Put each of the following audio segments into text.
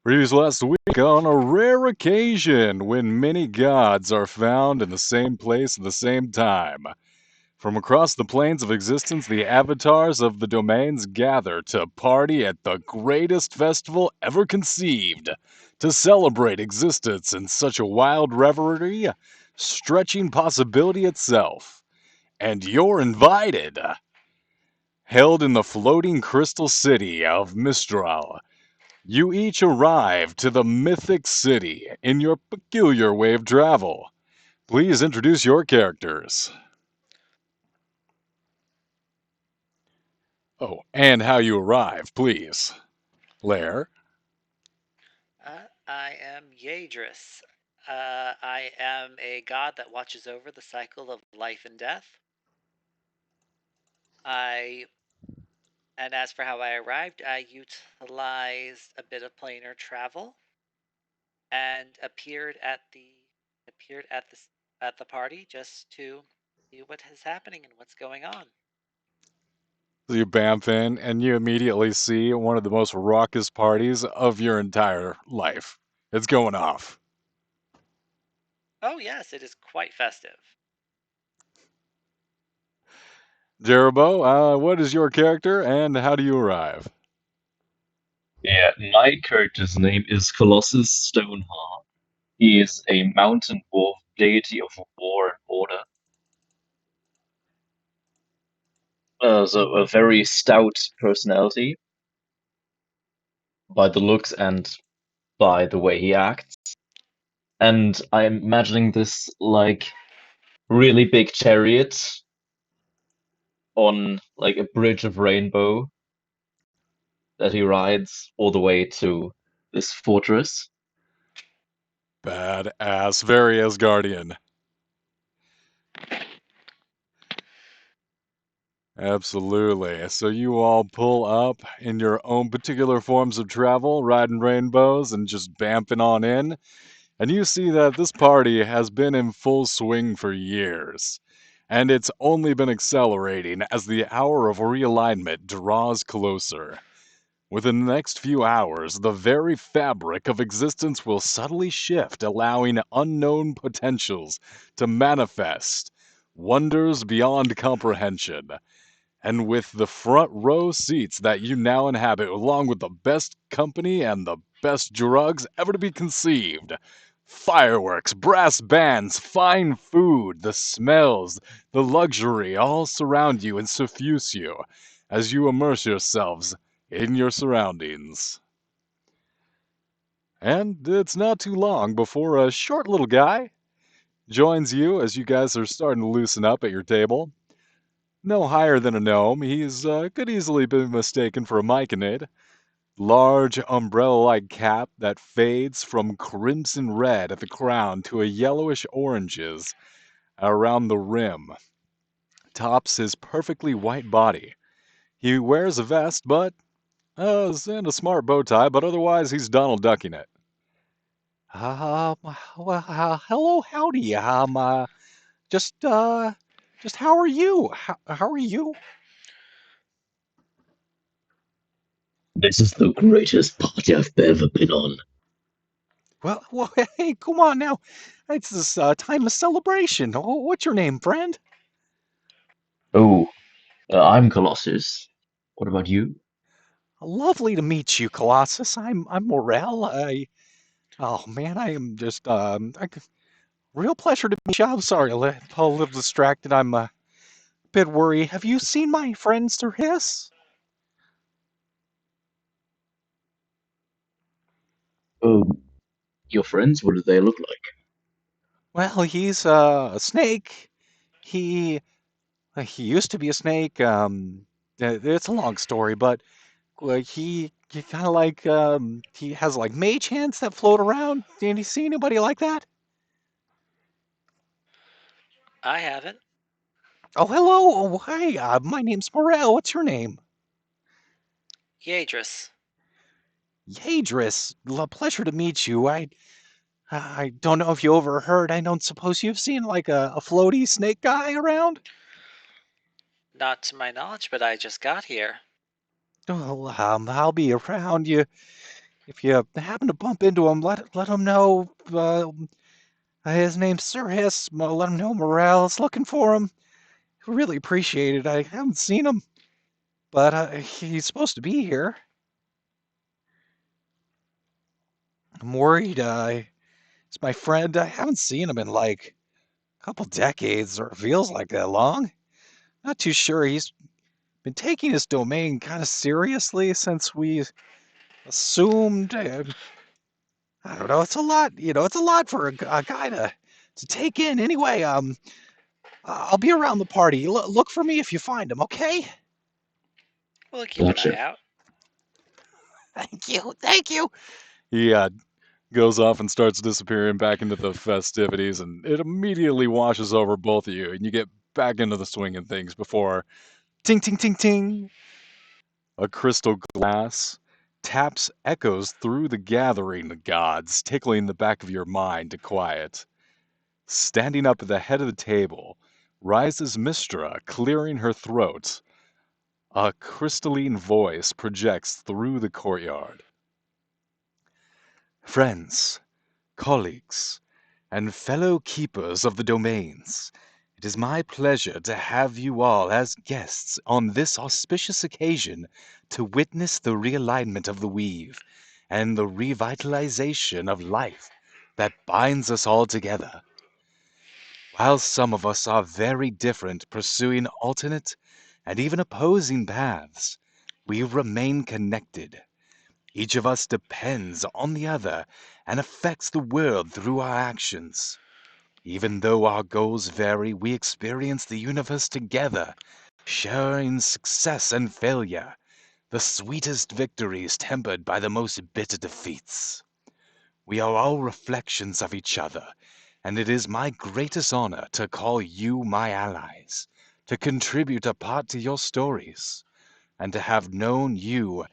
Reviews last week on a rare occasion when many gods are found in the same place at the same time. From across the planes of existence, the avatars of the domains gather to party at the greatest festival ever conceived, to celebrate existence in such a wild revelry, stretching possibility itself. And you're invited! Held in the floating crystal city of Mistral, you each arrive to the mythic city in your peculiar way of travel. Please introduce your characters. Oh, and how you arrive, please. Lair. I am Yadris. I am a god that watches over the cycle of life and death. I and as for how I arrived, I utilized a bit of planar travel and appeared at the party just to see what is happening and what's going on. You bamf in, and you immediately see one of the most raucous parties of your entire life. It's going off. Oh yes, it is quite festive. Jerobo, what is your character and how do you arrive? Yeah, my character's name is Colossus Stoneheart. He is a mountain wolf deity of war and order. So a very stout personality by the looks and by the way he acts. And I'm imagining this like really big chariot on like a bridge of rainbow that he rides all the way to this fortress. Badass, very Asgardian. Absolutely. So you all pull up in your own particular forms of travel, riding rainbows and just bamfing on in. And you see that this party has been in full swing for years. And it's only been accelerating as the hour of realignment draws closer. Within the next few hours, the very fabric of existence will subtly shift, allowing unknown potentials to manifest, wonders beyond comprehension. And with the front row seats that you now inhabit, along with the best company and the best drugs ever to be conceived, fireworks, brass bands, fine food, the smells, the luxury all surround you and suffuse you as you immerse yourselves in your surroundings. And it's not too long before a short little guy joins you as you guys are starting to loosen up at your table. No higher than a gnome, he's could easily be mistaken for a myconid. Large umbrella-like cap that fades from crimson red at the crown to a yellowish oranges around the rim, tops his perfectly white body. He wears a vest, but and a smart bow tie, but otherwise he's Donald Ducking it. Hello, howdy. Just, just how are you? How are you? This is the greatest party I've ever been on. Well, hey, come on now. It's this time of celebration. What's your name, friend? Oh, I'm Colossus. What about you? Lovely to meet you, Colossus. I'm Morel. Oh man, I am just real pleasure to meet you. I'm sorry, a little distracted. I'm a bit worried. Have you seen my friend Sir Hiss? Oh, your friends? What do they look like? Well, he's a snake. He he used to be a snake. It's a long story, but he kind of like he has like mage hands that float around. Did you see anybody like that? I haven't. Oh, hello. Oh, hi. My name's Morel. What's your name? Yadris. Yadris. Pleasure to meet you. I don't know if you overheard. I don't suppose you've seen like a floaty snake guy around. Not to my knowledge, but I just got here. Well, I'll be around you. If you happen to bump into him, let him know his name's Sir Hiss. Let him know Morale is looking for him. Really appreciate it. I haven't seen him, but he's supposed to be here. I'm worried. It's my friend. I haven't seen him in like a couple decades, or it feels like that long. Not too sure. He's been taking his domain kind of seriously since we assumed. I don't know. It's a lot. It's a lot for a guy to take in. Anyway, I'll be around the party. Look for me if you find him. Okay? We'll keep an eye Gotcha. out. Thank you. Thank you. He goes off and starts disappearing back into the festivities, and it immediately washes over both of you, and you get back into the swing of things before ting ting ting ting. A crystal glass taps echoes through the gathering gods, tickling the back of your mind to quiet. Standing up at the head of the table, rises Mistra, clearing her throat. A crystalline voice projects through the courtyard. Friends, colleagues, and fellow keepers of the domains, it is my pleasure to have you all as guests on this auspicious occasion to witness the realignment of the weave and the revitalization of life that binds us all together. While some of us are very different, pursuing alternate and even opposing paths, we remain connected. Each of us depends on the other and affects the world through our actions. Even though our goals vary, we experience the universe together, sharing success and failure, the sweetest victories tempered by the most bitter defeats. We are all reflections of each other, and it is my greatest honor to call you my allies, to contribute a part to your stories, and to have known you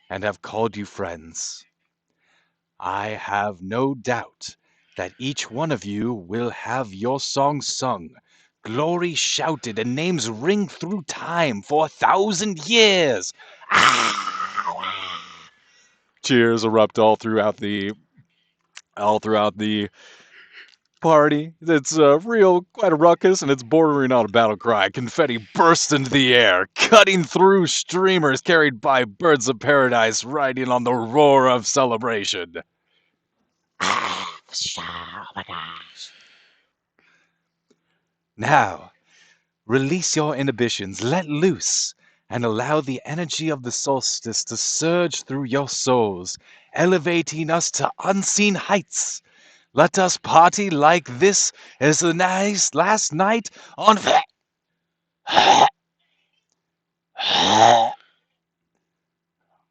and have called you friends. I have no doubt that each one of you will have your song sung, glory shouted, and names ring through time for 1,000 years. Ah! Cheers erupt all throughout the party. It's quite a ruckus, and it's bordering on a battle cry. Confetti bursts into the air, cutting through streamers carried by birds of paradise, riding on the roar of celebration. Oh my gosh. Now, release your inhibitions, let loose, and allow the energy of the solstice to surge through your souls, elevating us to unseen heights. Let us party like this is the nice last night on.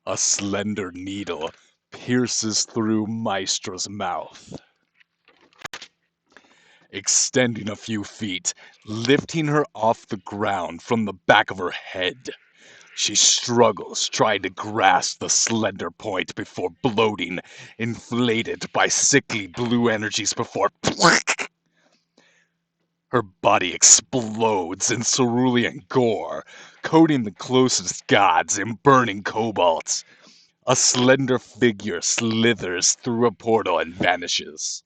A slender needle pierces through Maestra's mouth, extending a few feet, lifting her off the ground from the back of her head. She struggles, trying to grasp the slender point before bloating, inflated by sickly blue energies before. Her body explodes in cerulean gore, coating the closest gods in burning cobalt. A slender figure slithers through a portal and vanishes.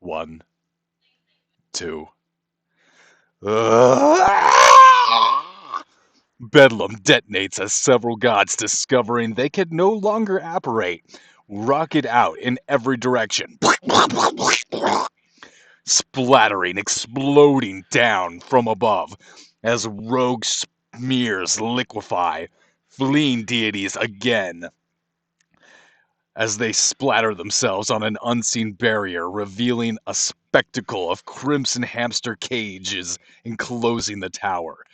One, two. Bedlam detonates as several gods, discovering they can no longer apparate, rocket out in every direction, splattering, exploding down from above as rogue smears liquefy, fleeing deities again as they splatter themselves on an unseen barrier, revealing a spectacle of crimson hamster cages enclosing the tower.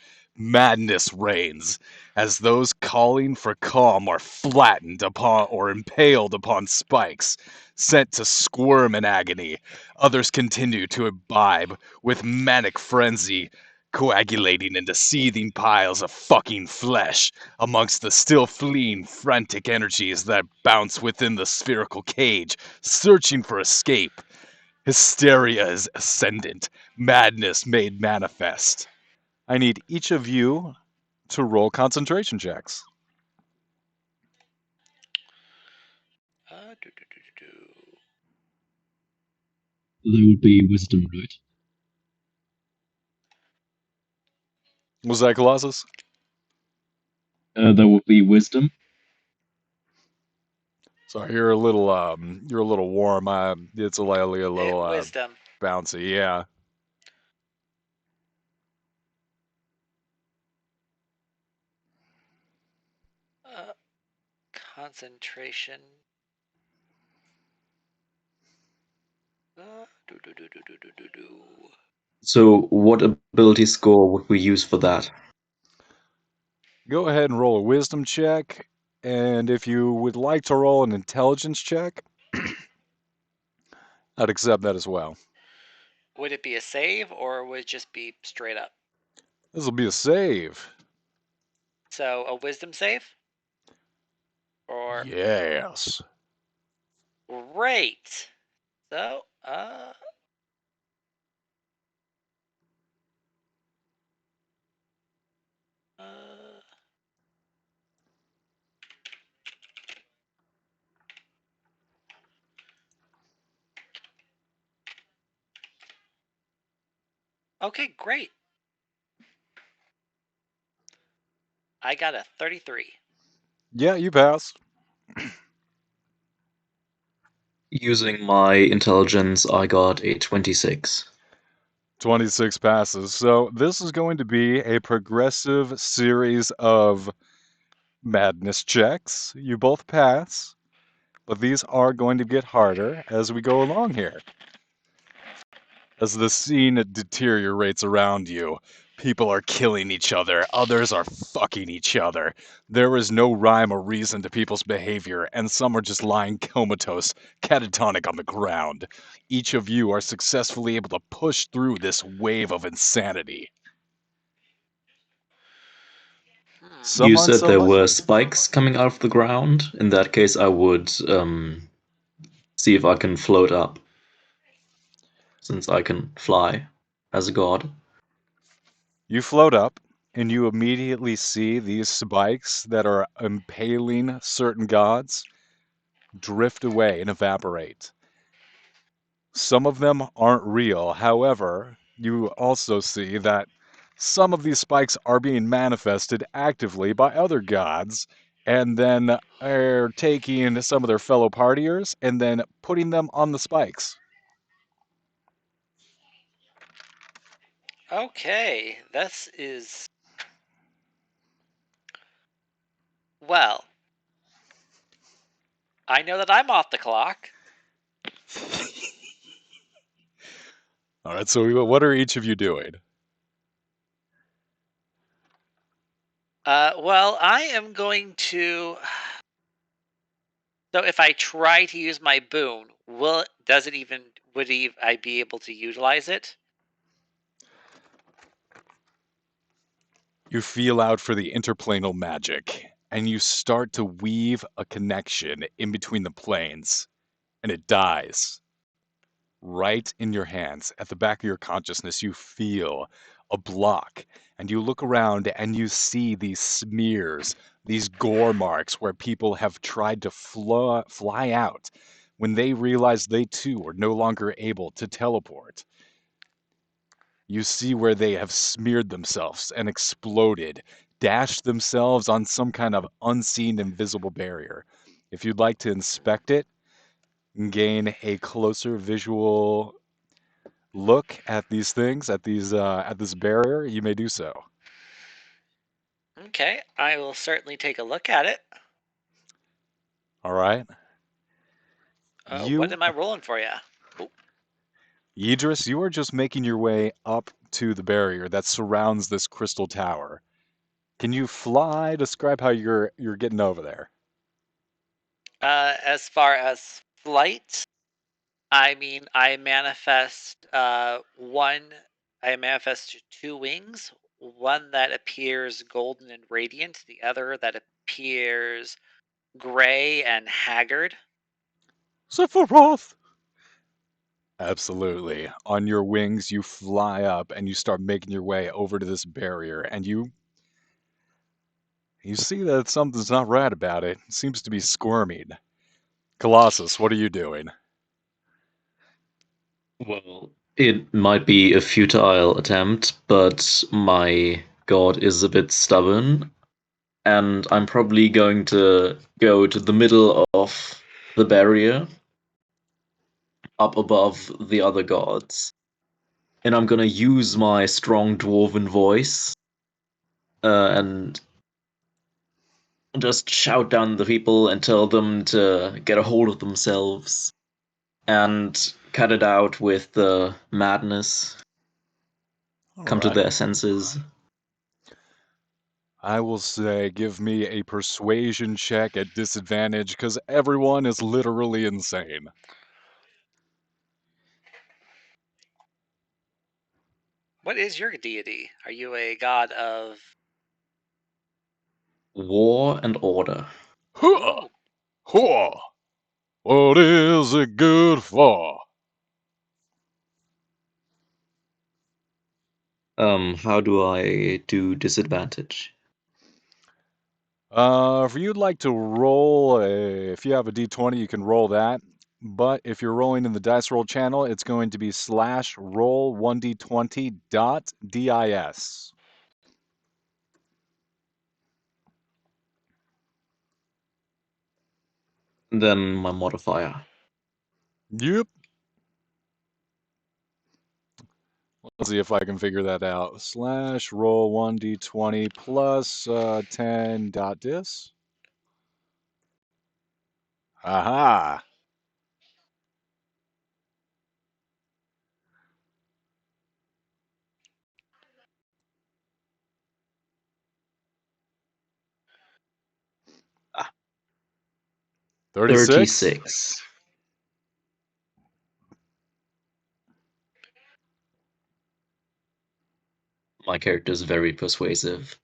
Madness reigns as those calling for calm are flattened upon or impaled upon spikes, sent to squirm in agony. Others continue to imbibe with manic frenzy, coagulating into seething piles of fucking flesh amongst the still fleeing frantic energies that bounce within the spherical cage, searching for escape. Hysteria is ascendant, madness made manifest. I need each of you to roll concentration checks. Do. There would be wisdom, right? Was that Colossus? There would be wisdom. Sorry, you're a little warm. It's a little Wisdom. bouncy. Yeah. Uh, Concentration. Do. So, what ability score would we use for that? Go ahead and roll a wisdom check, and if you would like to roll an intelligence check, I'd accept that as well. Would it be a save or would it just be straight up? This will be a save. So a wisdom save? Or Yes. great. So, uh okay, great. I got a 33. Yeah, you pass. Using my intelligence, I got a 26. 26 passes. So this is going to be a progressive series of madness checks. You both pass, but these are going to get harder as we go along here. As the scene deteriorates around you, people are killing each other, others are fucking each other. There is no rhyme or reason to people's behavior, and some are just lying comatose, catatonic on the ground. Each of you are successfully able to push through this wave of insanity. Hmm. Some You aren't said so there much. were spikes coming out of the ground. In that case, I would see if I can float up, since I can fly as a god. You float up, and you immediately see these spikes that are impaling certain gods drift away and evaporate. Some of them aren't real. However, you also see that some of these spikes are being manifested actively by other gods and then are taking some of their fellow partiers and then putting them on the spikes. Okay, this is well. I know that I'm off the clock. All right, so what are each of you doing? Well, I am going to. So if I try to use my boon, will does it even I be able to utilize it? You feel out for the interplanal magic, and you start to weave a connection in between the planes, and it dies. Right in your hands, at the back of your consciousness, you feel a block, and you look around and you see these smears, these gore marks where people have tried to fly out when they realize they too are no longer able to teleport. You see where they have smeared themselves and exploded, dashed themselves on some kind of unseen invisible barrier. If you'd like to inspect it and gain a closer visual look at these things, at this barrier, you may do so. Okay, I will certainly take a look at it. All right. What You, am I rolling for you? Oh, Yidris, you are just making your way up to the barrier that surrounds this crystal tower. Can you fly? Describe how you're getting over there. as far as flight, I mean, I manifest two wings, one that appears golden and radiant, the other that appears gray and haggard. Sephiroth! Absolutely. On your wings, you fly up and you start making your way over to this barrier, and you see that something's not right about it. It seems to be squirming. Colossus, what are you doing? Well, it might be a futile attempt, but my god is a bit stubborn, and I'm probably going to go to the middle of the barrier, up above the other gods, and I'm gonna use my strong dwarven voice and just shout down the people and tell them to get a hold of themselves and cut it out with the madness, All come to right. their senses. I will say give me a persuasion check at disadvantage because everyone is literally insane. What is your deity? Are you a god of? War and order. Huh! Ooh, Huh! What is it good for? How do I do disadvantage? If you'd like to roll if you have a d20, you can roll that. But if you're rolling in the dice roll channel, it's going to be slash roll 1d20 dot dis. Then my modifier. Yep. Let's see if I can figure that out. Slash roll 1d20 plus 10 dot dis. Aha. 36. 36. My character is very persuasive.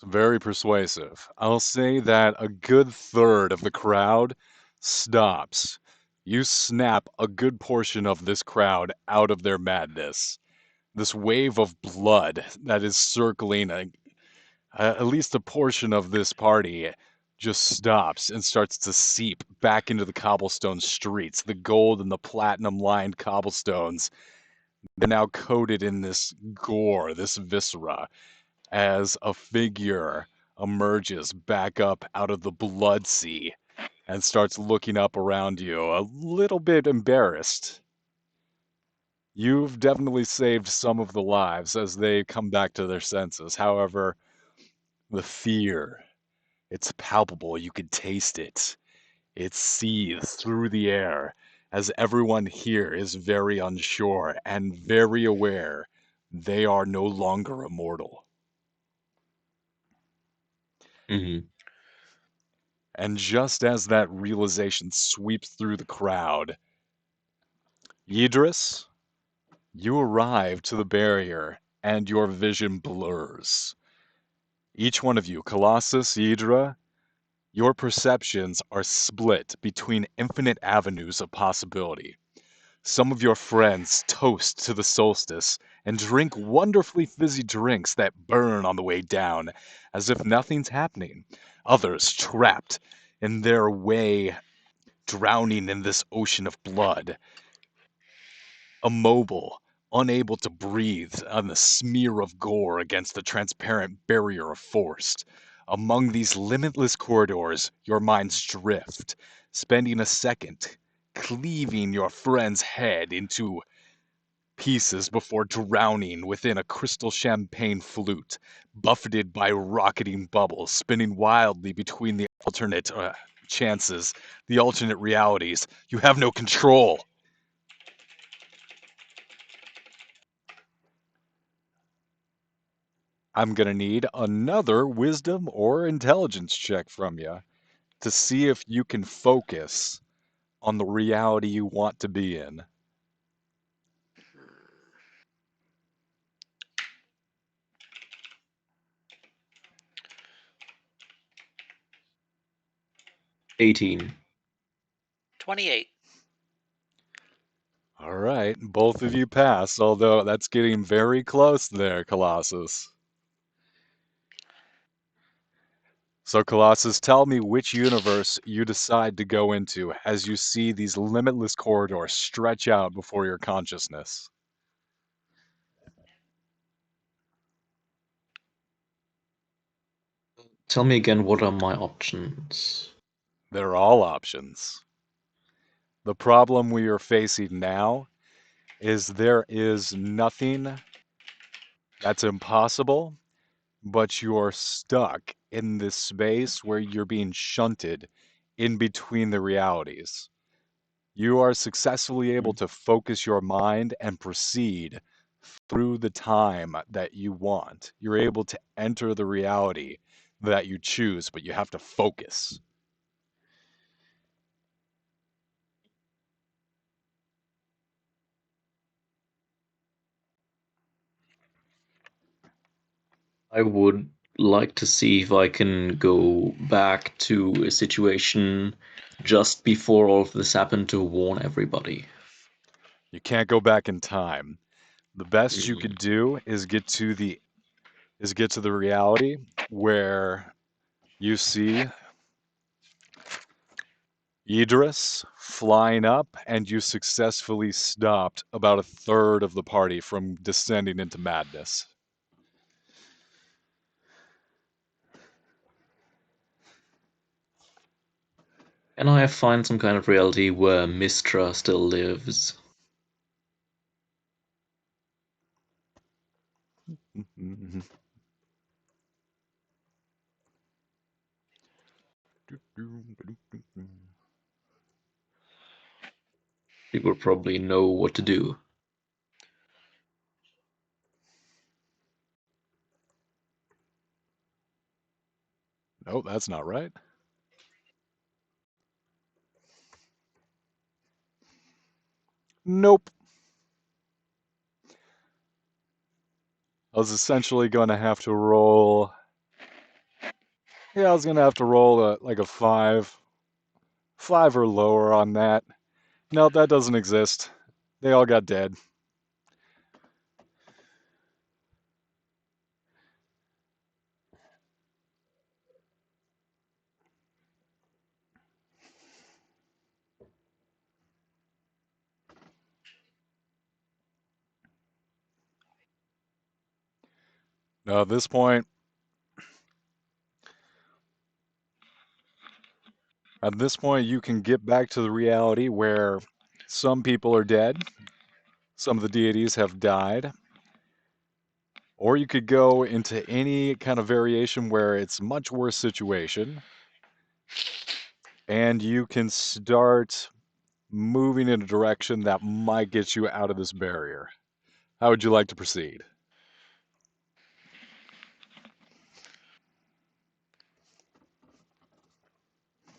Very persuasive. I'll say that a good third of the crowd stops. You snap a good portion of this crowd out of their madness. This wave of blood that is circling at least a portion of this party just stops and starts to seep back into the cobblestone streets. The gold and the platinum lined cobblestones, they're now coated in this gore, this viscera as a figure emerges back up out of the blood sea and starts looking up around you, a little bit embarrassed. You've definitely saved some of the lives as they come back to their senses. However, the fear, it's palpable. You can taste it. It seethes through the air as everyone here is very unsure and very aware they are no longer immortal. Hmm. And just as that realization sweeps through the crowd, Yidris, you arrive to the barrier and your vision blurs. Each one of you, Colossus, Yidra, your perceptions are split between infinite avenues of possibility. Some of your friends toast to the solstice and drink wonderfully fizzy drinks that burn on the way down as if nothing's happening. Others trapped in their way drowning in this ocean of blood, immobile, unable to breathe on the smear of gore against the transparent barrier of force. Among these limitless corridors, your minds drift, spending a second cleaving your friend's head into pieces before drowning within a crystal champagne flute, buffeted by rocketing bubbles, spinning wildly between the alternate chances, the alternate realities. You have no control. I'm going to need another wisdom or intelligence check from you to see if you can focus on the reality you want to be in. 18. 28. All right, both of you pass, although that's getting very close there, Colossus. So, Colossus, tell me which universe you decide to go into as you see these limitless corridors stretch out before your consciousness. Tell me again, what are my options? They're all options. The problem we are facing now is there is nothing that's impossible, but you're stuck in this space where you're being shunted in between the realities. You are successfully able Mm. to focus your mind and proceed through the time that you want. You're able to enter the reality that you choose, but you have to focus. I would like to see if I can go back to a situation just before all of this happened to warn everybody. You can't go back in time. The best you Mm. could do is get to the reality where you see Idris flying up and you successfully stopped about a third of the party from descending into madness. Can I find some kind of reality where Mistra still lives? People probably know what to do. Nope, that's not right. Nope. I was essentially going to have to roll. Yeah, I was going to have to roll like a five or lower on that. No, that doesn't exist. They all got dead. Now, at this point, you can get back to the reality where some people are dead, some of the deities have died, or you could go into any kind of variation where it's a much worse situation, and you can start moving in a direction that might get you out of this barrier. How would you like to proceed?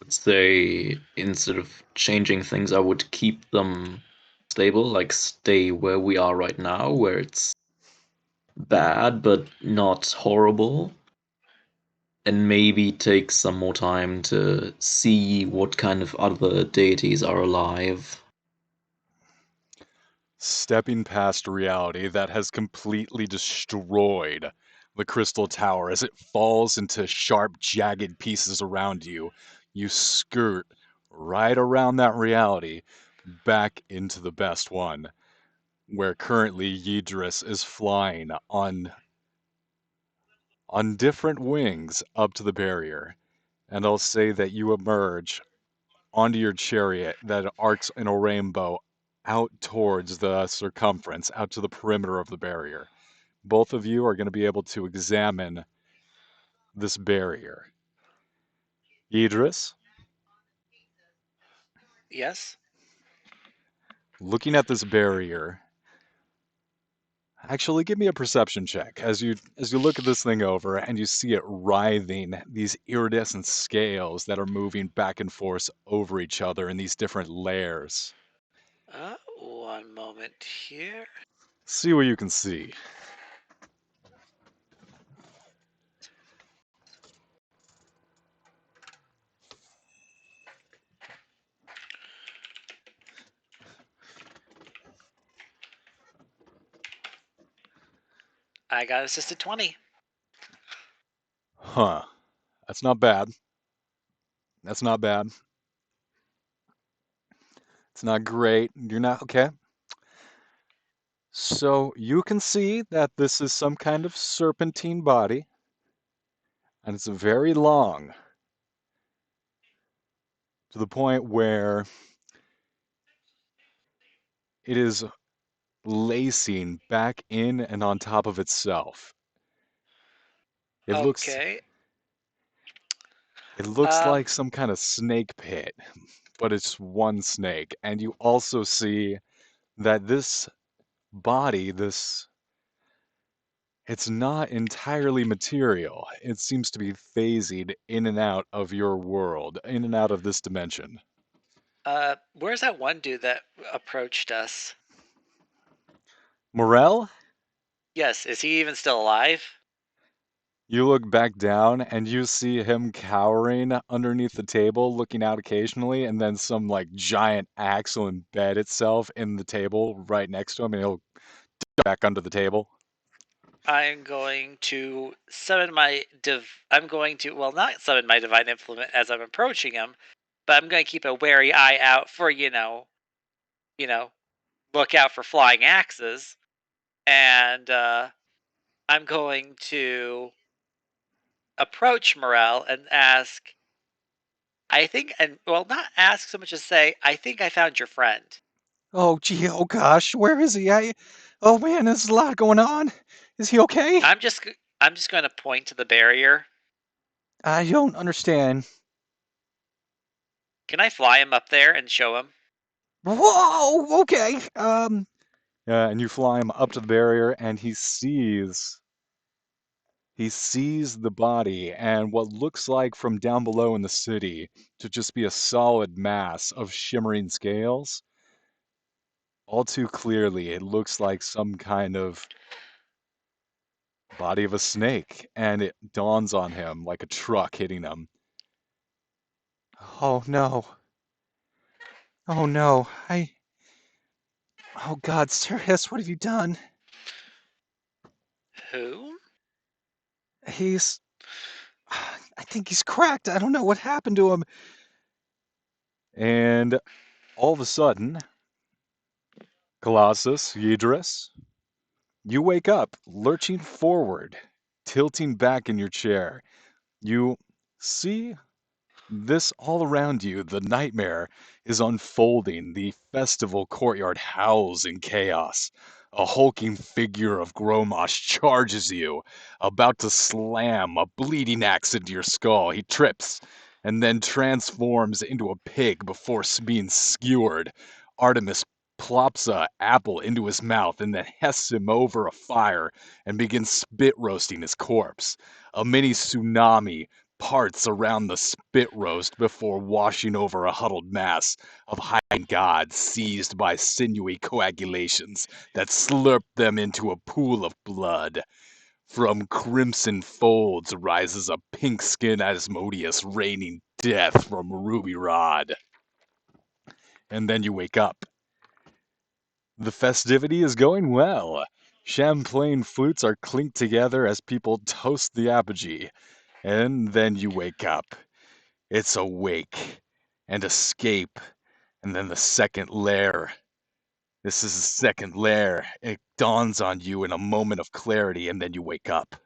Would say instead of changing things, I would keep them stable, like stay where we are right now, where it's bad but not horrible, and maybe take some more time to see what kind of other deities are alive. Stepping past reality that has completely destroyed the crystal tower as it falls into sharp, jagged pieces around you, you skirt right around that reality back into the best one, where currently Yidris is flying on different wings up to the barrier. And I'll say that you emerge onto your chariot that arcs in a rainbow out towards the circumference, out to the perimeter of the barrier. Both of you are going to be able to examine this barrier. Idris, Yes? looking at this barrier, actually give me a perception check as you look at this thing over and you see it writhing, these iridescent scales that are moving back and forth over each other in these different layers. One moment here. See what you can see. I got assisted 20. Huh. That's not bad. That's not bad. It's not great. You're not okay. So you can see that this is some kind of serpentine body, and it's very long to the point where it is lacing back in and on top of itself. It looks Okay. it looks Um, like some kind of snake pit, but it's one snake. And you also see that this body, this it's not entirely material. It seems to be phasing in and out of your world, in and out of this dimension. where's that one dude that approached us? Morel, Yes, is he even still alive? you look back down and you see him cowering underneath the table, looking out occasionally, and then some like giant axe will embed itself in the table right next to him, and he'll back under the table. I'm going to summon my I'm going to, well, not summon my divine implement as I'm approaching him, but I'm going to keep a wary eye out for, you know, look out for flying axes, and I'm going to approach Morel and ask, I think, and well, not ask so much as say, I think I found your friend. Oh, gee, oh gosh, where is he? Oh man, there's a lot going on. Is he okay? I'm just going to point to the barrier. I don't understand. Can I fly him up there and show him? Whoa, okay. And you fly him up to the barrier, and he sees the body and what looks like from down below in the city to just be a solid mass of shimmering scales. All too clearly, it looks like some kind of body of a snake, and it dawns on him like a truck hitting him. Oh no. Oh no. Oh God, Sirius, what have you done? Who? He's. I think he's cracked. I don't know what happened to him. And all of a sudden, Colossus, Yidris, you wake up, lurching forward, tilting back in your chair. You see this all around you. The nightmare is unfolding. The festival courtyard howls in chaos. A hulking figure of Gromosh charges you, about to slam a bleeding axe into your skull. He trips and then transforms into a pig before being skewered. Artemis plops a apple into his mouth and then hests him over a fire and begins spit roasting his corpse. A mini tsunami parts around the spit roast before washing over a huddled mass of hiding gods seized by sinewy coagulations that slurp them into a pool of blood. From crimson folds rises a pink-skinned Asmodeus raining death from Ruby Rod. And then you wake up. The festivity is going well. Champlain flutes are clinked together as people toast the apogee. And then you wake up. It's awake and escape, and then the second lair. This is the second lair. It dawns on you in a moment of clarity, and then you wake up.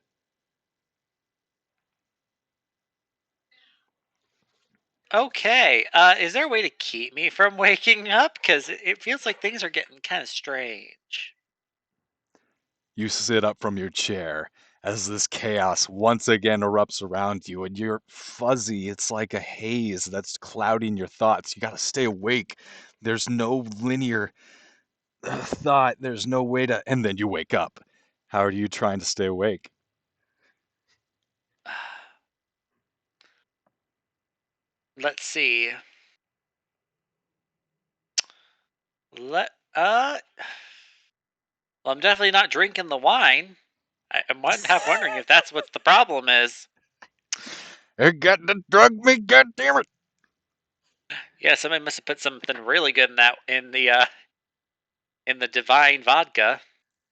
Okay. Is there a way to keep me from waking up? Because it feels like things are getting kind of strange. You sit up from your chair as this chaos once again erupts around you, and you're fuzzy. It's like a haze that's clouding your thoughts. You gotta stay awake. There's no linear thought. There's no way to. And then you wake up. How are you trying to stay awake? Let's see. Let Well, I'm definitely not drinking the wine. I'm half wondering if that's what the problem is. It got to drug me, goddammit! Yeah, somebody must have put something really good in that in the divine vodka.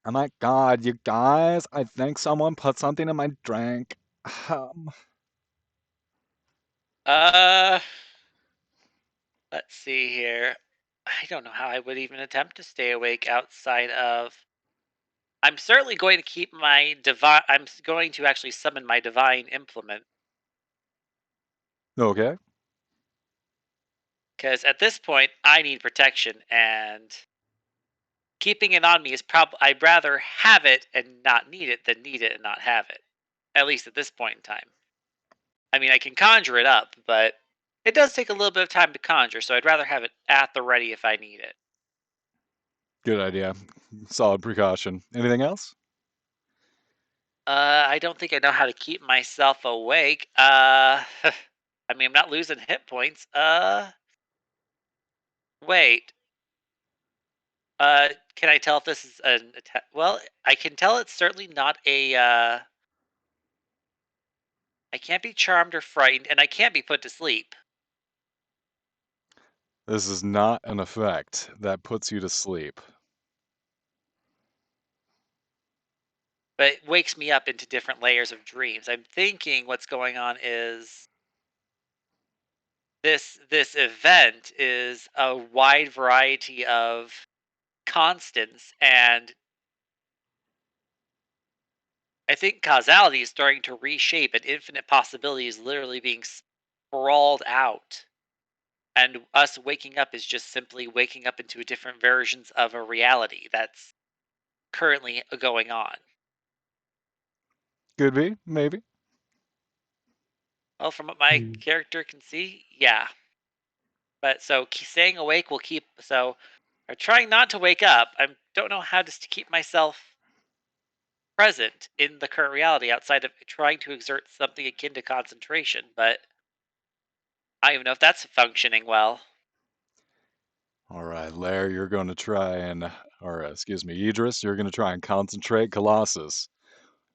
Oh my god, you guys, I think someone put something in my drink. Um, Uh, let's see here. I don't know how I would even attempt to stay awake outside of. I'm certainly going to keep my divine. Going to actually summon my divine implement Okay. because at this point I need protection, and keeping it on me is probably. I'd rather have it and not need it than need it and not have it. At least at this point in time. I mean, I can conjure it up, but it does take a little bit of time to conjure, so I'd rather have it at the ready if I need it. Good idea. Solid precaution. Anything else? I don't think I know how to keep myself awake. I mean, I'm not losing hit points. Wait. Can I tell if this is an attack? Well, I can tell it's certainly not a. I can't be charmed or frightened, and I can't be put to sleep. This is not an effect that puts you to sleep. But it wakes me up into different layers of dreams. I'm thinking what's going on is this event is a wide variety of constants, and I think causality is starting to reshape, and infinite possibilities literally being sprawled out, and us waking up is just simply waking up into different versions of a reality that's currently going on. Could be, maybe. Well, from what my Hmm. character can see, yeah. But so staying awake will keep. So I'm trying not to wake up. I don't know how to keep myself present in the current reality outside of trying to exert something akin to concentration, but I don't even know if that's functioning well. All right, Lair, you're going to try and, or excuse me, Idris, you're going to try and concentrate Colossus.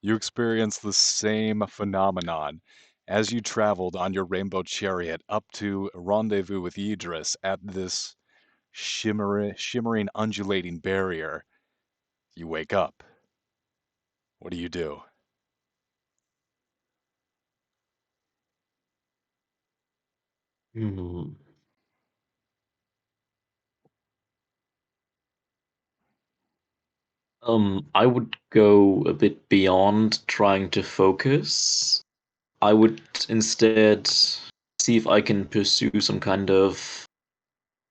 You experience the same phenomenon as you traveled on your rainbow chariot up to rendezvous with Idris at this shimmering, undulating barrier. You wake up. What do you do? Hmm. I would go a bit beyond trying to focus. I would instead see if I can pursue some kind of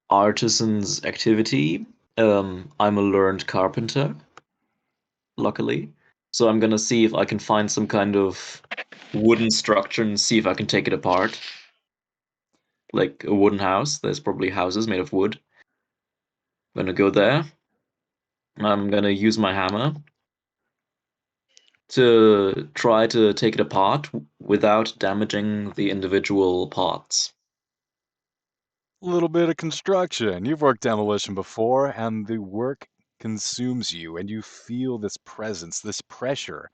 artisan's activity. I'm a learned carpenter, luckily. So I'm gonna see if I can find some kind of wooden structure and see if I can take it apart. Like a wooden house. There's probably houses made of wood. I'm gonna go there. I'm gonna use my hammer to try to take it apart without damaging the individual parts. A little bit of construction. You've worked demolition before, and the work consumes you, and you feel this presence, this pressure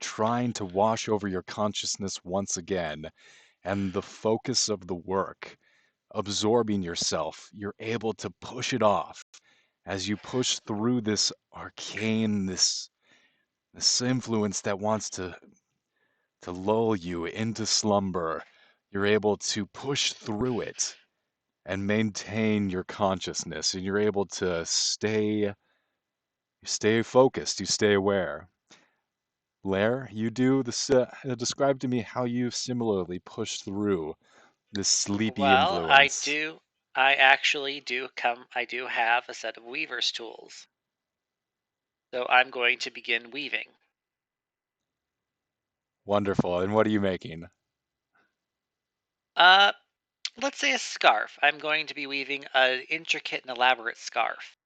trying to wash over your consciousness once again, and the focus of the work absorbing yourself. You're able to push it off as you push through this arcane, this influence that wants to lull you into slumber. You're able to push through it and maintain your consciousness, and you're able to stay focused, you stay aware. Lair, you do this. Describe to me how you similarly push through this sleepy Well, I influence. do. I actually do come. I do have a set of weaver's tools, so I'm going to begin weaving. Wonderful. And what are you making? Uh, let's say a scarf. I'm going to be weaving an intricate and elaborate scarf,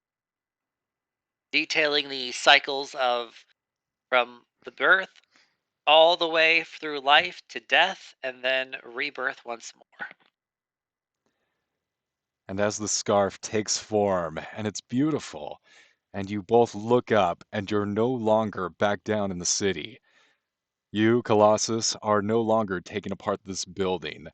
detailing the cycles of from the birth all the way through life to death and then rebirth once more. And as the scarf takes form, and it's beautiful, and you both look up, and you're no longer back down in the city. You, Colossus, are no longer taking apart this building.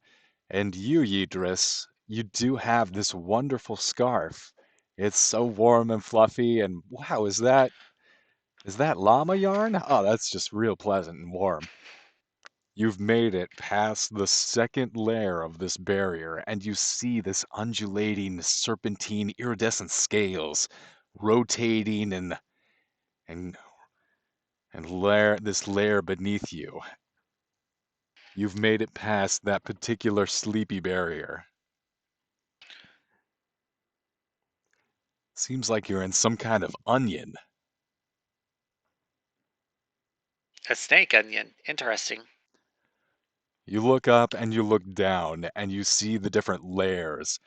And you, Yidris, you do have this wonderful scarf. It's so warm and fluffy, and wow, is that llama yarn? Oh, that's just real pleasant and warm. You've made it past the second layer of this barrier, and you see this undulating, serpentine, iridescent scales rotating and this layer beneath you. You've made it past that particular sleepy barrier. Seems like you're in some kind of onion. A snake onion. Interesting. You look up and you look down, and you see the different layers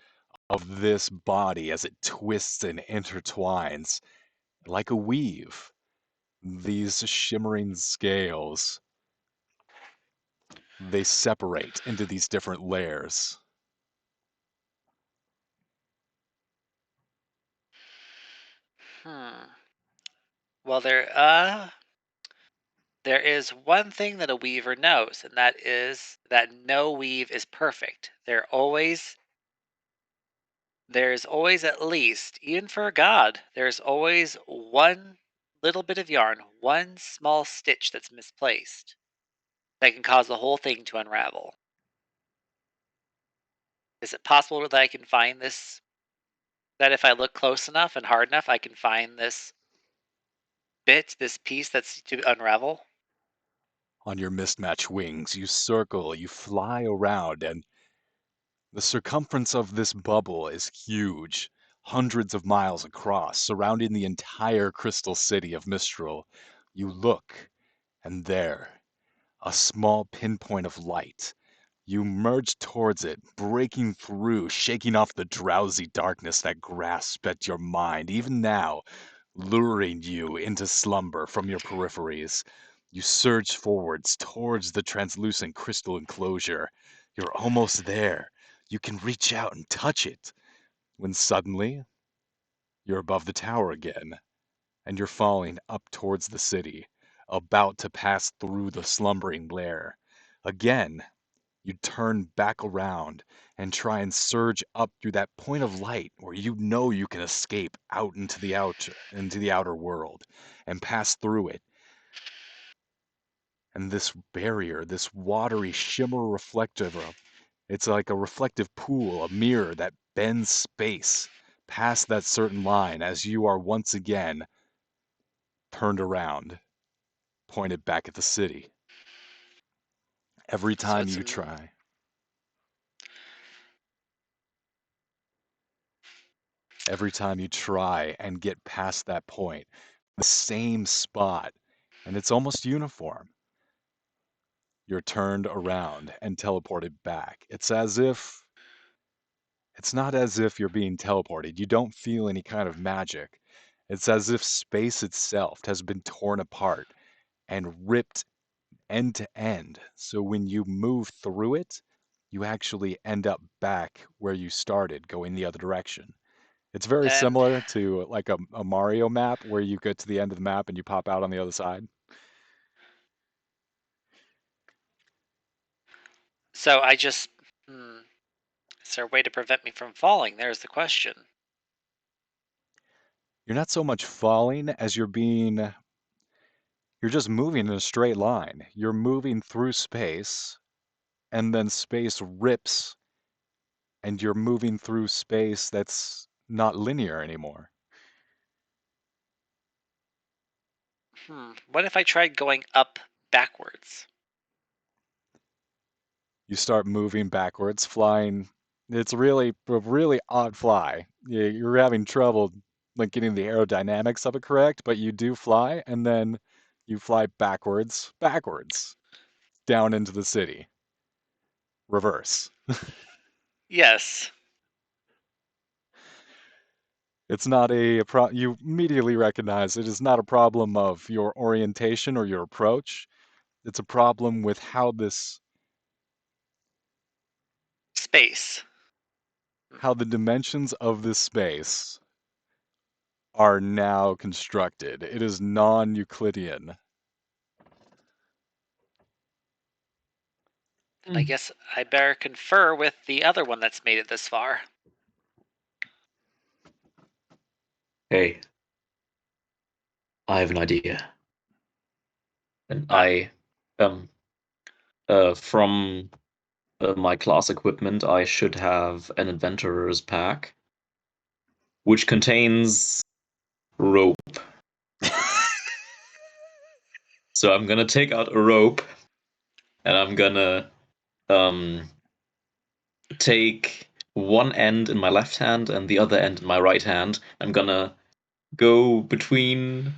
of this body as it twists and intertwines like a weave. These shimmering scales, they separate into these different layers. Hmm. Well, there is one thing that a weaver knows, and that is that no weave is perfect. There's always at least, even for a god, there's always one little bit of yarn, one small stitch that's misplaced that can cause the whole thing to unravel. Is it possible that I can find this? That if I look close enough and hard enough, I can find this piece that's to unravel? On your mismatched wings, you circle, you fly around, and the circumference of this bubble is huge, hundreds of miles across, surrounding the entire crystal city of Mistral. You look, and there, a small pinpoint of light. You merge towards it, breaking through, shaking off the drowsy darkness that grasps at your mind, even now, luring you into slumber from your peripheries. You surge forwards towards the translucent crystal enclosure. You're almost there. You can reach out and touch it. When suddenly, you're above the tower again, and you're falling up towards the city, about to pass through the slumbering lair. Again, you turn back around and try and surge up through that point of light where you know you can escape out into the outer world and pass through it. And this barrier, this watery shimmer reflective it's like a reflective pool, a mirror that bends space past that certain line as you are once again turned around, pointed back at the city. Every So time it's you a try, every time you try and get past that point, the same spot, and it's almost uniform, you're turned around and teleported back. It's not as if you're being teleported. You don't feel any kind of magic. It's as if space itself has been torn apart and ripped end to end. So when you move through it, you actually end up back where you started, going the other direction. It's very and similar to like a Mario map where you get to the end of the map and you pop out on the other side. so I just is there a way to prevent me from falling? There's the question. You're not so much falling as you're just moving in a straight line. You're moving through space, and then space rips, and you're moving through space that's not linear anymore. What if I tried going up backwards? You start moving backwards, flying. It's really a really odd fly. You're having trouble like getting the aerodynamics of it correct, but you do fly, and then you fly backwards, down into the city. Reverse. Yes. It's not you immediately recognize it is not a problem of your orientation or your approach. It's a problem with Space. how the dimensions of this space are now constructed. It is non-Euclidean. Then I guess I better confer with the other one that's made it this far. Hey, I have an idea. And Uh, I um From my class equipment, I should have an adventurer's pack, which contains rope. So I'm gonna take out a rope, and I'm gonna um, take one end in my left hand and the other end in my right hand. I'm gonna go between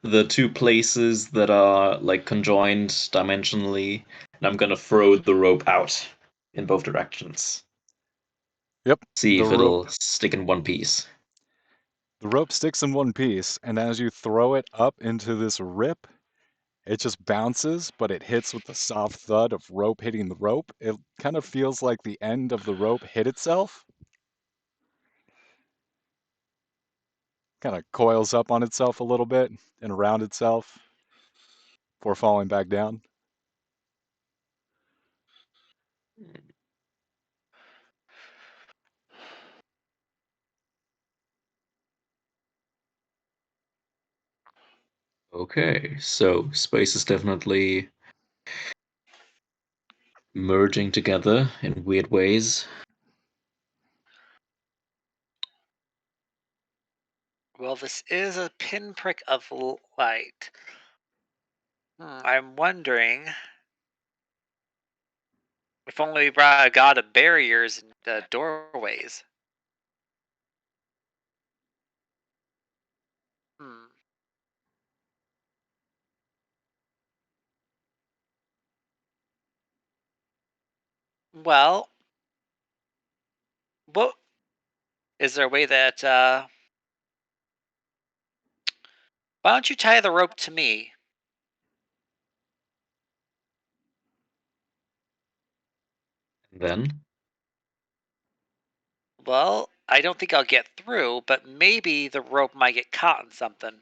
the two places that are like conjoined dimensionally, and I'm gonna throw the rope out in both directions. Yep, See if it'll stick in one piece. the rope sticks in one piece, and as you throw it up into this rip, it just bounces, but it hits with the soft thud of rope hitting the rope. It kind of feels like the end of the rope hit itself, kind of coils up on itself a little bit and around itself before falling back down. Okay, so space is definitely merging together in weird ways. Well, this is a pinprick of light. I'm wondering if only we brought a god of barriers and doorways. Hmm. Well, what is there a way that why don't you tie the rope to me? And then, Well, I don't think I'll get through, but maybe the rope might get caught in something.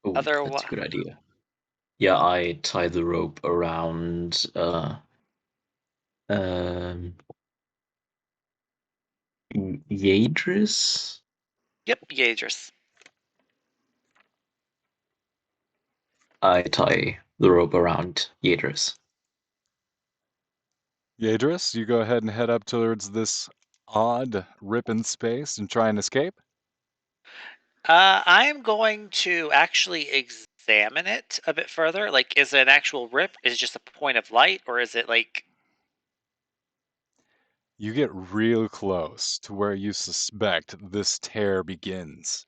oh, that's Otherwise, a good idea. Yeah, I tie the rope around um Yadris. yep, Yadris. I tie the rope around Yadris. Yadris, you go ahead and head up towards this odd rip in space and try and escape. I'm going to actually examine it a bit further. Like, is it an actual rip? Is it just a point of light, or is it like? You get real close to where you suspect this tear begins,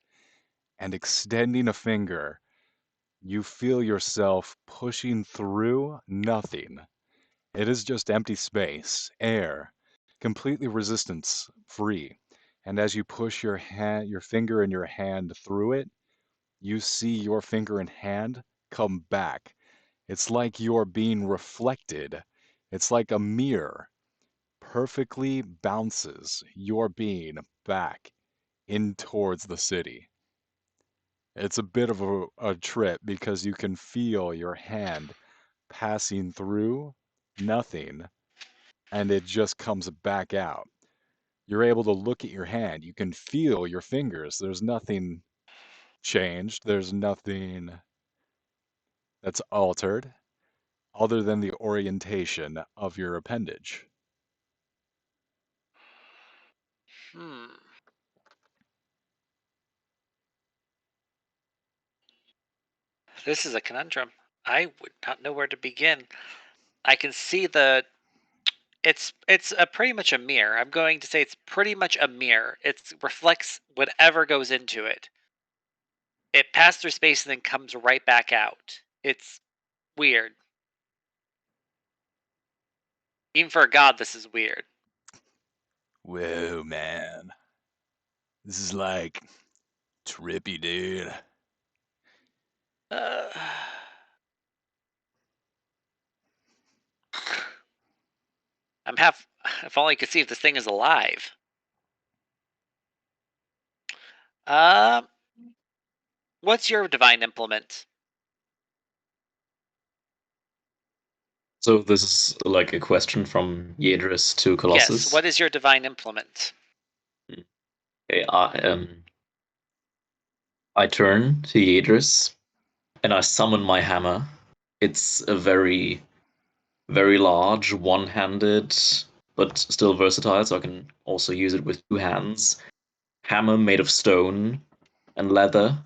and extending a finger, you feel yourself pushing through nothing. It is just empty space, air, completely resistance free. And as you push your finger and your hand through it, you see your finger and hand come back. It's like you're being reflected. It's like a mirror perfectly bounces your being back in towards the city. It's a bit of a trip because you can feel your hand passing through nothing and it just comes back out. You're able to look at your hand. You can feel your fingers. There's nothing changed. There's nothing that's altered other than the orientation of your appendage. Hmm. This is a conundrum. I would not know where to begin. I can see the. It's a pretty much a mirror. I'm going to say it's pretty much a mirror. It reflects whatever goes into it. It passed through space and then comes right back out. It's weird. Even for a god, this is weird. Whoa, man. This is like trippy, dude. Uh, I'm half. If only I could see if this thing is alive. Um, what's your divine implement? So this is like a question from Yadris to Yes. Colossus. What is your divine implement? Okay, I turn to Yadris and I summon my hammer. It's a very, very large, one-handed, but still versatile, so I can also use it with two hands. Hammer made of stone and leather.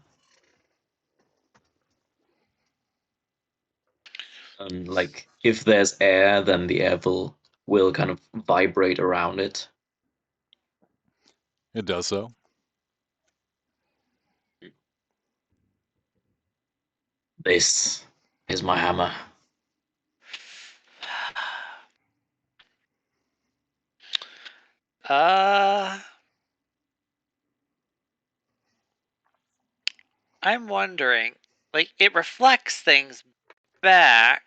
And like if there's air, then the air will kind of vibrate around it. It does so. This is my hammer. Uh, I'm wondering, like, it reflects things back.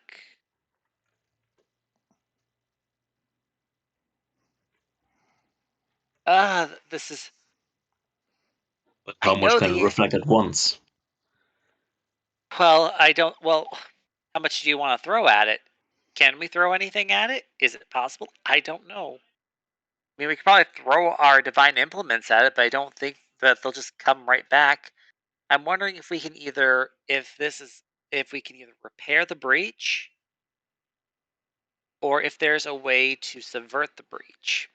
This is. But I how much know can it the. reflect at once? Well, I don't. Well, how much do you want to throw at it? Can we throw anything at it? Is it possible? I don't know. I mean, we could probably throw our divine implements at it, but I don't think that they'll just come right back. I'm wondering if we can either, if we can either repair the breach, or if there's a way to subvert the breach.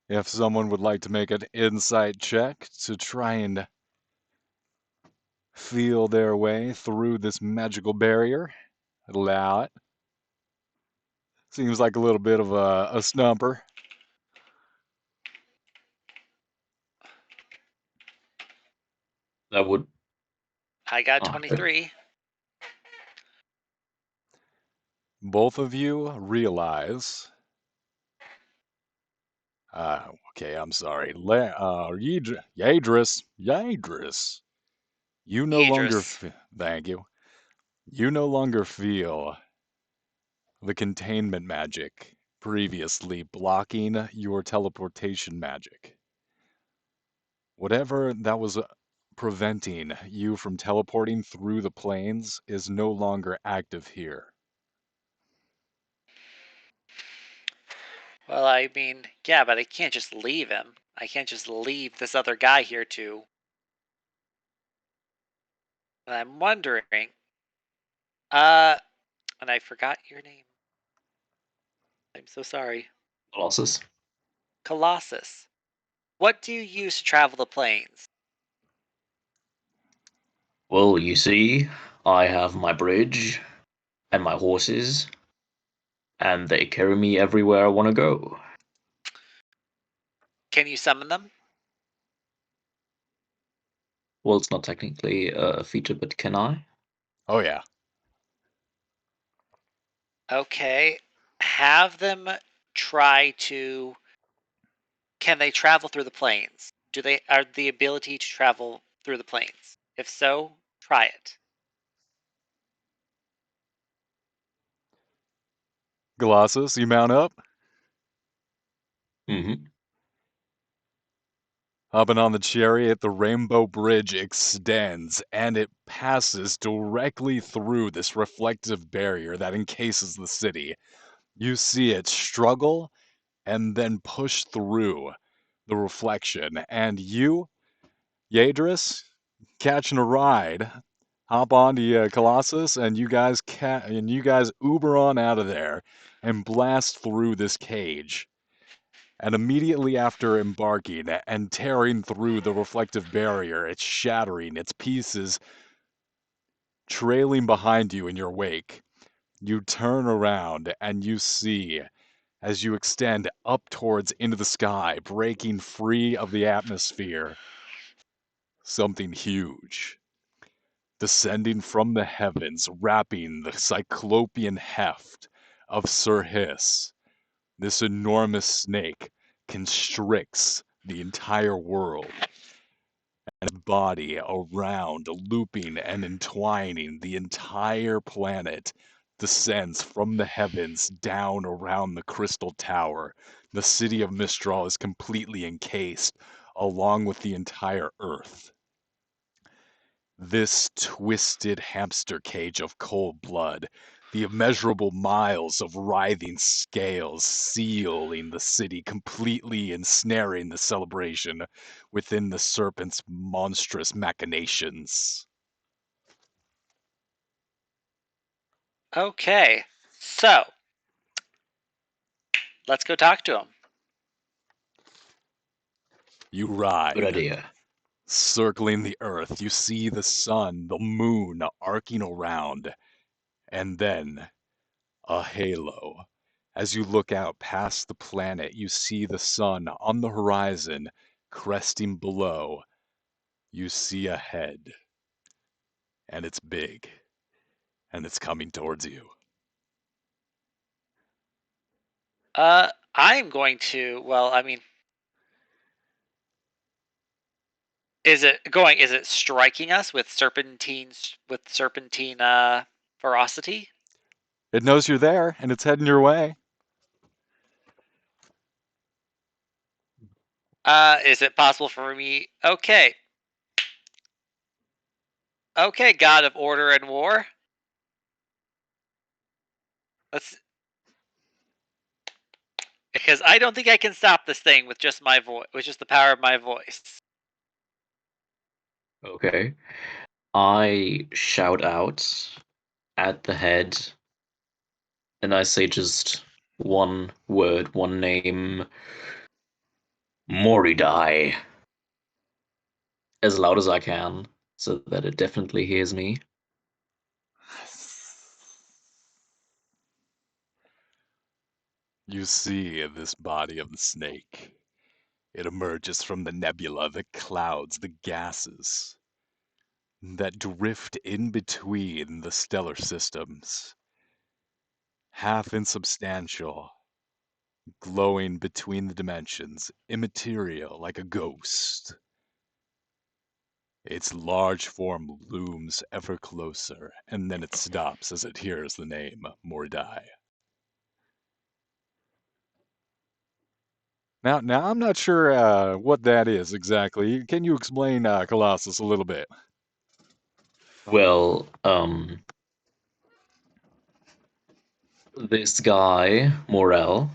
If someone would like to make an insight check to try and feel their way through this magical barrier, allow it. Seems like a little bit of a snumper. That would. I got Oh, okay. 23. Both of you realize. Okay, I'm sorry. Yadris. You no longer. Idris. Thank you. You no longer feel the containment magic previously blocking your teleportation magic. Whatever that was preventing you from teleporting through the planes is no longer active here. Well, I mean, yeah, but I can't just leave him. I can't just leave this other guy here too. And I'm wondering, uh, and I forgot your name. I'm so sorry. Colossus. Colossus. What do you use to travel the plains? Well, you see, I have my bridge and my horses, and they carry me everywhere I want to go. Can you summon them? Well, it's not technically a feature, but can I? Oh, yeah. Okay. Have them try to. Can they travel through the plains? Do they are the ability to travel through the plains? If so, try it. Colossus, you mount up. Mm-hmm. Hopping on the chariot, the rainbow bridge extends and it passes directly through this reflective barrier that encases the city. You see it struggle and then push through the reflection, and you, Yadris, catching a ride, hop on the Colossus, and you guys Uber on out of there and blast through this cage. And immediately after embarking and tearing through the reflective barrier, it's shattering, its pieces trailing behind you in your wake. You turn around and you see, as you extend up towards into the sky, breaking free of the atmosphere, something huge descending from the heavens, wrapping the cyclopean heft of Sir Hiss. This enormous snake constricts the entire world, and its body around, looping and entwining the entire planet, descends from the heavens down around the crystal tower. The city of Mistral is completely encased, along with the entire Earth. This twisted hamster cage of cold blood The immeasurable miles of writhing scales sealing the city, completely ensnaring the celebration within the serpent's monstrous machinations. Okay, so let's go talk to him. You Good ride, idea. circling the earth. You see the sun, the moon arcing around, and then a halo. As you look out past the planet, you see the sun on the horizon, cresting below. You see a head, and it's big, and it's coming towards you. I'm going to. Well, I mean, is it striking us with serpentine ferocity? It knows you're there, and it's heading your way. Is it possible for me? Okay. Okay, God of order and war. Let's because I don't think I can stop this thing with just my voice, with just the power of my voice. Okay. I shout out at the head and I say just one word, one name, Moridai, as loud as I can so that it definitely hears me. You see this body of the snake. It emerges from the nebula, the clouds, the gases that drift in between the stellar systems, half insubstantial, glowing between the dimensions, immaterial like a ghost. Its large form looms ever closer, and then it stops as it hears the name Mordai. Now I'm not sure what that is exactly. Can you explain Colossus a little bit? Well, this guy, Morel,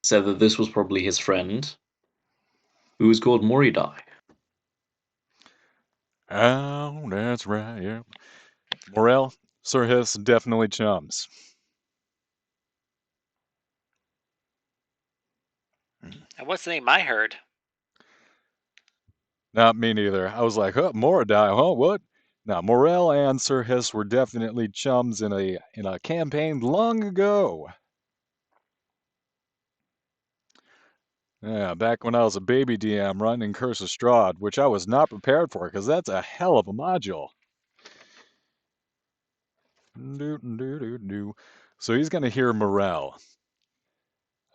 said that this was probably his friend, who was called Moridai. Oh, that's right. Yeah, Morel, Sir Hiss, definitely chums. And what's the name I heard? Not me neither. I was like, huh, Moradai, huh? What? Now, Morel and Sir Hiss were definitely chums in a campaign long ago. Yeah, back when I was a baby DM running Curse of Strahd, which I was not prepared for, because that's a hell of a module. So he's going to hear Morel,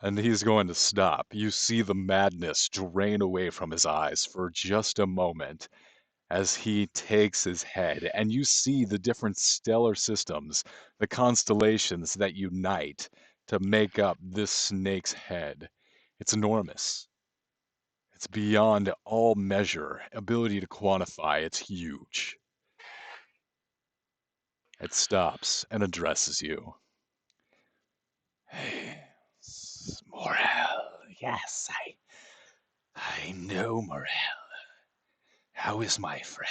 and he's going to stop. You see the madness drain away from his eyes for just a moment as he takes his head, and you see the different stellar systems, the constellations that unite to make up this snake's head. It's enormous. It's beyond all measure, ability to quantify. It's huge. It stops and addresses you. Hey, Morel. Yes, I know Morel. How is my friend?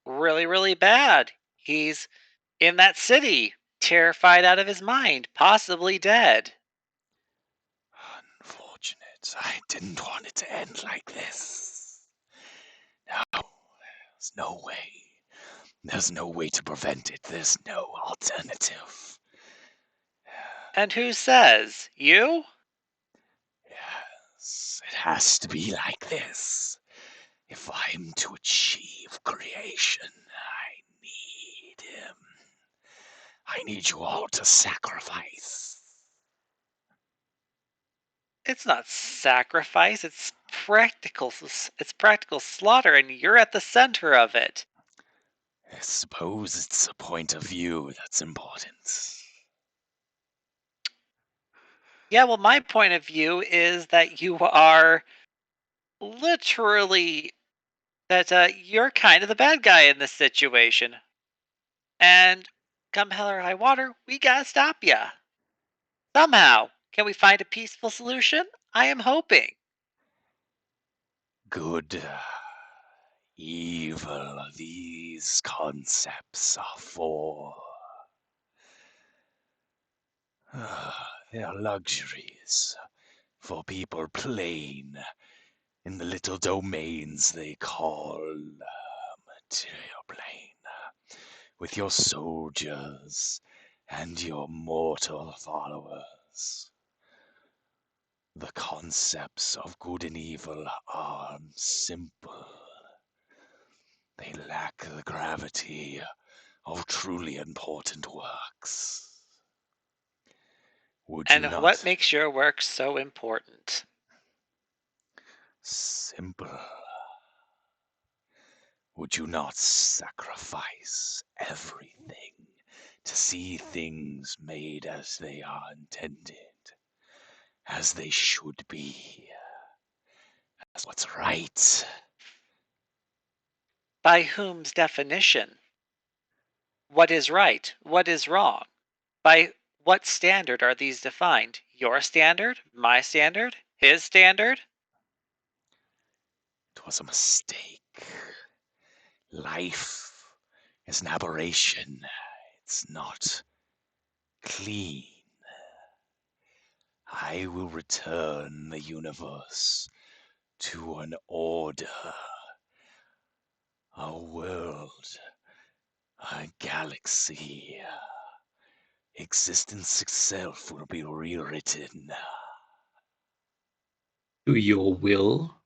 Really, really bad. He's in that city, terrified out of his mind, possibly dead. Unfortunate. I didn't want it to end like this. No, there's no way. There's no way to prevent it. There's no alternative. And who says? You? Yes, it has to be like this. If I'm to achieve creation, I need him. I need you all to sacrifice. It's not sacrifice, it's practical slaughter and you're at the center of it. I suppose it's a point of view that's important. Yeah, well my point of view is that you are literally that you're kind of the bad guy in this situation. And come hell or high water, we gotta stop ya. Somehow. Can we find a peaceful solution? I am hoping. Good, evil, these concepts are for. They're luxuries for people plain in the little domains they call material plane, with your soldiers and your mortal followers. The concepts of good and evil are simple. They lack the gravity of truly important works. Would you And what not? makes your work so important? Simple. Would you not sacrifice everything to see things made as they are intended, as they should be, as what's right? By whom's definition? What is right? What is wrong? By what standard are these defined? Your standard? My standard? His standard? It was a mistake. Life is an aberration. It's not clean. I will return the universe to an order, a world, a galaxy. Existence itself will be rewritten. To your will?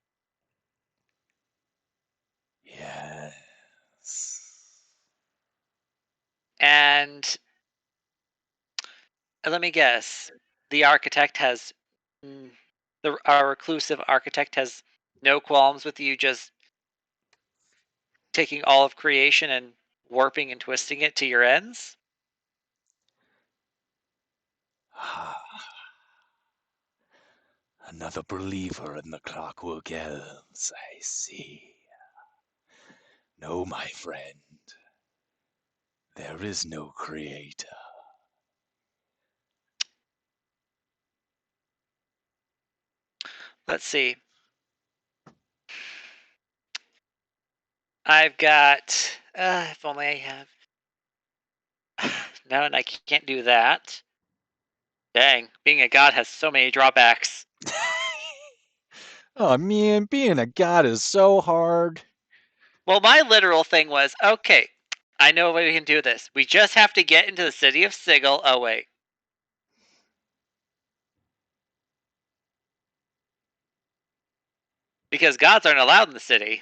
Yes. And let me guess. The architect has mm, our reclusive architect has no qualms with you just taking all of creation and warping and twisting it to your ends? Another believer in the clockwork elves, I see. No, my friend. There is no creator. Let's see. I've got. If only I have. No, and I can't do that. Dang, being a god has so many drawbacks. Oh man, being a god is so hard. Well, my literal thing was okay, I know a way we can do this. We just have to get into the city of Sigil. Oh, wait. Because gods aren't allowed in the city.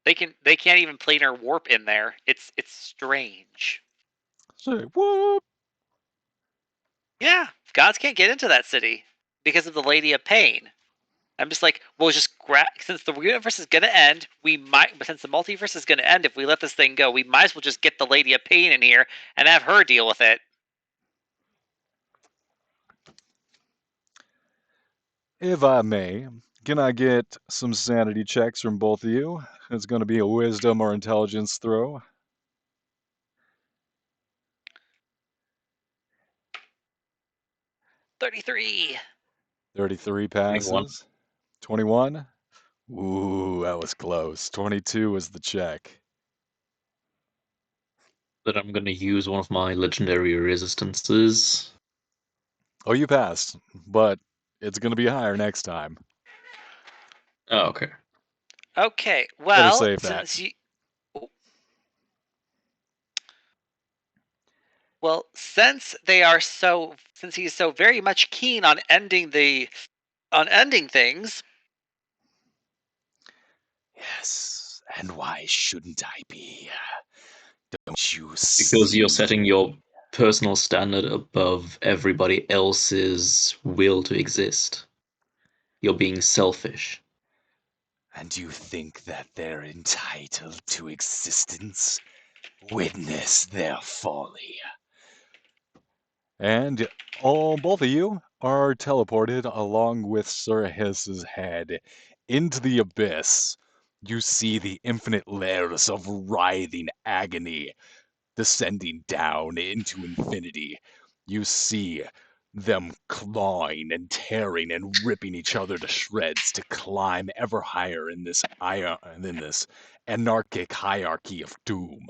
They can't even planar warp in there. It's strange. Say what? Yeah, gods can't get into that city because of the Lady of Pain. I'm just like, we'll just grab, since the universe is gonna end, we might, but since the multiverse is gonna end, if we let this thing go, we might as well just get the Lady of Pain in here and have her deal with it. If I may, can I get some sanity checks from both of you? It's going to be a wisdom or intelligence throw. 33. 33 21. passes. 21? Ooh, that was close. 22 was the check. That I'm gonna use one of my legendary resistances. Oh, you passed, but it's going to be higher next time. Oh, okay. Okay, Better well, save that. since they are so, since he's so very much keen on ending things. Yes, and why shouldn't I be? Don't you Because you're see? setting your personal standard above everybody else's will to exist. You're being selfish. And you think that they're entitled to existence? Witness their folly. And both of you are teleported along with Sir Hiss's head into the abyss. You see the infinite layers of writhing agony descending down into infinity. You see them clawing and tearing and ripping each other to shreds to climb ever higher in this anarchic hierarchy of doom.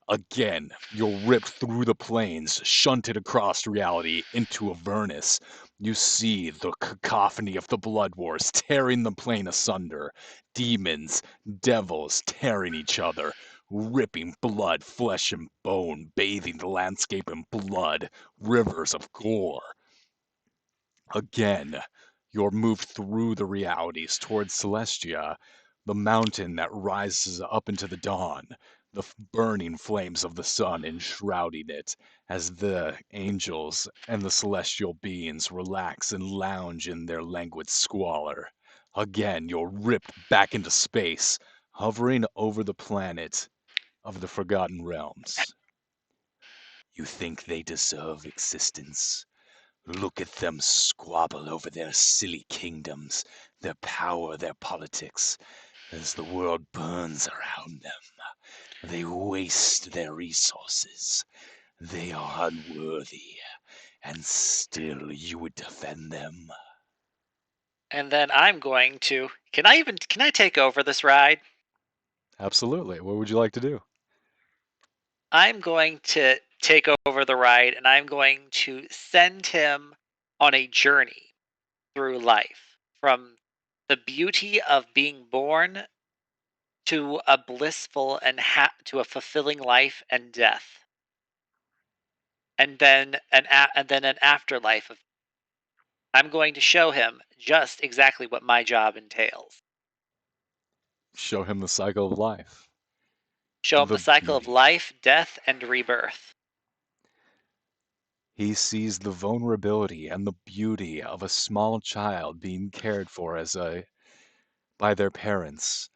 Again, you're ripped through the planes, shunted across reality into Avernus. You see the cacophony of the Blood Wars tearing the plane asunder. Demons, devils tearing each other, ripping blood, flesh, and bone, bathing the landscape in blood, rivers of gore. Again, you're moved through the realities towards Celestia, the mountain that rises up into the dawn, the burning flames of the sun enshrouding it, as the angels and the celestial beings relax and lounge in their languid squalor. Again, you're ripped back into space, hovering over the planet of the Forgotten Realms. You think they deserve existence? Look at them squabble over their silly kingdoms, their power, their politics, as the world burns around them. They waste their resources. They are unworthy, and still you would defend them. And then I'm going to. Can I take over this ride? Absolutely. What would you like to do? I'm going to take over the ride and I'm going to send him on a journey through life from the beauty of being born to a blissful and to a fulfilling life and death. And then an afterlife of I'm going to show him just exactly what my job entails. Show him the cycle of life, Show him the the cycle of beauty. life, death, and rebirth. He sees the vulnerability and the beauty of a small child being cared for by their parents,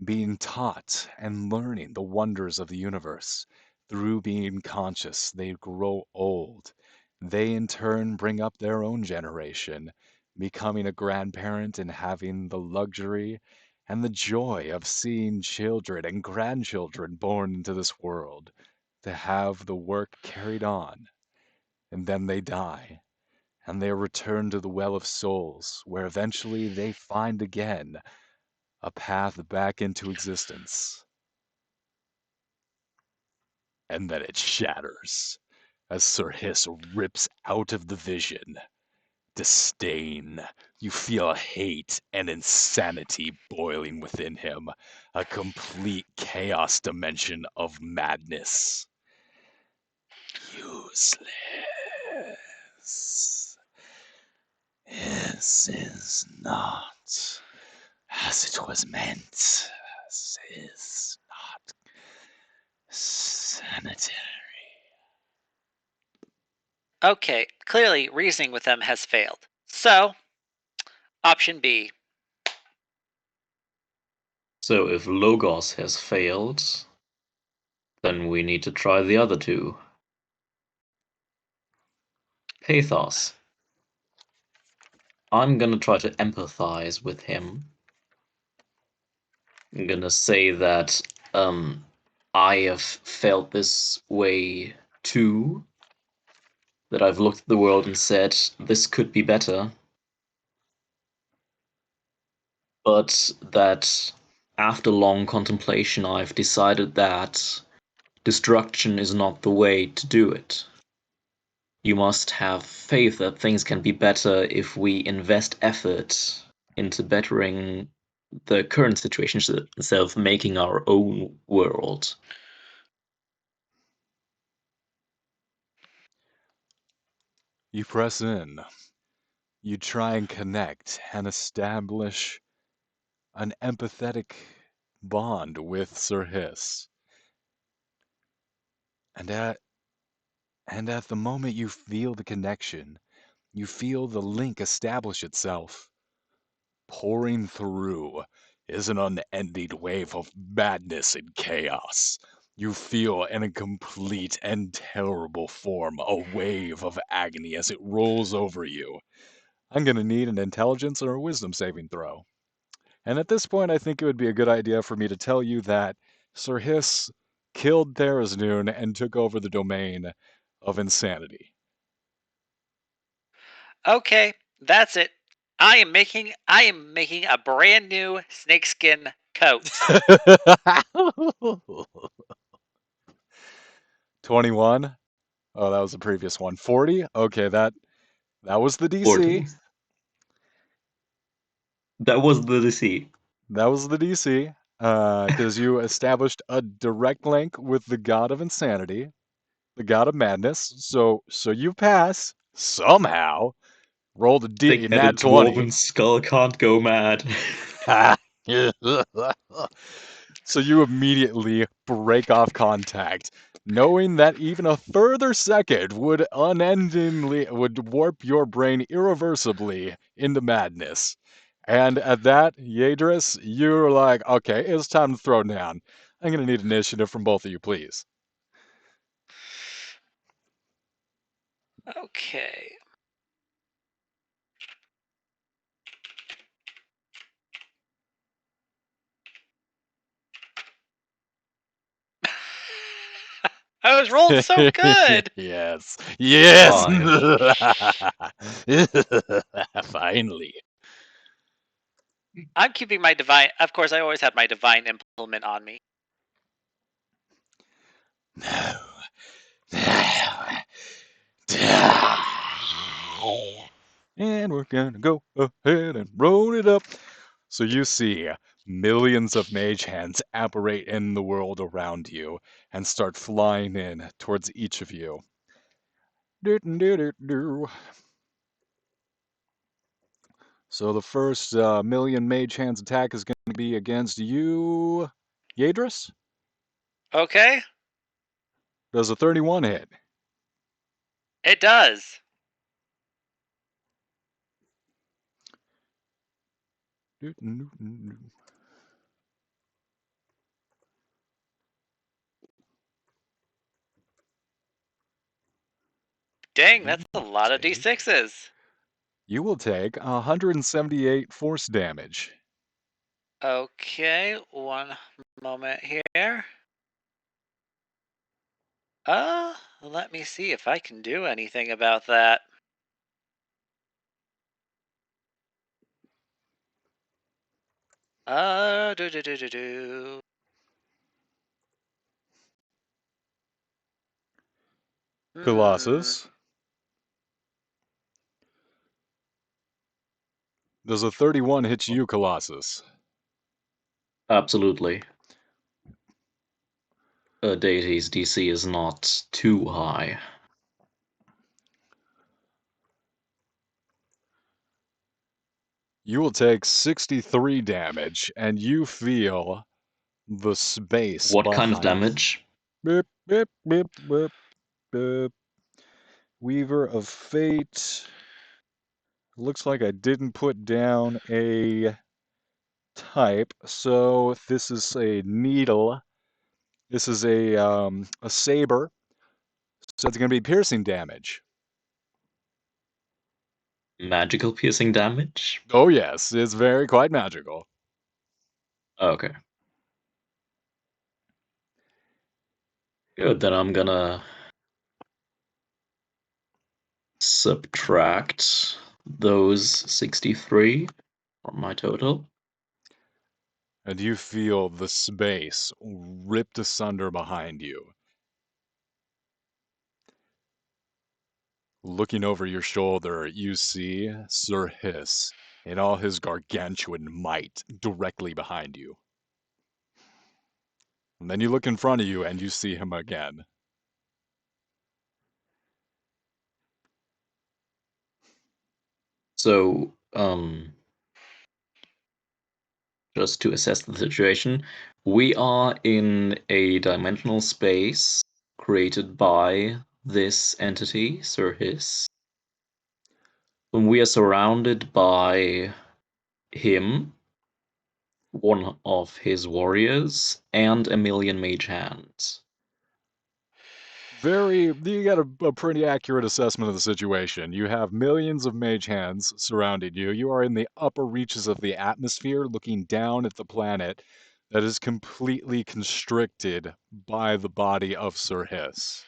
being taught and learning the wonders of the universe. Through being conscious, they grow old. They in turn bring up their own generation, becoming a grandparent and having the luxury and the joy of seeing children and grandchildren born into this world, to have the work carried on. And then they die, and they return to the Well of Souls, where eventually they find again a path back into existence. And then it shatters as Sir Hiss rips out of the vision. Disdain. You feel hate and insanity boiling within him, a complete chaos dimension of madness. Useless. This is not as it was meant. This is not sanitary. Okay, clearly reasoning with them has failed. So, option B. So if Logos has failed, then we need to try the other two. Pathos. I'm gonna try to empathize with him. I'm gonna say that I have felt this way too. That I've looked at the world and said, this could be better. But that after long contemplation, I've decided that destruction is not the way to do it. You must have faith that things can be better if we invest effort into bettering the current situation instead of making our own world. You press in. You try and connect and establish an empathetic bond with Sir Hiss. And at the moment you feel the connection, you feel the link establish itself. Pouring through is an unending wave of madness and chaos. You feel in a complete and terrible form a wave of agony as it rolls over you. I'm gonna need an intelligence or a wisdom saving throw. And at this point, I think it would be a good idea for me to tell you that Sir Hiss killed Theraznoon and took over the domain of insanity. Okay, that's it. I am making a brand new snakeskin coat. 21. Oh, that was the previous one. 40. Okay, that was the DC. 40. That was the DC. That was the DC. Because you established a direct link with the god of insanity, the god of madness. So you pass somehow. Rolled a nat Thick-headed 20. dwarven skull can't go mad. So you immediately break off contact, knowing that even a further second would unendingly would warp your brain irreversibly into madness. And at that, Yadris, you're like, okay, it's time to throw down. I'm gonna need initiative from both of you, please. Okay. I was rolling so good. Yes. Yes. 5. Finally. I'm keeping my divine. Of course, I always have my divine implement on me. No. And we're gonna go ahead and roll it up. So you see millions of mage hands apparate in the world around you and start flying in towards each of you. So the first million mage hands attack is going to be against you, Yadris. Okay, Does a 31 hit? it does. Dang, You that's a will lot of take d6s. you will take 178 force damage. Okay, one moment here. Let me see if I can do anything about that. Do do do do do. Hmm. Colossus. Does a 31 hit you, Colossus? Absolutely. A deity's DC is not too high. You will take 63 damage, and you feel the space What kind of behind. damage? Beep, beep, beep, beep, beep. Weaver of Fate. Looks like I didn't put down a type, so this is a needle. This is a saber, so it's going to be piercing damage. Magical piercing damage? Oh yes, it's very quite magical. Okay. Good, then I'm gonna subtract those 63 from my total. And you feel the space ripped asunder behind you. Looking over your shoulder, you see Sir Hiss in all his gargantuan might directly behind you. And then you look in front of you and you see him again. So, just to assess the situation, we are in a dimensional space created by this entity, Sir Hiss. And we are surrounded by him, one of his warriors, and a million mage hands. You got a pretty accurate assessment of the situation. You have millions of mage hands surrounding you. You are in the upper reaches of the atmosphere looking down at the planet that is completely constricted by the body of Sir Hiss.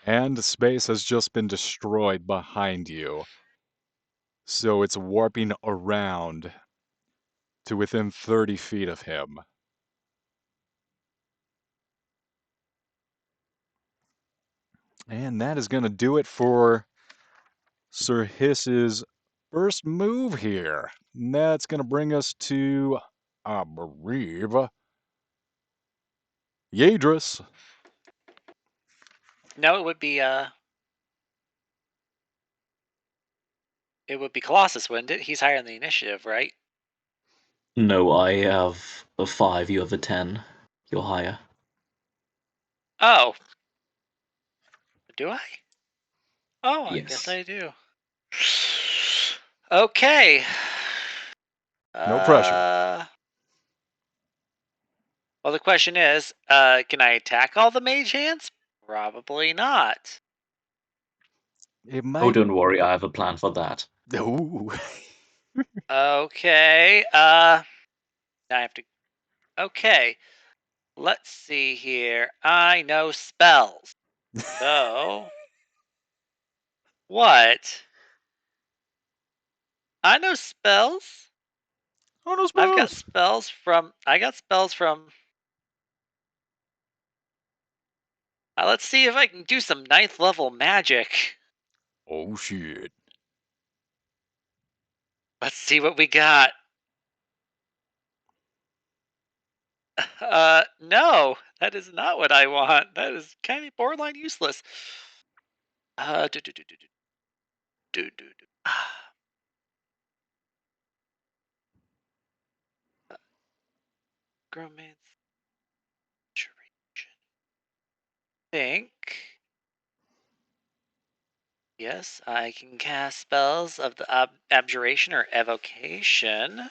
And space has just been destroyed behind you. So it's warping around to within 30 feet of him. And that is going to do it for Sir Hiss's first move here. And that's going to bring us to, I believe, Yadris. No, it would be Colossus, wouldn't it? He's higher in the initiative, right? No, I have a 5, you have a 10. You're higher. Oh, do I? Oh, I guess Yes. I do. Okay. No pressure. Well, the question is, can I attack all the mage hands? Probably not. It Oh, might. don't worry, I have a plan for that. Ooh. Okay. Now I have to. Okay. Let's see here. I know spells. So what? I know spells. Oh, no I've got spells. spells from. I got spells from. Let's see if I can do some ninth level magic. Oh, shit. Let's see what we got. No, that is not what I want. That is kind of borderline useless. Do do do do do do do do. Gromance think. Yes, I can cast spells of the abjuration or evocation.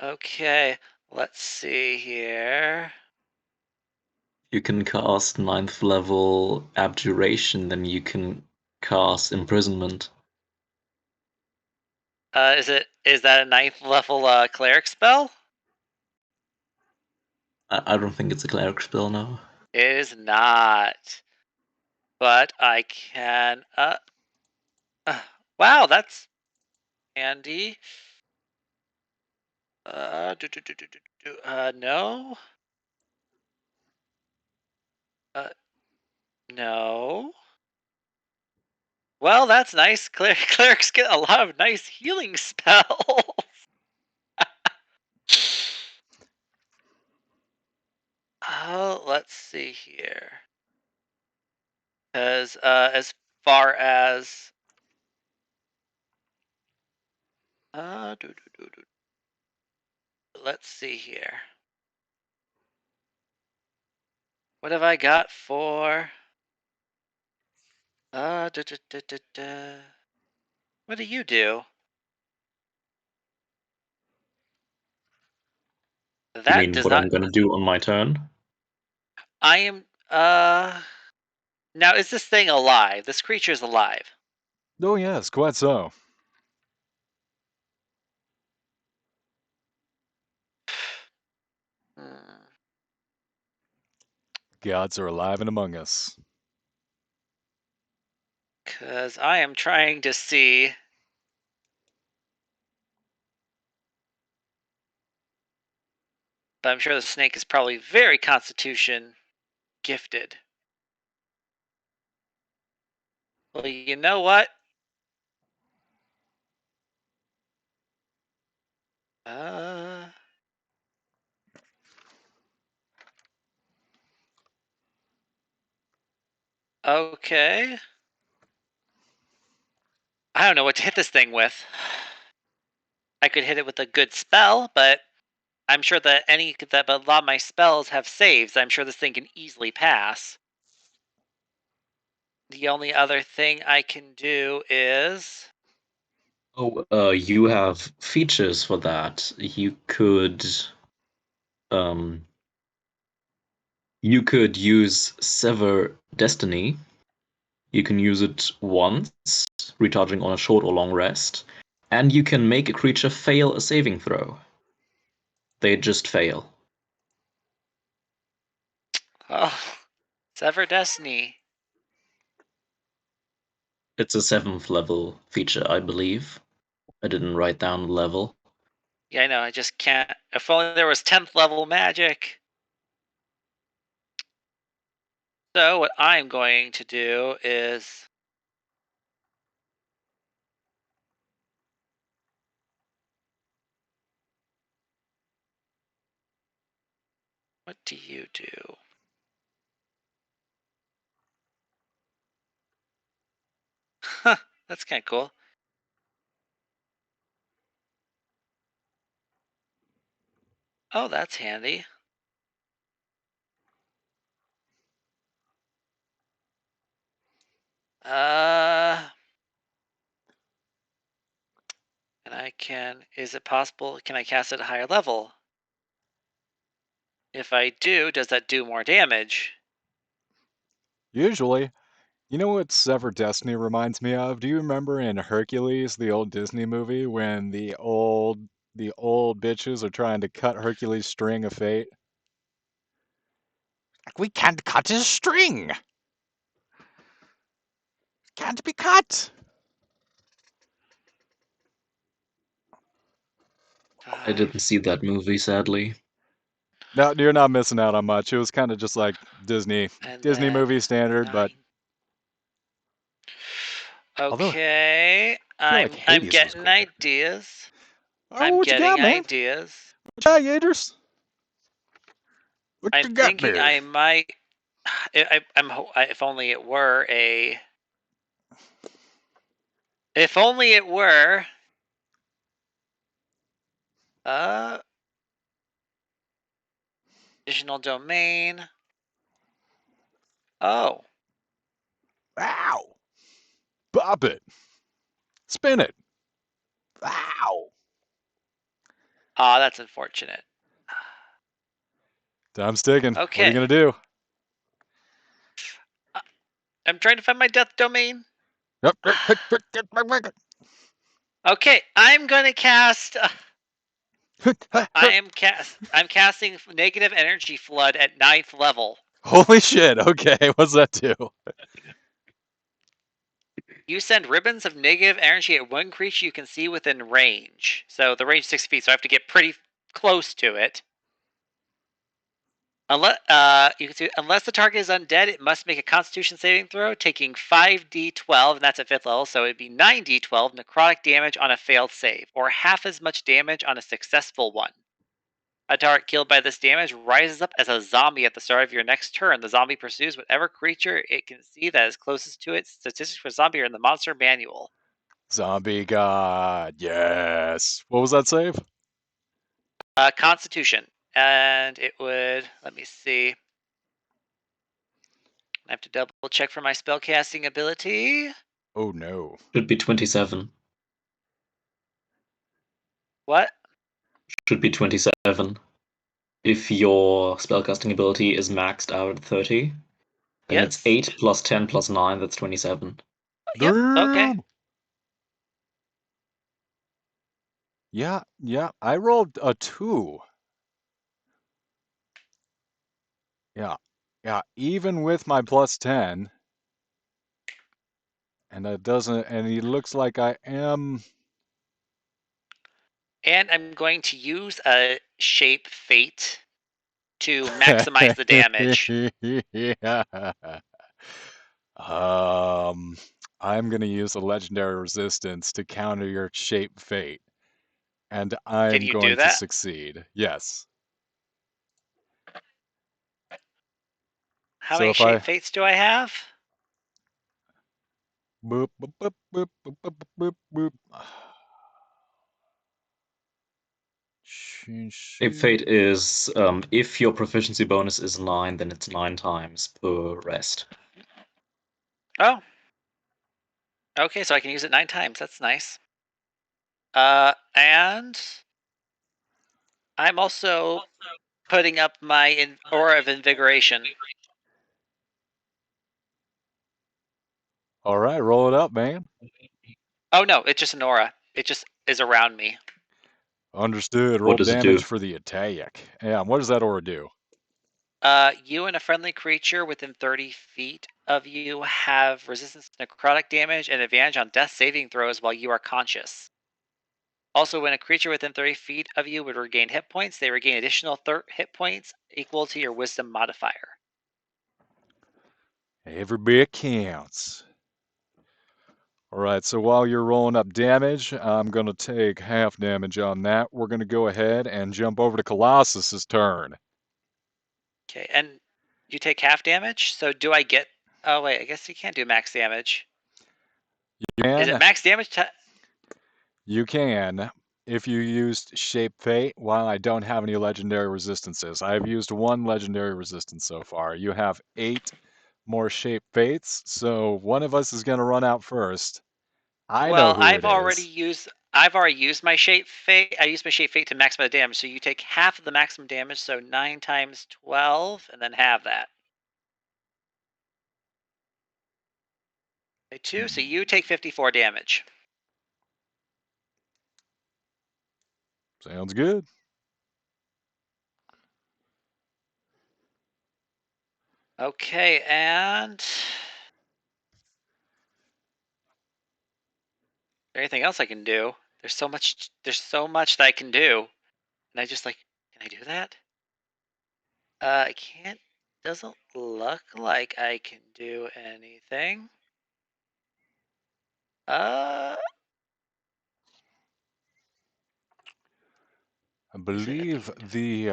Okay, let's see here. You can cast ninth level abjuration, then you can cast imprisonment. Is that a ninth level cleric spell? I don't think it's a cleric spell now. It is not. But I can uh wow, that's handy. No. Uh no. Well, that's nice. Clerics get a lot of nice healing spells. Oh, let's see here. Because as far as do, do, do, do. Let's see here. What have I got for? Da, da, da, da, da. What do you do? You That mean does what I'm not. gonna do on my turn? I am. Now is this thing alive? This creature is alive. Oh, yes, quite so. Hmm. Gods are alive and among us. Because I am trying to see. But I'm sure the snake is probably very constitution gifted. Well, you know what? Uh, okay. I don't know what to hit this thing with. I could hit it with a good spell, but I'm sure that but a lot of my spells have saves. I'm sure this thing can easily pass. The only other thing I can do is Oh, you have features for that. Um, you could use Sever Destiny. You can use it once, recharging on a short or long rest, and you can make a creature fail a saving throw. They just fail. Oh, Sever Destiny. It's a 7th level feature, I believe. I didn't write down the level. Yeah, I know. I just can't. If only there was 10th level magic. So what I'm going to do is what do you do? Huh, that's kind of cool. Oh, that's handy. And I can. Is it possible? Can I cast it at a higher level? If I do, does that do more damage? Usually. You know what Sever Destiny reminds me of? Do you remember in Hercules, the old Disney movie, when the old bitches are trying to cut Hercules' string of fate? Like, we can't cut his string. Can't be cut. I didn't 5, see that movie, sadly. No, you're not missing out on much. It was kind of just like Disney and Disney then movie standard, but 9. although I Okay, feel like I'm Hades was getting quicker. ideas. Oh, I'm what you getting got, man? ideas. What you got, Yaters? What I'm you got thinking there? I might. If only it were a. If only it were. Uh, additional domain. Oh, Ow! Pop it. Spin it. Ow! that's unfortunate. Time's ticking. What are you Okay, gonna do? uh, I'm trying to find my death domain. Yep, yep, hit, hit, hit, hit, hit, Okay, I'm gonna cast. hit, hit, hit. I'm casting negative energy flood at 9th level. Holy shit! Okay, what's that do? You send ribbons of negative energy at one creature you can see within range. So the range is 6 feet, so I have to get pretty close to it. Unless the target is undead, it must make a Constitution saving throw, taking 5d12, and that's at 5th level, so it'd be 9d12 necrotic damage on a failed save, or half as much damage on a successful one. A target killed by this damage rises up as a zombie at the start of your next turn. The zombie pursues whatever creature it can see that is closest to it. Statistics for zombie are in the monster manual. Zombie god. Yes. What was that save? Constitution. And it would, let me see. I have to double check for my spellcasting ability. Oh no. Should be 27. What? Should be 27. If your spellcasting ability is maxed out at 30, then it's Yes. 8 plus 10 plus 9, that's 27. Yep. Okay. Damn. Yeah, yeah. I rolled a 2. Yeah. Yeah, even with my plus 10, and it doesn't, and he looks like I am. And I'm going to use a shape fate to maximize the damage. Yeah. Um, I'm gonna use a legendary resistance to counter your shape fate, and Can I'm you do going to that? succeed. Yes. How So many if shape I fates do I have? boop boop boop boop boop boop boop boop. Shape Fate is if your proficiency bonus is 9, then it's 9 times per rest. Oh, okay, so I can use it 9 times. That's nice. And I'm also putting up my aura of invigoration. All right, roll it up, man. Oh no, it's just an aura. It just is around me. Understood. What Roll does it damage do? for the attack. Yeah, what does that aura do? You and a friendly creature within 30 feet of you have resistance to necrotic damage and advantage on death saving throws while you are conscious. Also, when a creature within 30 feet of you would regain hit points, they regain additional hit points equal to your wisdom modifier. Every bit counts. All right, so while you're rolling up damage, I'm going to take half damage on that. We're going to go ahead and jump over to Colossus's turn. Okay, and you take half damage, so do I get... Oh wait, I guess you can't do max damage. You Is it can, max damage you can, if you used Shape Fate, while I don't have any legendary resistances. I've used one legendary resistance so far. You have 8 more Shape Fates, so one of us is going to run out first. I know Well, who it is. I've already used my shape fate. I used my shape fate to maximize the damage, so you take half of the maximum damage, so 9 times 12, and then halve that. By 2, so you take 54 damage. Sounds good. Okay, and anything else I can do? There's so much that I can do. And I just like, can I do that? I can't, doesn't look like I can do anything. Uh, I is it believe immune? the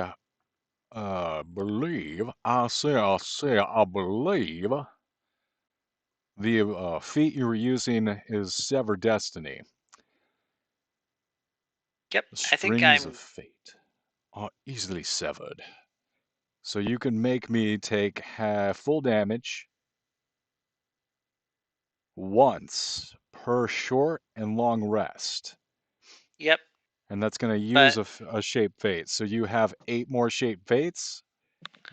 I believe the feat you were using is Sever Destiny. Yep, The I think strings of I'm, fate are easily severed. So you can make me take half full damage once per short and long rest. yep, And that's going to use but a shape fate. So you have 8 more shape fates,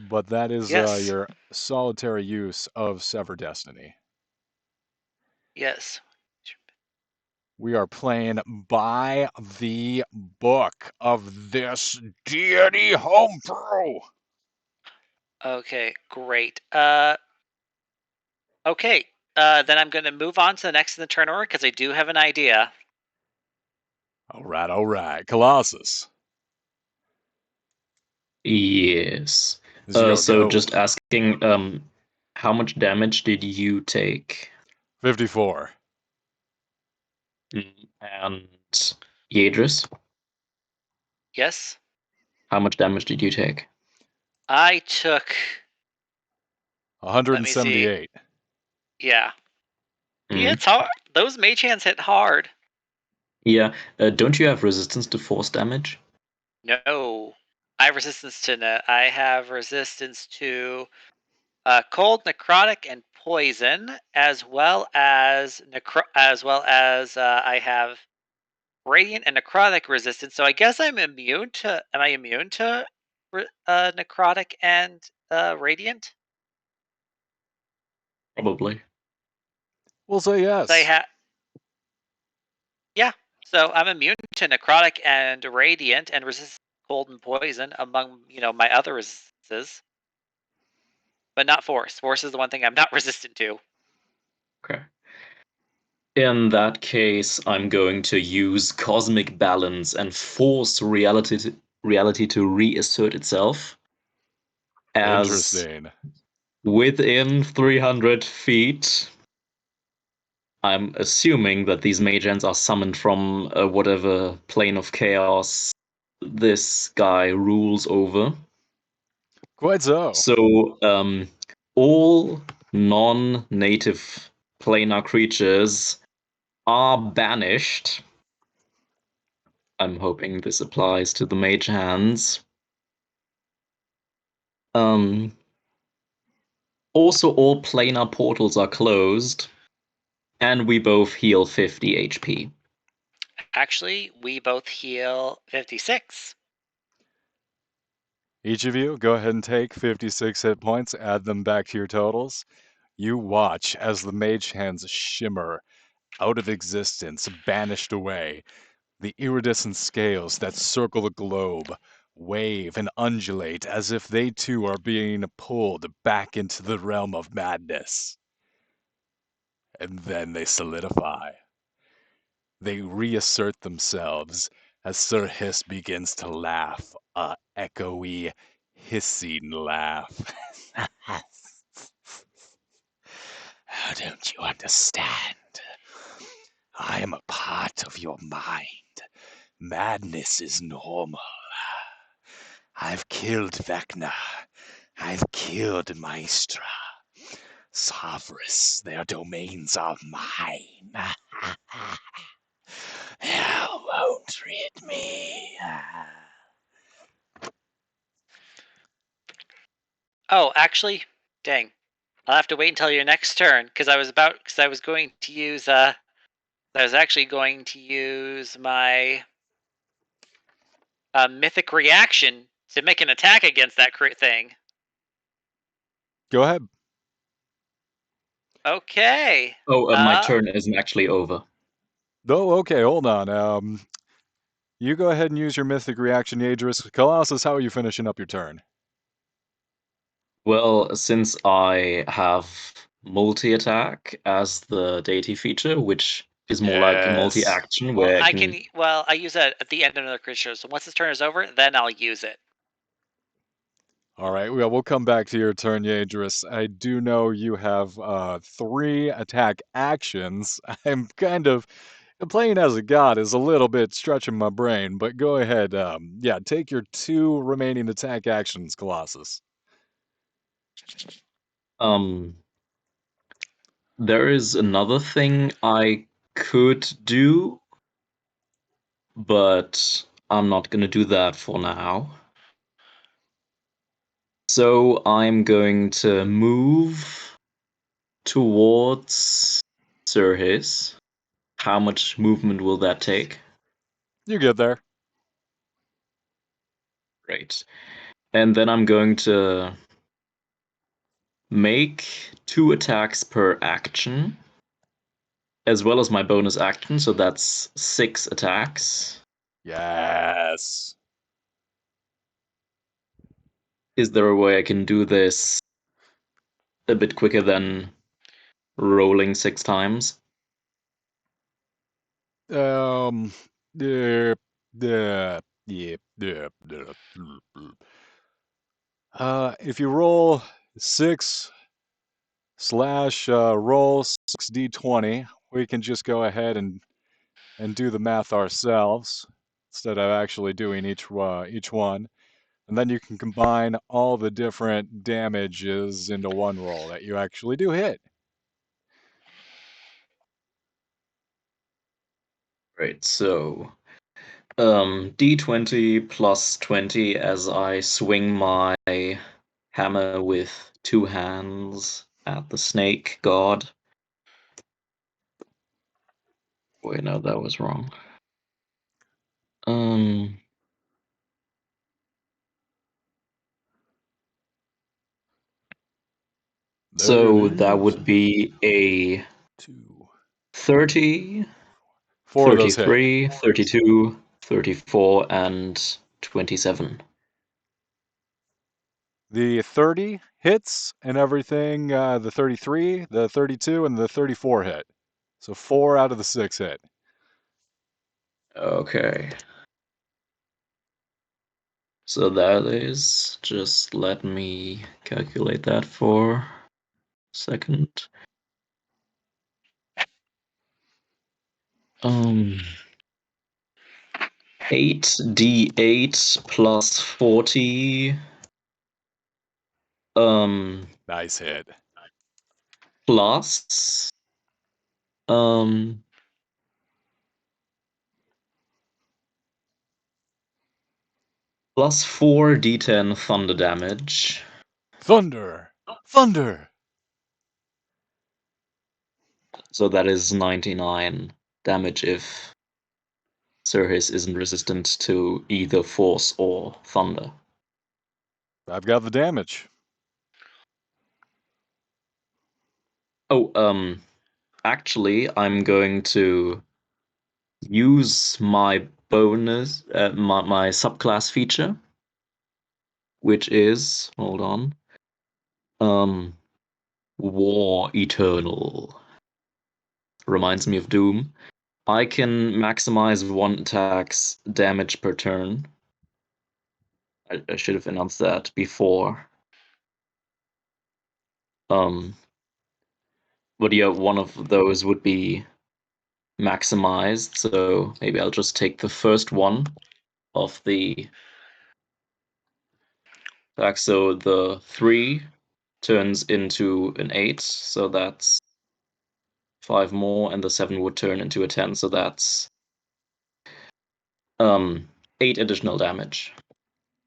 but that is yes, your solitary use of Sever Destiny. yes. We are playing by the book of this deity homebrew. Okay, great. Okay, then I'm going to move on to the next in the turn order because I do have an idea. All right, all right. Colossus. Yes. This is your So go. just asking, how much damage did you take? 54. And Yadris, Yes, how much damage did you take? I took, let me see. 178. Yeah, he Mm. hits hard. Those mage hands hit hard. Yeah. Don't you have resistance to force damage? No, I have resistance to I have resistance to cold, necrotic, and poison, as well as I have radiant and necrotic resistance. So I guess I'm immune to. Am I immune to necrotic and radiant? Probably. We'll say So I yes. have, yeah. So I'm immune to necrotic and radiant, and resist cold and poison among my other resistances, but not force. Force is the one thing I'm not resistant to. Okay. In that case, I'm going to use cosmic balance and force reality to reassert itself as Interesting. within 300 feet. I'm assuming that these mage hands are summoned from whatever plane of chaos this guy rules over. Quite so. So, all non-native planar creatures are banished. I'm hoping this applies to the mage hands. Um, Also, all planar portals are closed, and we both heal 50 HP. Actually, we both heal 56. Each of you, go ahead and take 56 hit points, add them back to your totals. You watch as the mage hands shimmer out of existence, banished away. The iridescent scales that circle the globe wave and undulate as if they too are being pulled back into the realm of madness. And then they solidify. They reassert themselves as Sir Hiss begins to laugh, a echoey, hissing laugh. How don't you understand? I am a part of your mind. Madness is normal. I've killed Vecna. I've killed Maestra. Savris, their domains are mine. Hell won't rid me. Oh, actually, dang. I'll have to wait until your next turn because I was going to use I was actually going to use my mythic reaction to make an attack against that crit thing. Go ahead. Okay. Oh, my turn isn't actually over. Oh, okay, hold on. You go ahead and use your mythic reaction, Yadris. Colossus, how are you finishing up your turn? Well, since I have multi-attack as the deity feature, which is more like a Yes. multi-action Well, where I I can... can. Well, I use that at the end of another creature. So once his turn is over, then I'll use it. All right, well, we'll come back to your turn, Yadris. I do know you have 3 attack actions. I'm kind of playing as a god is a little bit stretching my brain, but go ahead. Yeah, take your 2 remaining attack actions, Colossus. Um, there is another thing I could do, but I'm not gonna do that for now. So I'm going to move towards Sirhis. How much movement will that take? You get there. Great. And then I'm going to make 2 attacks per action, as well as my bonus action, so that's 6 attacks. Yes. Is there a way I can do this a bit quicker than rolling 6 times? Yeah, yeah, yeah, yeah, yeah. If you roll 6 slash roll 6d20, we can just go ahead and do the math ourselves instead of actually doing each one. And then you can combine all the different damages into one roll that you actually do hit. Right, so d20 plus 20 as I swing my hammer with 2 hands at the snake god. Wait, no, that was wrong. Um, There it so that is. would be a 2. 30, 4 of those hit. 33, 32, 34, and 27. The 30 hits and everything, the 33, the 32, and the 34 hit. So 4 out of the 6 hit. Okay. So that is, just let me calculate that for a second. 8d8 plus 40, Nice hit. plus, um, plus 4d10 thunder damage. Thunder! Thunder! So that is 99 damage if Sirhis isn't resistant to either force or thunder. I've got the damage. Oh, actually, I'm going to use my bonus, my subclass feature, which is, hold on, War Eternal. Reminds me of Doom. I can maximize one attack's damage per turn. I should have announced that before. Um, but yeah, one of those would be maximized, so maybe I'll just take the first one of the attack. So the 3 turns into an 8, so that's 5 more, and the 7 would turn into a 10, so that's 8 additional damage.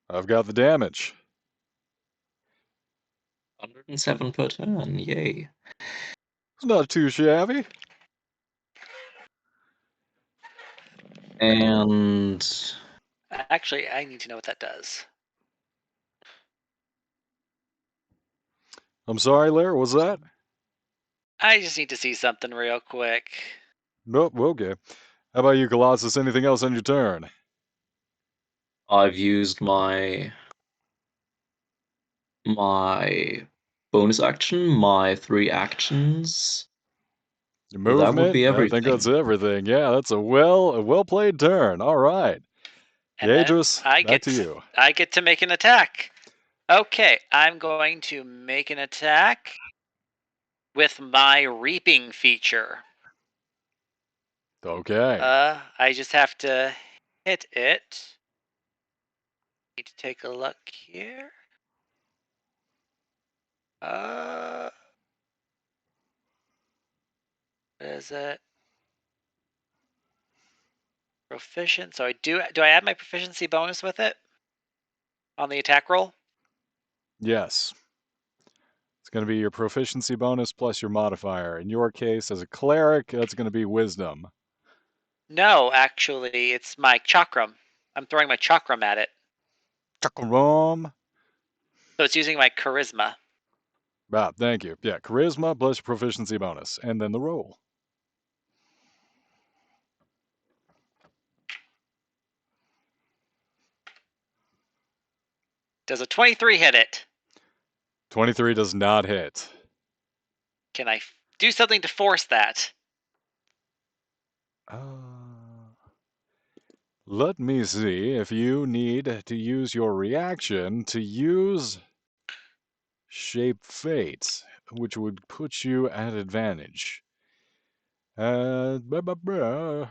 I've got the damage. 107 per turn, yay. It's not too shabby. And Actually, I need to know what that does. I'm sorry, Lair, what was that? I just need to see something real quick. Nope, okay. How about you, Colossus? Anything else on your turn? I've used my bonus action, my 3 actions. Your That would be movement? I think that's everything. everything. Yeah, that's a well played turn. All right. And then Yadris, back to you. I get to make an attack. Okay, I'm going to make an attack with my reaping feature. Okay. I just have to hit it. Need to take a look here. What is it? Proficient. So do I add my proficiency bonus with it on the attack roll? Yes. It's going to be your proficiency bonus plus your modifier. In your case, as a cleric, that's going to be wisdom. No, actually, it's my chakram. I'm throwing my chakram at it. Chakaram. So it's using my charisma. Ah, thank you. Yeah, charisma plus your proficiency bonus. And then the roll. Does a 23 hit it? 23 does not hit. Can I do something to force that? Let me see if you need to use your reaction to use Shape Fate, which would put you at advantage. Blah, blah, blah.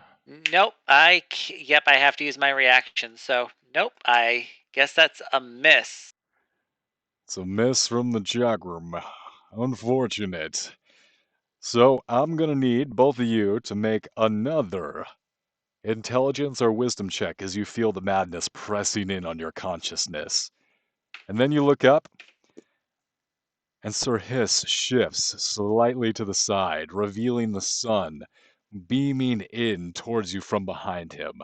Nope. Yep, I have to use my reaction. So, nope. I guess that's a miss. It's a miss from the chakram. Unfortunate. So I'm gonna need both of you to make another intelligence or wisdom check as you feel the madness pressing in on your consciousness. And then you look up, and Sir Hiss shifts slightly to the side, revealing the sun beaming in towards you from behind him,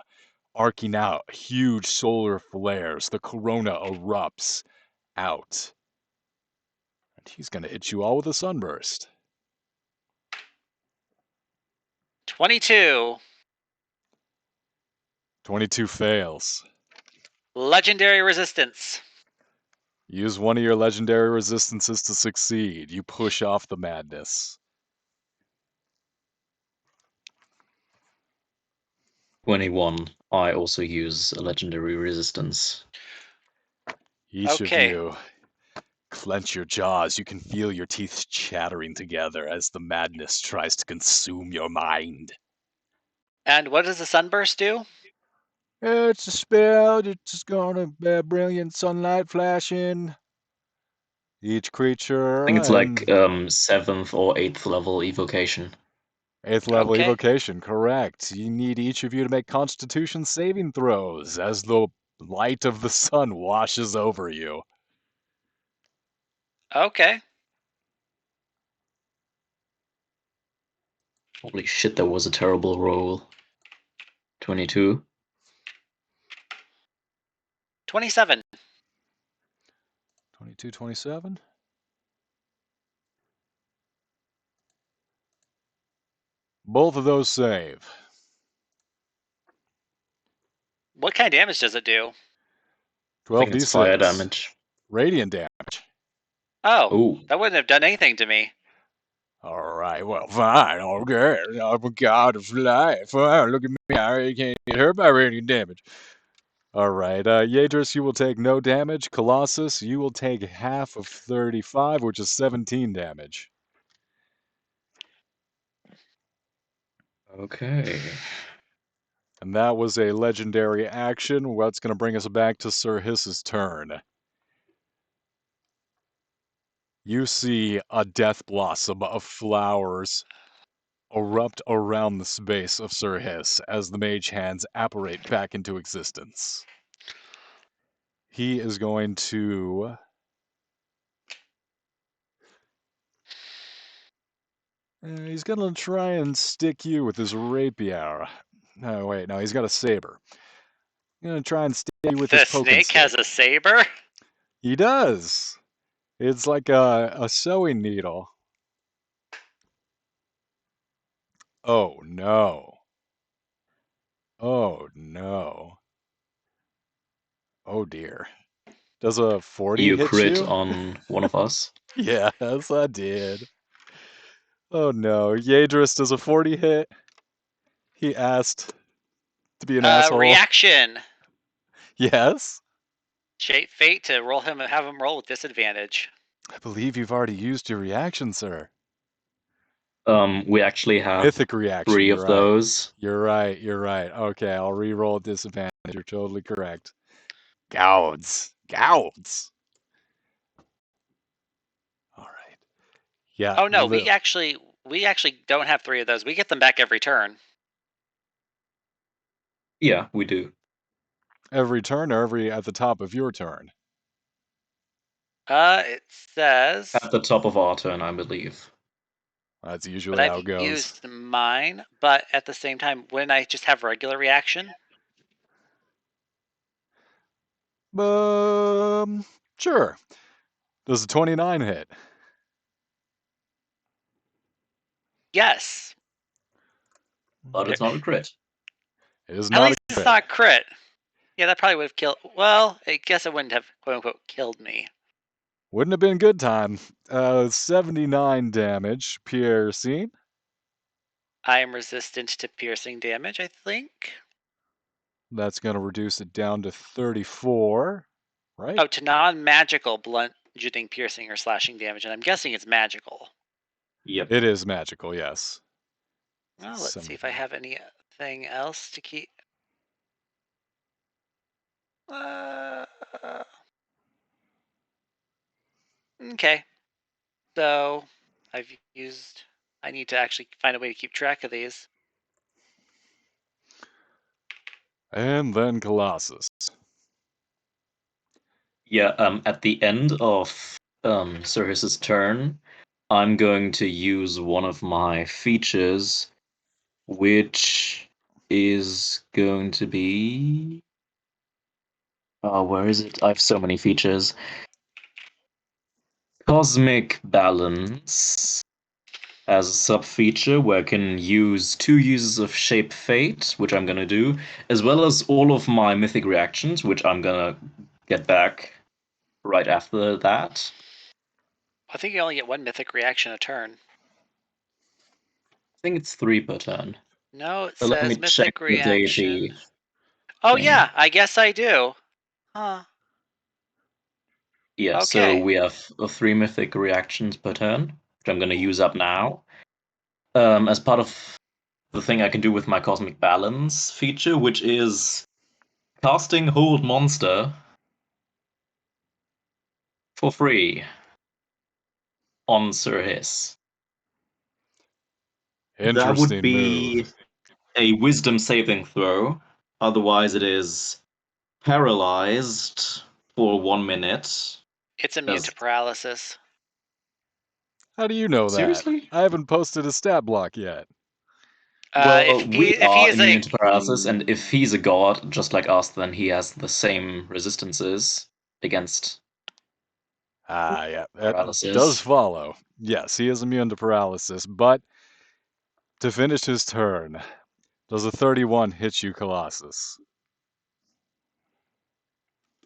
arcing out huge solar flares. The corona erupts out. And he's going to hit you all with a sunburst. 22. 22 fails. Legendary resistance. Use one of your legendary resistances to succeed. You push off the madness. 21. I also use a legendary resistance. Each of Okay. you clench your jaws. You can feel your teeth chattering together as the madness tries to consume your mind. And what does the sunburst do? It's a spell. It's just gonna be brilliant sunlight flashing. Each I creature think it's like and 7th or 8th level evocation. 8th level Okay. evocation, correct. You need each of you to make constitution saving throws as the light of the sun washes over you. Okay. Holy shit, that was a terrible roll. 22. 27. 22, 27. Both of those save. What kind of damage does it do? I think it's fire 12d6. damage. Radiant damage. Oh, Oh, that wouldn't have done anything to me. Alright, well, fine, okay. I'm a god of life. Wow, look at me. I can't get hurt by radiant damage. Alright, Yadris, you will take no damage. Colossus, you will take half of 35, which is 17 damage. okay. And that was a legendary action. What's going to bring us back to Sir Hiss's turn? You see a death blossom of flowers erupt around the space of Sir Hiss as the mage hands apparate back into existence. He is going to... he's going to try and stick you with his rapier. No, wait, no, he's got a saber. He's going to try and stick you with his The poking snake has stick. a saber? He does! It's like a sewing needle. Oh no. Oh no. Oh dear. Does a 40 You hit crit you? on one of us. Yes, I did. Oh no. Yadris, does a 40 hit? He asked to be an asshole. Reaction. Yes? Shape fate to roll him and have him roll with disadvantage. I believe you've already used your reaction, sir. We actually have Mythic reaction, 3 you're of right. those. You're right, you're right. Okay, I'll re-roll at disadvantage. You're totally correct. Gouds. Gouds. Alright. Yeah, Oh no, we actually don't have 3 of those. We get them back every turn. Yeah, we do. every turn or every at the top of your turn? It says, At the top of our turn, I believe. That's but usually how I've it goes. used mine. But at the same time, wouldn't I just have regular reaction? Sure. Does a 29 hit? Yes. But it's not a crit. It is At not a least it's crit. not crit. Yeah, that probably would have killed. Well, I guess it wouldn't have quote unquote killed me. Wouldn't have been good time. 79 damage, piercing. I am resistant to piercing damage, I think. That's going to reduce it down to 34, right? Oh, to non-magical bludgeoning, piercing, or slashing damage, and I'm guessing it's magical. Yep. It is magical, yes. Well, let's see if I have anything else to keep. Okay. So I've used. I need to actually find a way to keep track of these. And then Colossus. Yeah, at the end of Sir Hiss's turn, I'm going to use one of my features, which is going to be. Where is it? I have so many features. Cosmic Balance as a sub feature where I can use 2 uses of Shape Fate, which I'm gonna do, as well as all of my mythic reactions, which I'm gonna get back right after that. I think you only get 1 mythic reaction a turn. I think it's 3 per turn. No, it So let me says check mythic the deity reaction. Oh thing. yeah, I guess I do. Huh. Yeah, so Okay. we have 3 mythic reactions per turn, which I'm gonna use up now. As part of the thing I can do with my Cosmic Balance feature, which is casting Hold Monster for free on Sir Hiss. That would Interesting be move. a wisdom saving throw. Otherwise, it is paralyzed for 1 minute. It's immune to As paralysis. How do you know that? seriously? I haven't posted a stat block yet. Well, we If he are is a immune to paralysis, and if he's a god just like us, then he has the same resistances against Ah, yeah, that does paralysis. follow. Yes, he is immune to paralysis, but to finish his turn, does a 31 hit you, Colossus?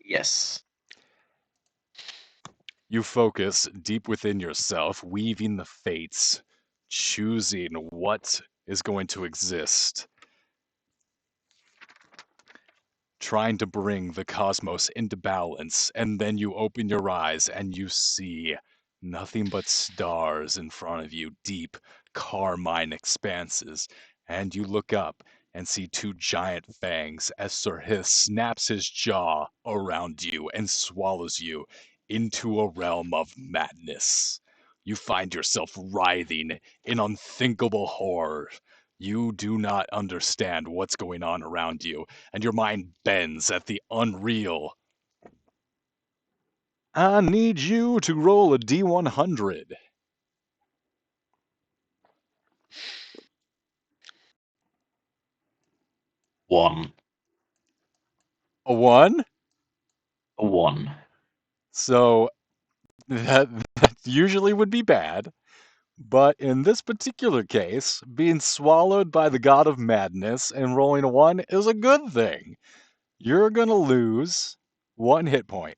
Yes. You focus deep within yourself, weaving the fates, choosing what is going to exist, trying to bring the cosmos into balance, and then you open your eyes and you see nothing but stars in front of you, deep carmine expanses, and you look up and see two giant fangs as Sir Hith snaps his jaw around you and swallows you into a realm of madness. You find yourself writhing in unthinkable horror. You do not understand what's going on around you, and your mind bends at the unreal. I need you to roll a D100. 1. A 1? A 1. So that usually would be bad, but in this particular case, being swallowed by the god of madness and rolling a 1 is a good thing. You're going to lose 1 hit point.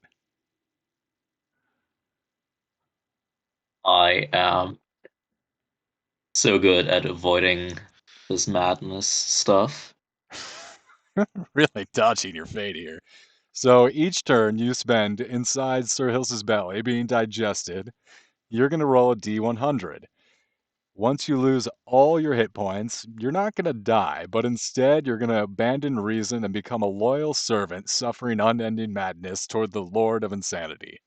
I am so good at avoiding this madness stuff. Really dodging your fate here. So each turn you spend inside Sir Hills' belly being digested, you're going to roll a D100. Once you lose all your hit points, you're not going to die, but instead you're going to abandon reason and become a loyal servant suffering unending madness toward the Lord of Insanity.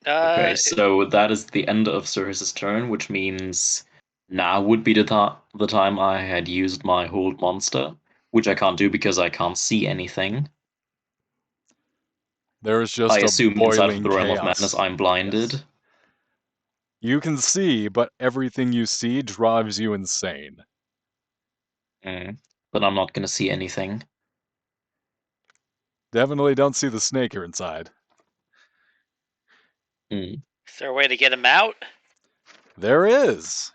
Okay, so that is the end of Cirrus's turn, which means now would be the time I had used my hold monster, which I can't do because I can't see anything. There is I just a assume inside of boiling the realm of madness chaos. I'm blinded. Yes. You can see, but everything you see drives you insane. But I'm not going to see anything. Definitely don't see the snake here inside. Mm. Is there a way to get him out? There is.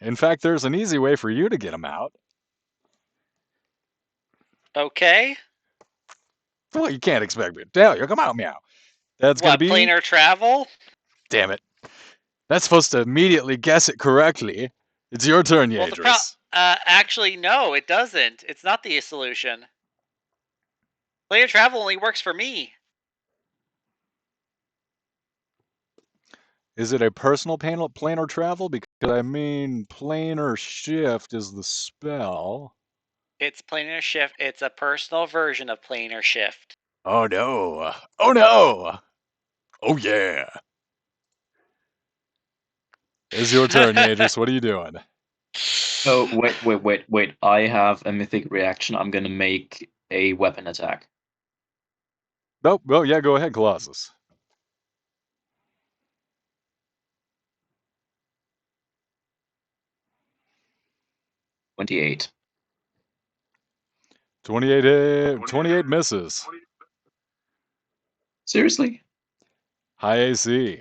In fact, there's an easy way for you to get him out. Okay. Well, you can't expect me to tell you. Come on, meow. That's going to What, be. planar travel? Damn it. That's supposed to immediately guess it correctly. It's your turn, Well, Yadris. actually, no, it doesn't. It's not the solution. Planar travel only works for me. Is it a personal planar travel? Because, I mean, planar shift is the spell. It's planar shift. It's a personal version of planar shift. Oh, no. Oh, no. Oh, yeah. It's your turn, Yadris. What are you doing? Oh, wait. I have a mythic reaction. I'm going to make a weapon attack. Oh, well, yeah, go ahead, Colossus. 28. 28 misses. Seriously? High AC.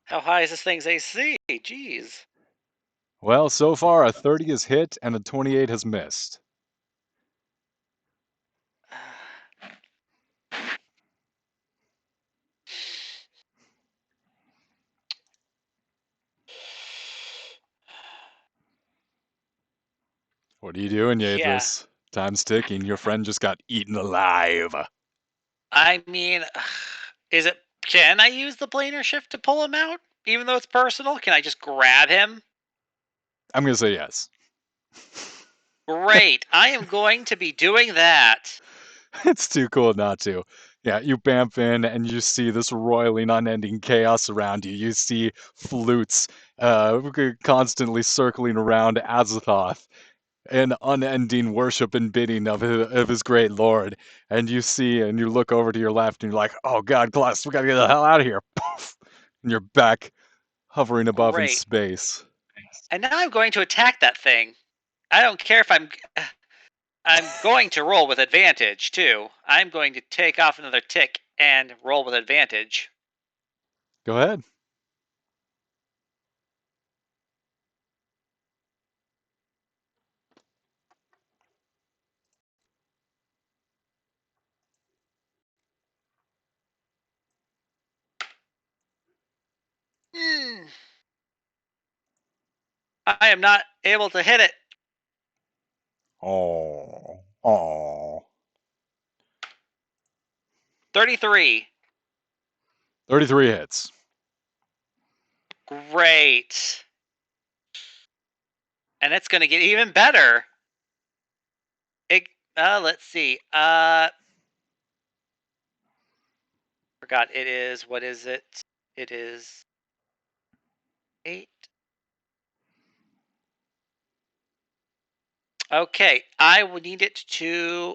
How high is this thing's AC? Jeez. Well, so far a 30 has hit and a 28 has missed. What are you doing, Yeah. Yadris? Time's ticking. Your friend just got eaten alive. I mean, is it? Can I use the planar shift to pull him out? Even though it's personal, can I just grab him? I'm going to say yes. Great. I am going to be doing that. It's too cool not to. Yeah, you bamf in and you see this roiling, unending chaos around you. You see flutes constantly circling around Azathoth, an unending worship and bidding of his great lord. And you see, and you look over to your left, and you're like, "Oh God, Glass, we gotta get the hell out of here!" Poof, and you're back, hovering above in Great. space. And now I'm going to attack that thing. I don't care if I'm going to roll with advantage, too. I'm going to take off another tick and roll with advantage. Go ahead. I am not able to hit it. Oh. 33. 33 hits. Great. And it's going to get even better. Let's see. Forgot it is. What is it? It is 8. Okay, I will need it to.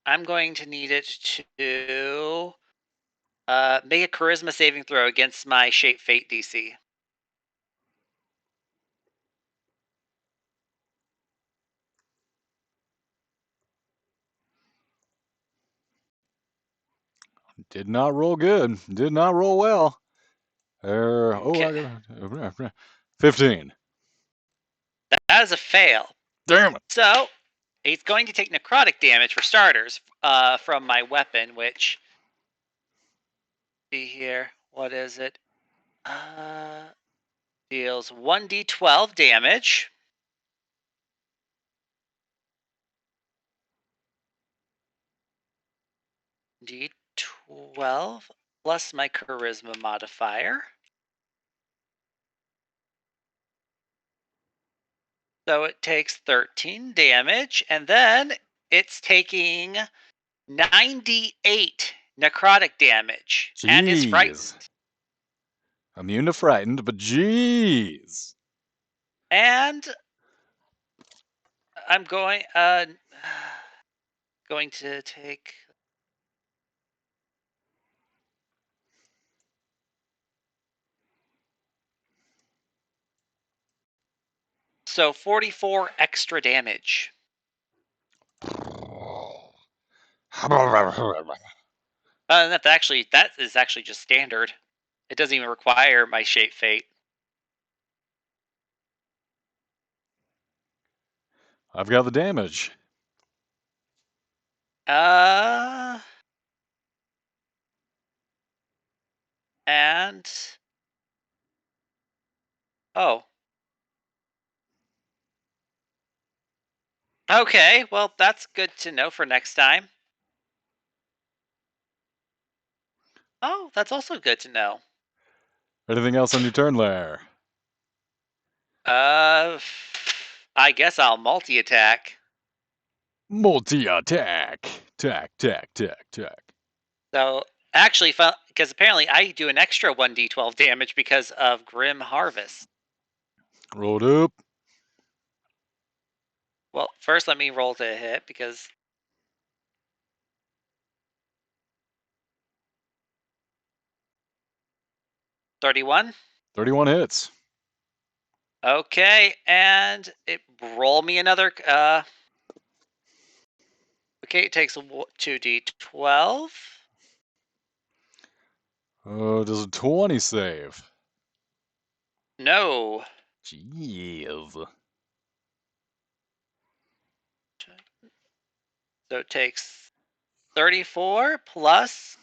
I'm going to need it to make a charisma saving throw against my Shape Fate DC. Did not roll good. Did not roll well. Okay. I got 15. That is a fail. Damn it. So he's going to take necrotic damage for starters from my weapon, which. See here. What is it? Deals 1d12 damage. D12 plus my charisma modifier. So it takes 13 damage, and then it's taking 98 necrotic damage and is frightened. Jeez. Immune to frightened, but jeez. And I'm going to take. So 44 extra damage. That is actually just standard. It doesn't even require my Shape Fate. I've got the damage. And oh. Okay, well that's good to know for next time. Oh, that's also good to know. Anything else on your turn there? I guess I'll multi-attack. Multi-attack. Tack. So actually, because apparently I do an extra 1d12 damage because of Grim Harvest. Rolled up. Well, first let me roll to hit because 31. 31 hits. Okay, and it roll me another. Okay, it takes 2d12. Does a 20 save? No. Jeez. So it takes 34 plus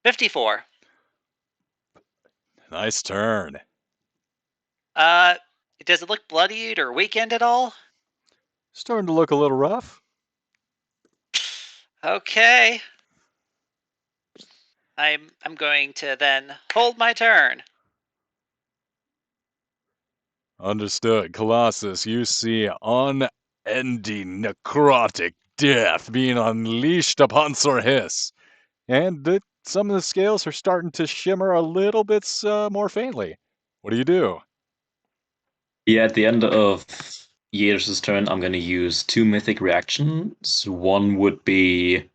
54. Nice turn. Does it look bloodied or weakened at all? Starting to look a little rough. Okay. I'm going to then hold my turn. Understood. Colossus, you see unending necrotic death being unleashed upon Sir Hiss. And some of the scales are starting to shimmer a little bit more faintly. What do you do? Yeah, at the end of Yadis' turn, I'm going to use 2 mythic reactions. One would be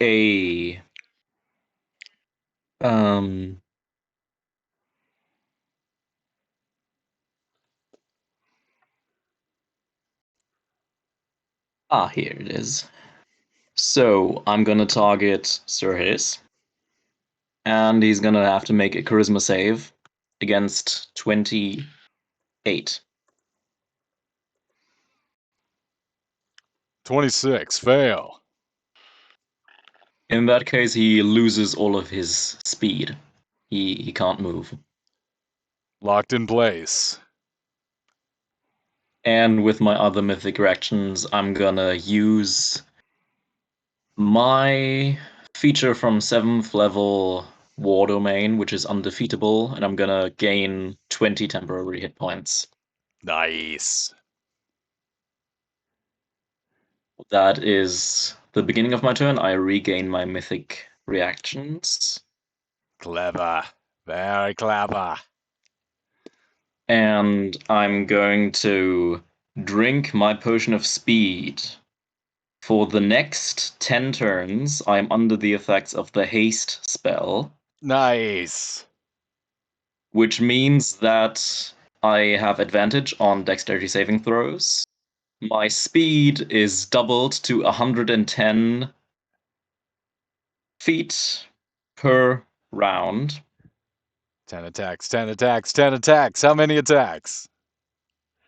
a um here it is. So I'm gonna target Sir Hiss, and he's gonna have to make a charisma save against 28. 26. Fail. In that case, he loses all of his speed. He can't move. Locked in place. And with my other mythic reactions, I'm gonna use my feature from 7th level War Domain, which is undefeatable, and I'm gonna gain 20 temporary hit points. Nice. That is the beginning of my turn. I regain my mythic reactions. Clever. Very clever. And I'm going to drink my potion of speed. For the next 10 turns, I'm under the effects of the haste spell, Nice. which means that I have advantage on dexterity saving throws. My speed is doubled to 110 feet per round. 10 attacks, 10 attacks, 10 attacks. How many attacks?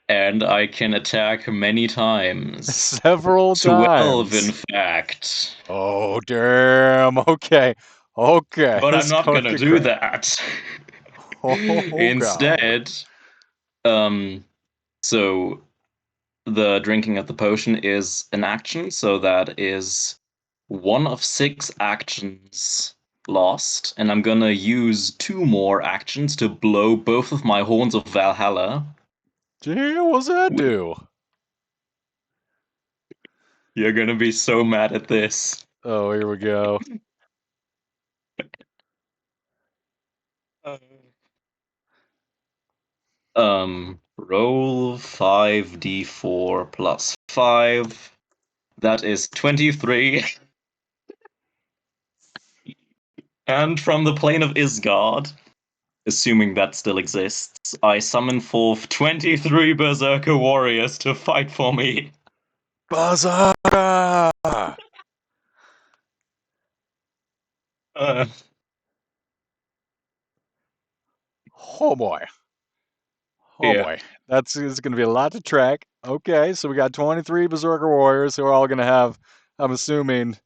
And I can attack many times. Several 12, in times. fact. Oh, damn. Okay. Okay. But This I'm is not going to gonna get do great. that. Oh, God. Instead, um, so the drinking of the potion is an action, so that is one of 6 actions lost, and I'm gonna use 2 more actions to blow both of my horns of Valhalla. Gee, what's that do? You're gonna be so mad at this. Oh, here we go. Roll 5d4 plus 5. That is 23. And from the plane of Isgard, assuming that still exists, I summon forth 23 Berserker warriors to fight for me. Bazooka! Uh, Oh, boy. Oh, yeah. boy. That's going to be a lot to track. Okay, so we got 23 Berserker Warriors who are all going to have, I'm assuming,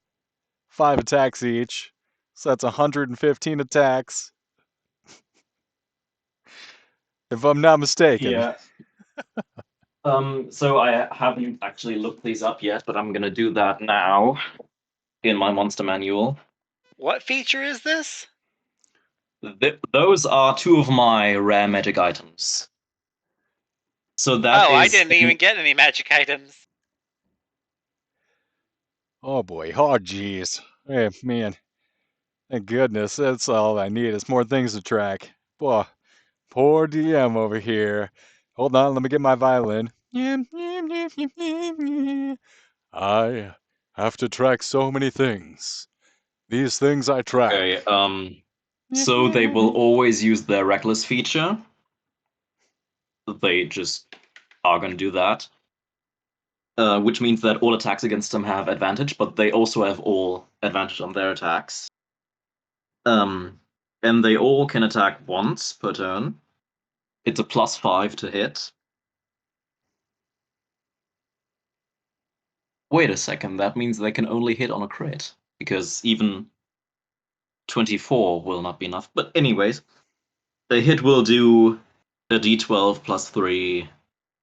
5 attacks each. So that's 115 attacks, if I'm not mistaken. Yeah. So I haven't actually looked these up yet, but I'm gonna do that now in my monster manual. What feature is this? Those are 2 of my rare magic items. So that Oh, I is didn't even get any magic items. Oh, boy. Oh, jeez. Hey, man. Thank goodness. That's all I need. It's more things to track. Boy, poor DM over here. Hold on, let me get my violin. I have to track so many things. These things I track. okay. So they will always use their reckless feature. They just are gonna do that. Which means that all attacks against them have advantage, but they also have all advantage on their attacks. And they all can attack once per turn. It's a +5 to hit. Wait a second, that means they can only hit on a crit, because even 24 will not be enough. But anyways, the hit will do a d12 plus 3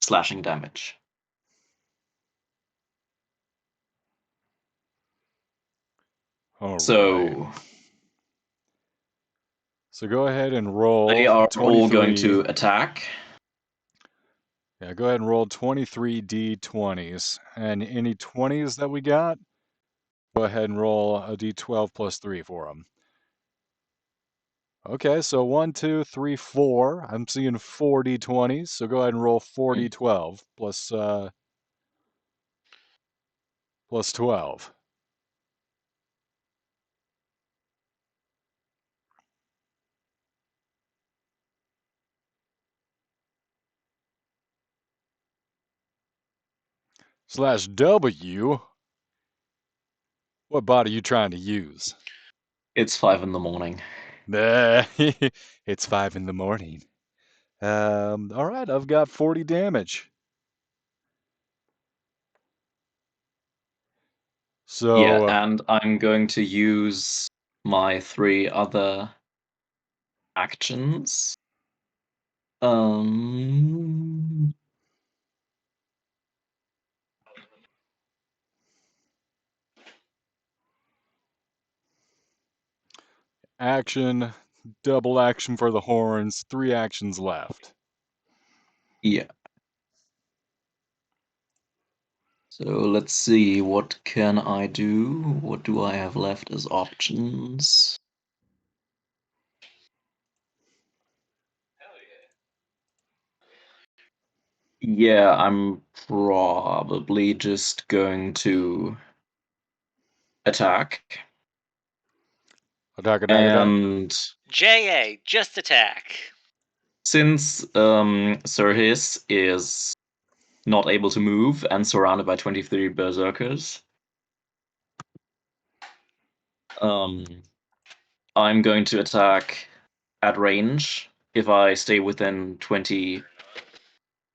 slashing damage. All right. So So go ahead and they roll are all going 23. to attack. Yeah, go ahead and roll 23 d20s. And any 20s that we got, go ahead and roll a d12 plus 3 for them. Okay, so 1, 2, 3, 4. I'm seeing 4 d20s, so go ahead and roll 4 d12 plus 12. /W? What bot are you trying to use? It's 5 in the morning. Nah, it's 5 in the morning. All right, I've got 40 damage. Yeah, So, and I'm going to use my 3 other actions. Um, action, double action for the horns, 3 actions left. yeah. So let's see, what can I do? What do I have left as options? Yeah, I'm probably just going to attack. Attack, attack, attack. And JA, just attack. since Sirhis is not able to move and surrounded by 23 berserkers, um, I'm going to attack at range. If I stay within 20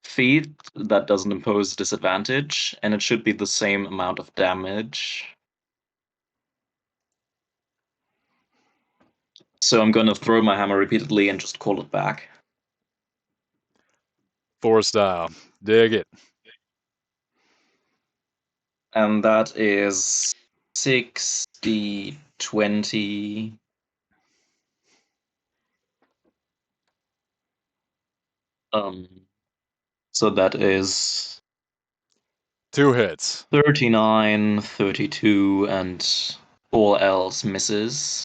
feet, that doesn't impose disadvantage, and it should be the same amount of damage. So I'm going to throw my hammer repeatedly and just call it back. Thor style. Dig it. And that is 60, 20. So that is 2 hits. 39, 32, and all else misses.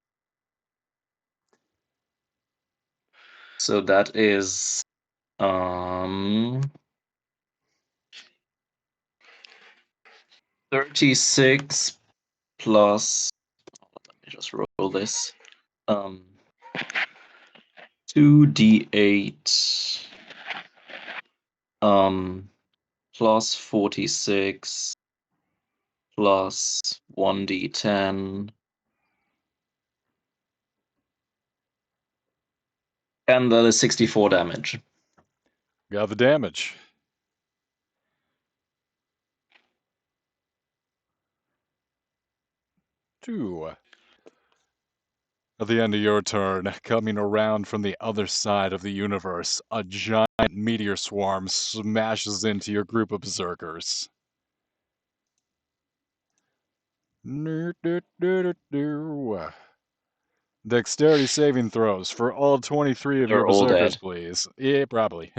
So that is 36 plus, let me just roll this. 2d8 plus 46 plus 1d10, and that is 64 damage. Got the damage. Two. At the end of your turn, coming around from the other side of the universe, a giant meteor swarm smashes into your group of berserkers. Dexterity saving throws for all 23 of your They're all berserkers, dead. please. Yeah, probably.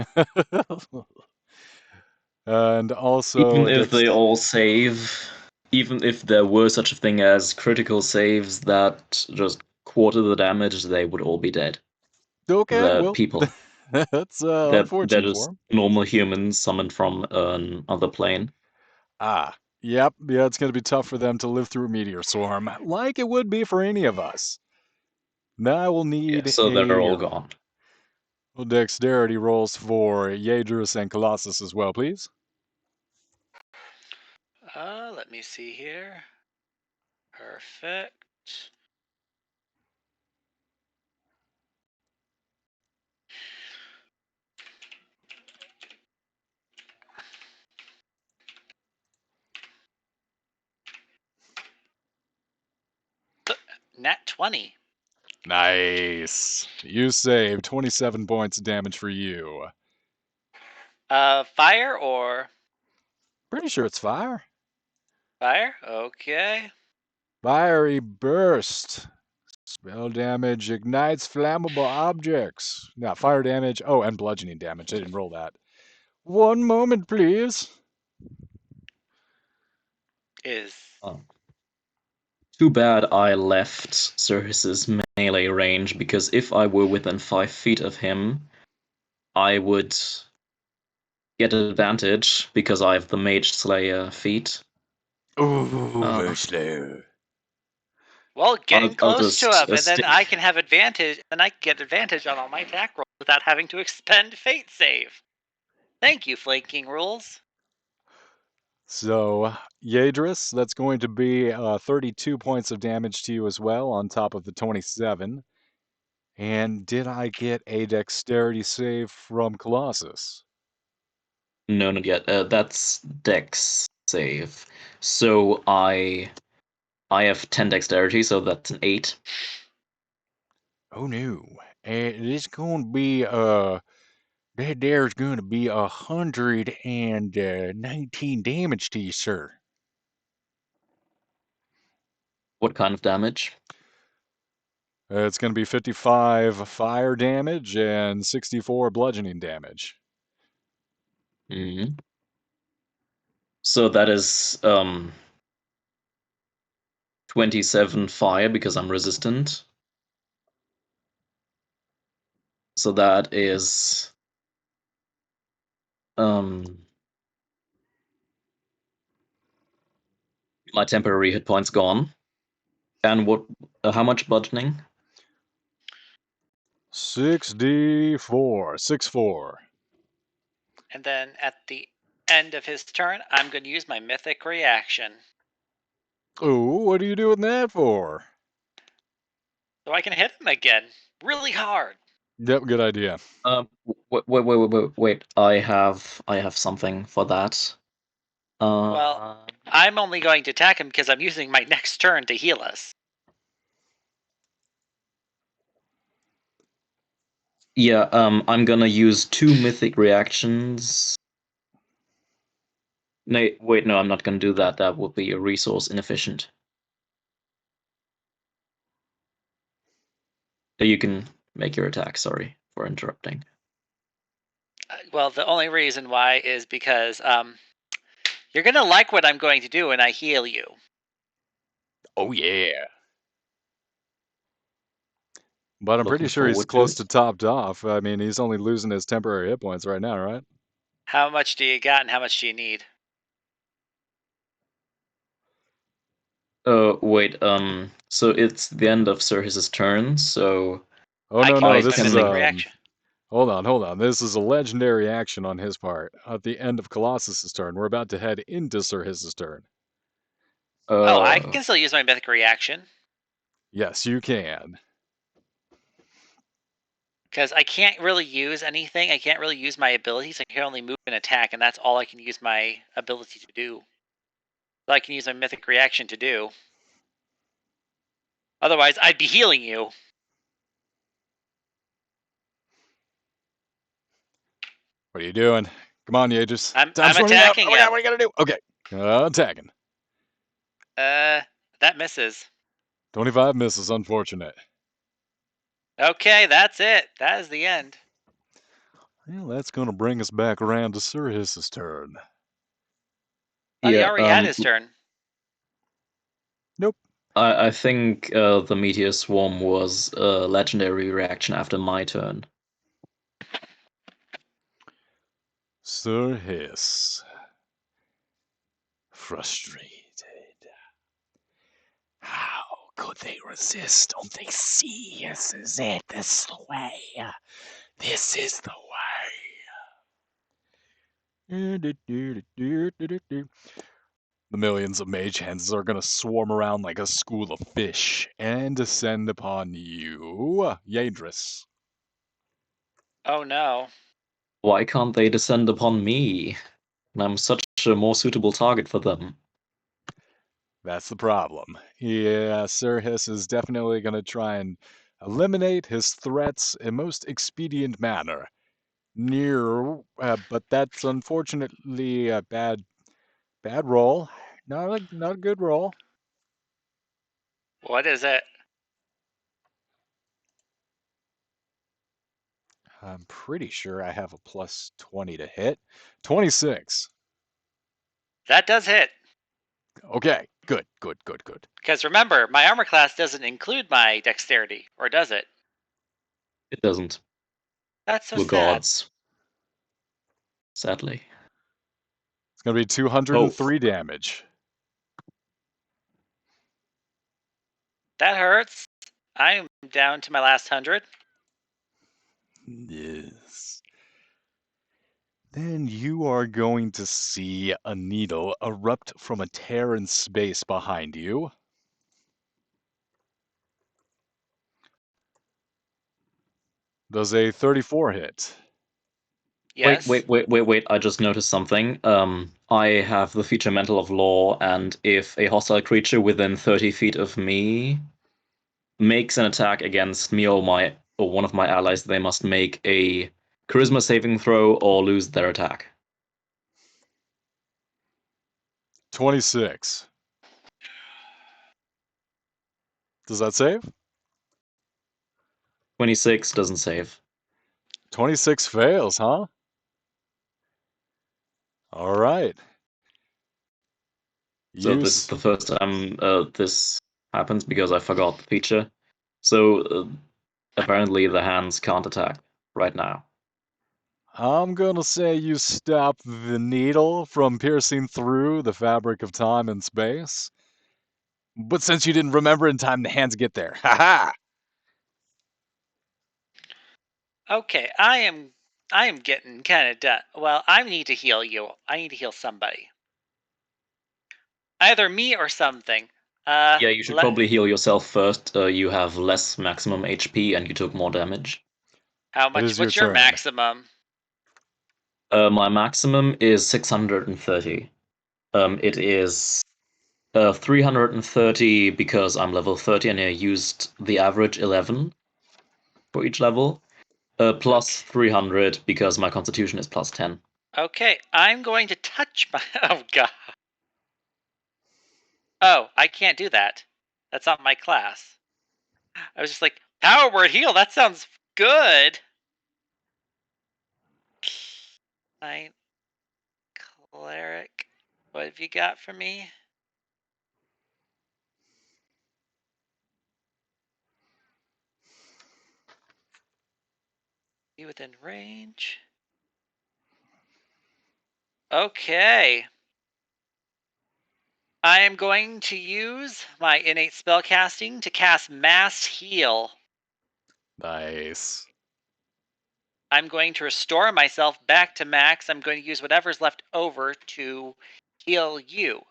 And also Even a if dex. they all save, even if there were such a thing as critical saves that just quarter the damage, they would all be dead. Okay, The well, people. that's They're unfortunate for just him. normal humans summoned from another plane. Ah, yep, yeah, it's going to be tough for them to live through a meteor swarm, like it would be for any of us. Now I will Yeah, need so they're a all gone. dexterity rolls for Yadrus and Colossus as well, please. Let me see here. Perfect. Nat 20. Nice. You saved 27 points of damage for you. Fire or Pretty sure it's fire. fire? Okay. Fiery burst. Spell damage ignites flammable objects. Now, fire damage. Oh, and bludgeoning damage. I didn't roll that. One moment, please. Is Oh. Too bad I left Cirrus's melee range, because if I were within 5 feet of him, I would get advantage because I have the Mage Slayer feat. Ooh, Uh, very slow. well, getting I'll close to just him, and then I stick. can have advantage. Then I can get advantage on all my attack rolls without having to expend fate save. Thank you, flanking rules. So, Yadris, that's going to be 32 points of damage to you as well, on top of the 27. And did I get a dexterity save from Colossus? No, not yet. That's Dex save. So I have 10 dexterity, so that's an 8. Oh no. And it's going to be, there's going to be 119 damage to you, sir. What kind of damage? It's going to be 55 fire damage and 64 bludgeoning damage. Hmm. So that is 27 fire because I'm resistant. So that is um my temporary hit points gone. And what? How much bludgeoning? 6d4, 6-4. And then at the end of his turn, I'm going to use my mythic reaction. Oh, what are you doing that for? So I can hit him again. Really hard. Yep, good idea. Wait. I have something for that. Well, Uh, I'm only going to attack him because I'm using my next turn to heal us. yeah. I'm gonna use 2 mythic reactions. No, wait, no, I'm not gonna do that. That would be a resource inefficient. You can make your attack. Sorry for interrupting. Well, the only reason why is because you're going to like what I'm going to do when I heal you. Oh, yeah. But I'm pretty Looking sure he's forward to close it. to topped off. I mean, he's only losing his temporary hit points right now, right? How much do you got and how much do you need? Wait. So it's the end of Sirhis's turn. So Oh, I no, can no, I use my this is, mythic can. reaction. hold on. This is a legendary action on his part. At the end of Colossus's turn, we're about to head into Sir His's turn. Oh, I Uh. can still use my mythic reaction. Yes, you can. Because I can't really use anything. I can't really use my abilities. I can only move and attack, and that's all I can use my ability to do. So I can use my mythic reaction to do. Otherwise, I'd be healing you. What are you doing? Come on, Aegis. I'm Time's running out. attacking Oh my god, him. what do you gotta do? Okay. Attacking. That misses. 25 misses, unfortunate. Okay, that's it. That is the end. Well, that's gonna bring us back around to Sir His's turn. Oh, he Yeah. already had his turn. Nope. I think the meteor swarm was a legendary reaction after my turn. Sir Hiss. Frustrated. How could they resist? Don't they see this is it? This is the way. This is the way. The millions of mage hands are gonna swarm around like a school of fish and descend upon you, Yadris. Oh no. Why can't they descend upon me? I'm such a more suitable target for them. That's the problem. Yeah, Sir Hiss is definitely gonna try and eliminate his threats in most expedient manner. But that's unfortunately a bad roll. Not a good roll. What is it? I'm pretty sure I have a plus 20 to hit. 26. That does hit. Okay, good. Because remember, my armor class doesn't include my dexterity, or does it? It doesn't. That's so The sad. gods, sadly. It's gonna be Oh, 203 damage. That hurts. I'm down to my last 100. Yes. then you are going to see a needle erupt from a tear in space behind you. Does a 34 hit? Wait, Yes. wait, wait, wait, wait. I just noticed something. I have the feature Mental of Law, and if a hostile creature within 30 feet of me makes an attack against me or one of my allies, they must make a charisma saving throw or lose their attack. 26. Does that save? 26 doesn't save. 26 fails, huh? All right. So this is Use. the first time this happens because I forgot the feature. So apparently the hands can't attack right now. I'm gonna say you stop the needle from piercing through the fabric of time and space. But since you didn't remember in time, the hands get there. Ha ha! Okay, I am getting kind of done. Well, I need to heal you. I need to heal somebody. Either me or something. Yeah, you should Le- probably heal yourself first. You have less maximum HP and you took more damage. how It much? is your What's your turn. maximum? My maximum is 630. It is 330 because I'm level 30 and I used the average 11 for each level. Plus Okay. 300 because my constitution is plus 10. Okay, I'm going to touch my. Oh god. Oh, I can't do that. That's not my class. I was just like, power word heal. That sounds good. I cleric. What have you got for me? Be within range. Okay. I am going to use my innate spellcasting to cast Mass Heal. Nice. I'm going to restore myself back to max. I'm going to use whatever's left over to heal you.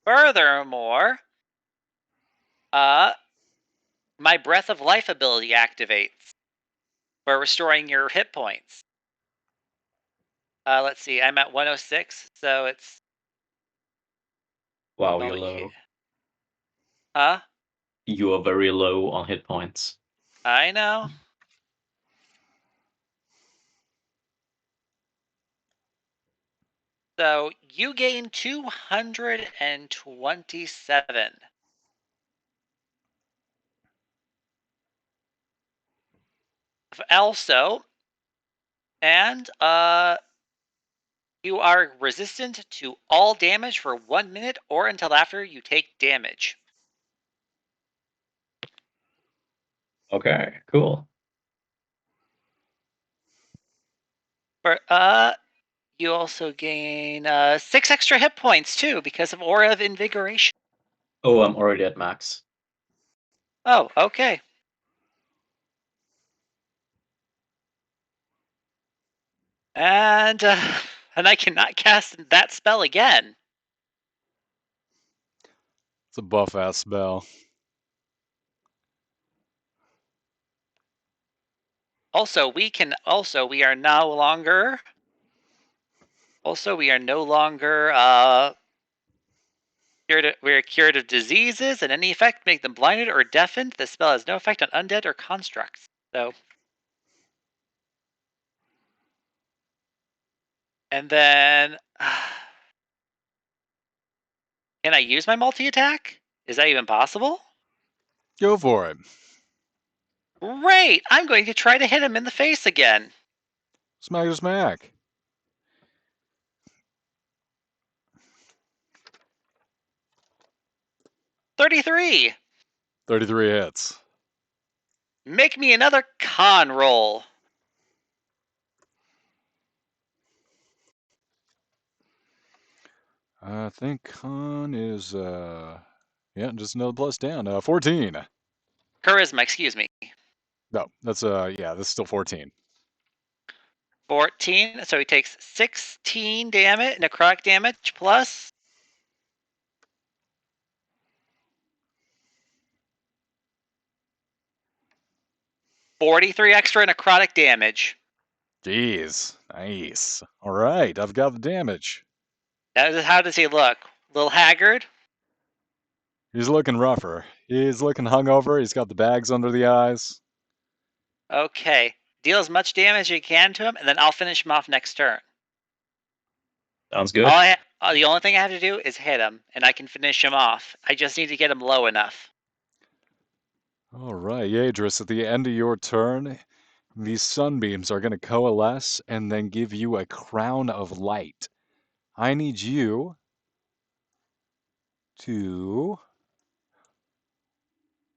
Furthermore, my Breath of Life ability activates for restoring your hit points. Let's see, I'm at 106, so it's Wow, you're only. low. Huh? You are very low on hit points. I know. So you gain 227. Also, and you are resistant to all damage for 1 minute or until after you take damage. Okay, cool. For you also gain 6 extra hit points too because of Aura of Invigoration. Oh, I'm already at max. Oh, okay. And and I cannot cast that spell again. It's a buff ass spell. Also, we are no longer we're cured of diseases and any effect make them blinded or deafened. The spell has no effect on undead or constructs. So, and then can I use my multi attack? Is that even possible? Go for it. Great! I'm going to try to hit him in the face again. Smack your smack. 33. 33 hits. Make me another con roll. I think con is yeah, just another plus down. 14. Charisma, excuse me. No, that's yeah, that's still 14. 14, so he takes 16 damage, necrotic damage, plus 43 extra necrotic damage. Jeez, nice. All right, I've got the damage. How does he look? A little haggard? He's looking rougher. He's looking hungover. He's got the bags under the eyes. Okay. Deal as much damage as you can to him, and then I'll finish him off next turn. Sounds good. The only thing I have to do is hit him, and I can finish him off. I just need to get him low enough. All right, Yadris, at the end of your turn, these sunbeams are going to coalesce and then give you a crown of light. I need you to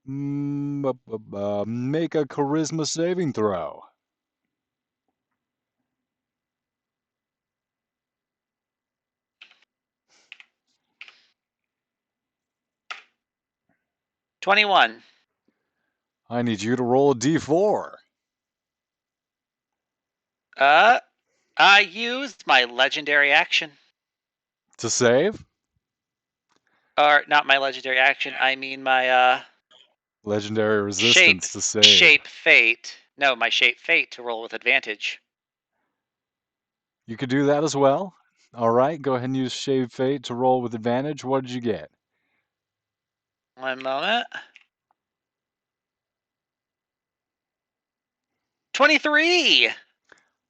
make a charisma saving throw. 21. I need you to roll a d4 I used my legendary action. to save. Or, not my legendary action, I mean my, Legendary resistance to save. shape fate. No, my shape fate to roll with advantage. You could do that as well. All right, go ahead and use Shave Fate to roll with advantage. What did you get? One moment. 23!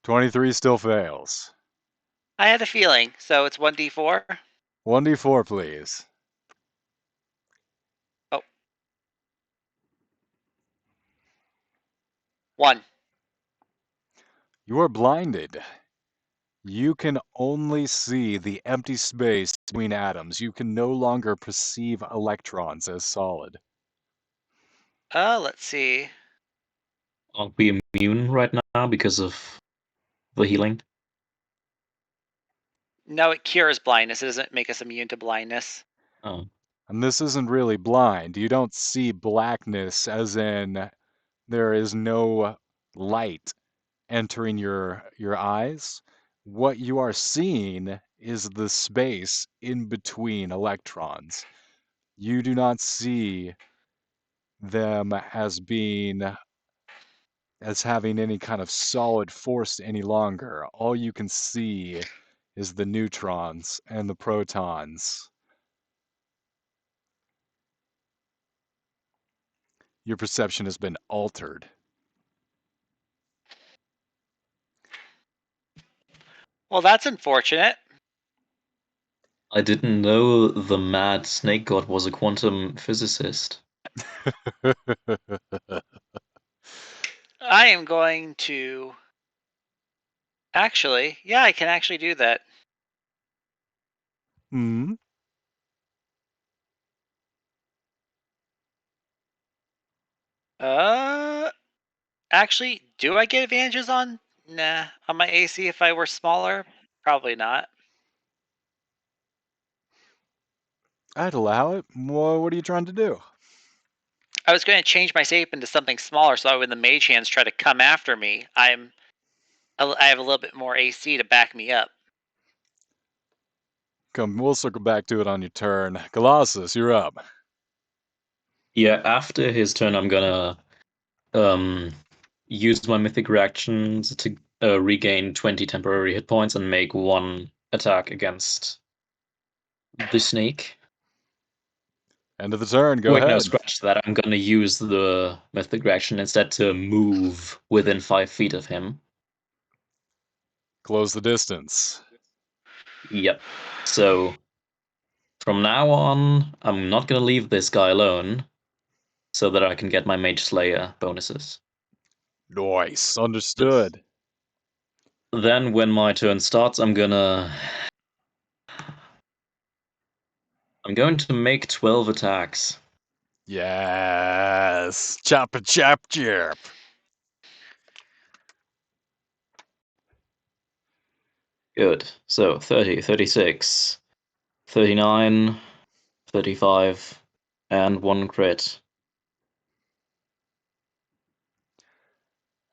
23 still fails. I had a feeling, so it's 1d4. 1d4, please. Oh. 1. You are blinded. You can only see the empty space between atoms. You can no longer perceive electrons as solid. Let's see. Aren't we immune right now because of the healing? No, it cures blindness. It doesn't make us immune to blindness. Oh. And this isn't really blind. You don't see blackness, as in there is no light entering your eyes. What you are seeing is the space in between electrons. You do not see them as having any kind of solid force any longer. All you can see is the neutrons and the protons. Your perception has been altered. Well, that's unfortunate. I didn't know the mad snake god was a quantum physicist. I am going to... Actually, yeah, I can actually do that. Hmm. Actually, do I get advantages on? Nah, on my AC if I were smaller? Probably not. I'd allow it. What are you trying to do? I was going to change my shape into something smaller so that when the mage hands try to come after me, I have a little bit more AC to back me up. Come, we'll circle back to it on your turn. Colossus, you're up. Yeah, after his turn, I'm gonna use my mythic reactions to regain 20 temporary hit points and make one attack against the snake. End of the turn. Go Wait, no, ahead. scratch that. I'm gonna use the mythic reaction instead to move within 5 feet of him. Close the distance. Yep. So from now on, I'm not gonna leave this guy alone so that I can get my Mage Slayer bonuses. Nice. Understood. Then when my turn starts, I'm going to make 12 attacks. Yes. Chop a chop chirp. Good. So 30, 36, 39, 35, and one crit.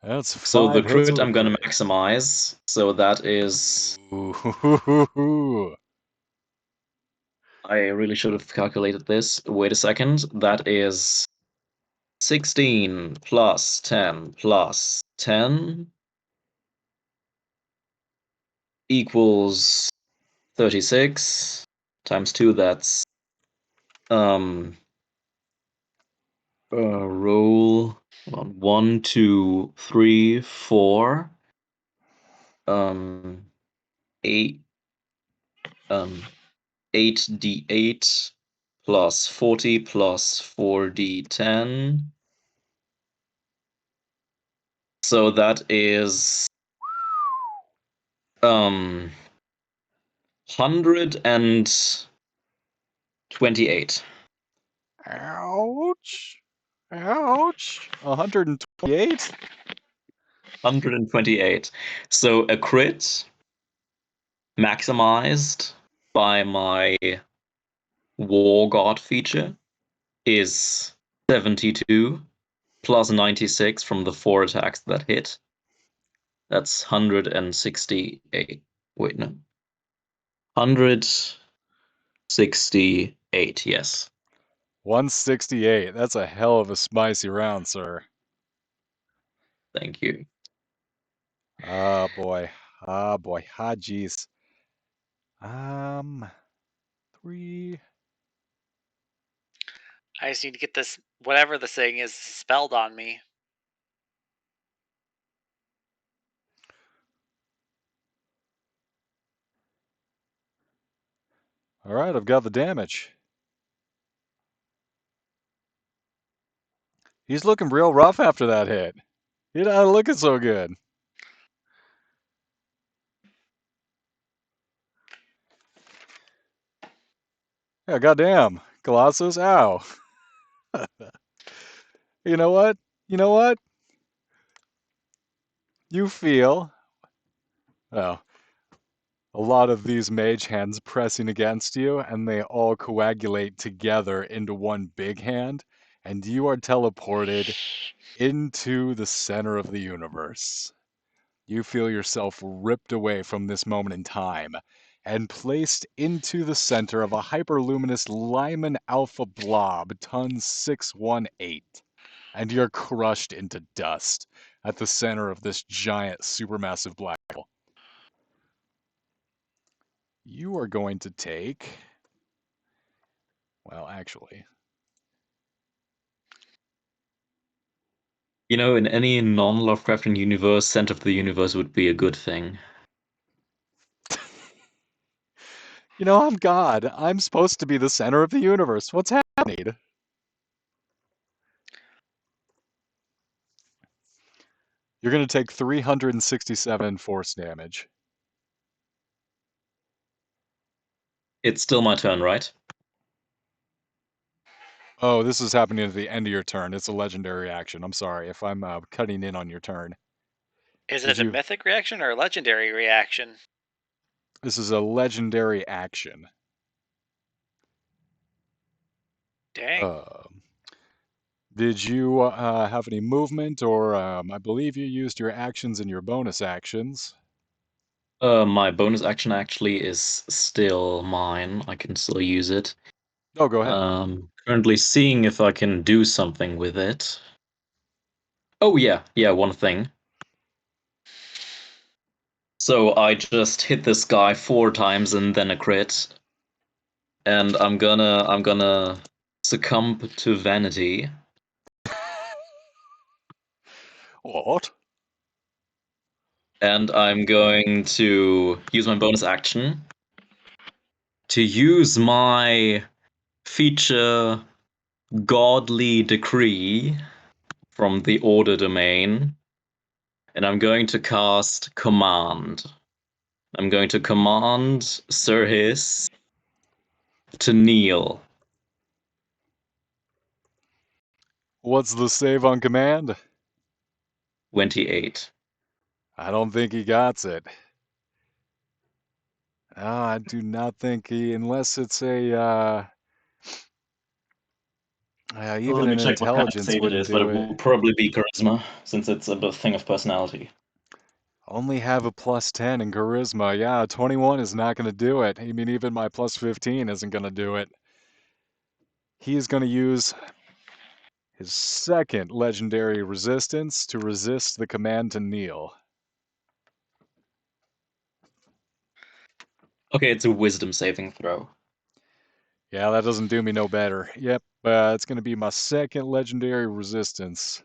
That's So the 5 hits crit with a I'm gonna crit. maximize. So that is. Ooh. I really should have calculated this. Wait a second. That is 16 plus 10 plus 10 equals 36 times 2. That's um roll on 1, 2, 3, 4, 8 8d8 plus 40 plus 4d10. So that is 128. Ouch. Ouch. 128? 128. So a crit maximized by my War God feature is 72 plus 96 from the 4 attacks that hit. That's 168. Wait, no. 168, yes. 168. That's a hell of a spicy round, sir. Thank you. Ah, boy. Ah, boy. Ah, jeez. 3. I just need to get this, whatever this thing is, spelled on me. All right, I've got the damage. He's looking real rough after that hit. He's not looking so good. Yeah, goddamn. Colossus, ow. You know what? You know what? You feel, oh, a lot of these mage hands pressing against you, and they all coagulate together into one big hand, and you are teleported into the center of the universe. You feel yourself ripped away from this moment in time and placed into the center of a hyperluminous Lyman alpha blob, ton 618, and you're crushed into dust at the center of this giant supermassive black hole. You are going to take, well, actually, You know, in any non-Lovecraftian universe, center of the universe would be a good thing. I'm God. I'm supposed to be the center of the universe. What's happening? You're going to take 367 force damage. It's still my turn, right? Oh, this is happening at the end of your turn. It's a legendary action. I'm sorry if I'm cutting in on your turn. Is Did it a you? mythic reaction or a legendary reaction? This is a legendary action. Dang. Um, did you have any movement, or I believe you used your actions and your bonus actions? My bonus action actually is still mine. I can still use it. Oh, go ahead. Currently seeing if I can do something with it. Oh yeah, one thing. So I just hit this guy 4 times and then a crit, and I'm gonna succumb to vanity, What? and I'm going to use my bonus action to use my feature Godly Decree from the Order domain, and I'm going to cast Command. I'm going to command Sir Hiss to kneel. What's the save on command? 28. I don't think he got it. I do not think he, unless it's a Even Let me an check what kind of intelligence save it wouldn't is, but do it it. will probably be charisma, since it's a thing of personality. Only have a plus 10 in charisma. Yeah, 21 is not going to do it. I mean, even my plus 15 isn't going to do it. He is going to use his second legendary resistance to resist the command to kneel. Okay, it's a wisdom saving throw. Yeah, that doesn't do me no better. Yep, it's going to be my second legendary resistance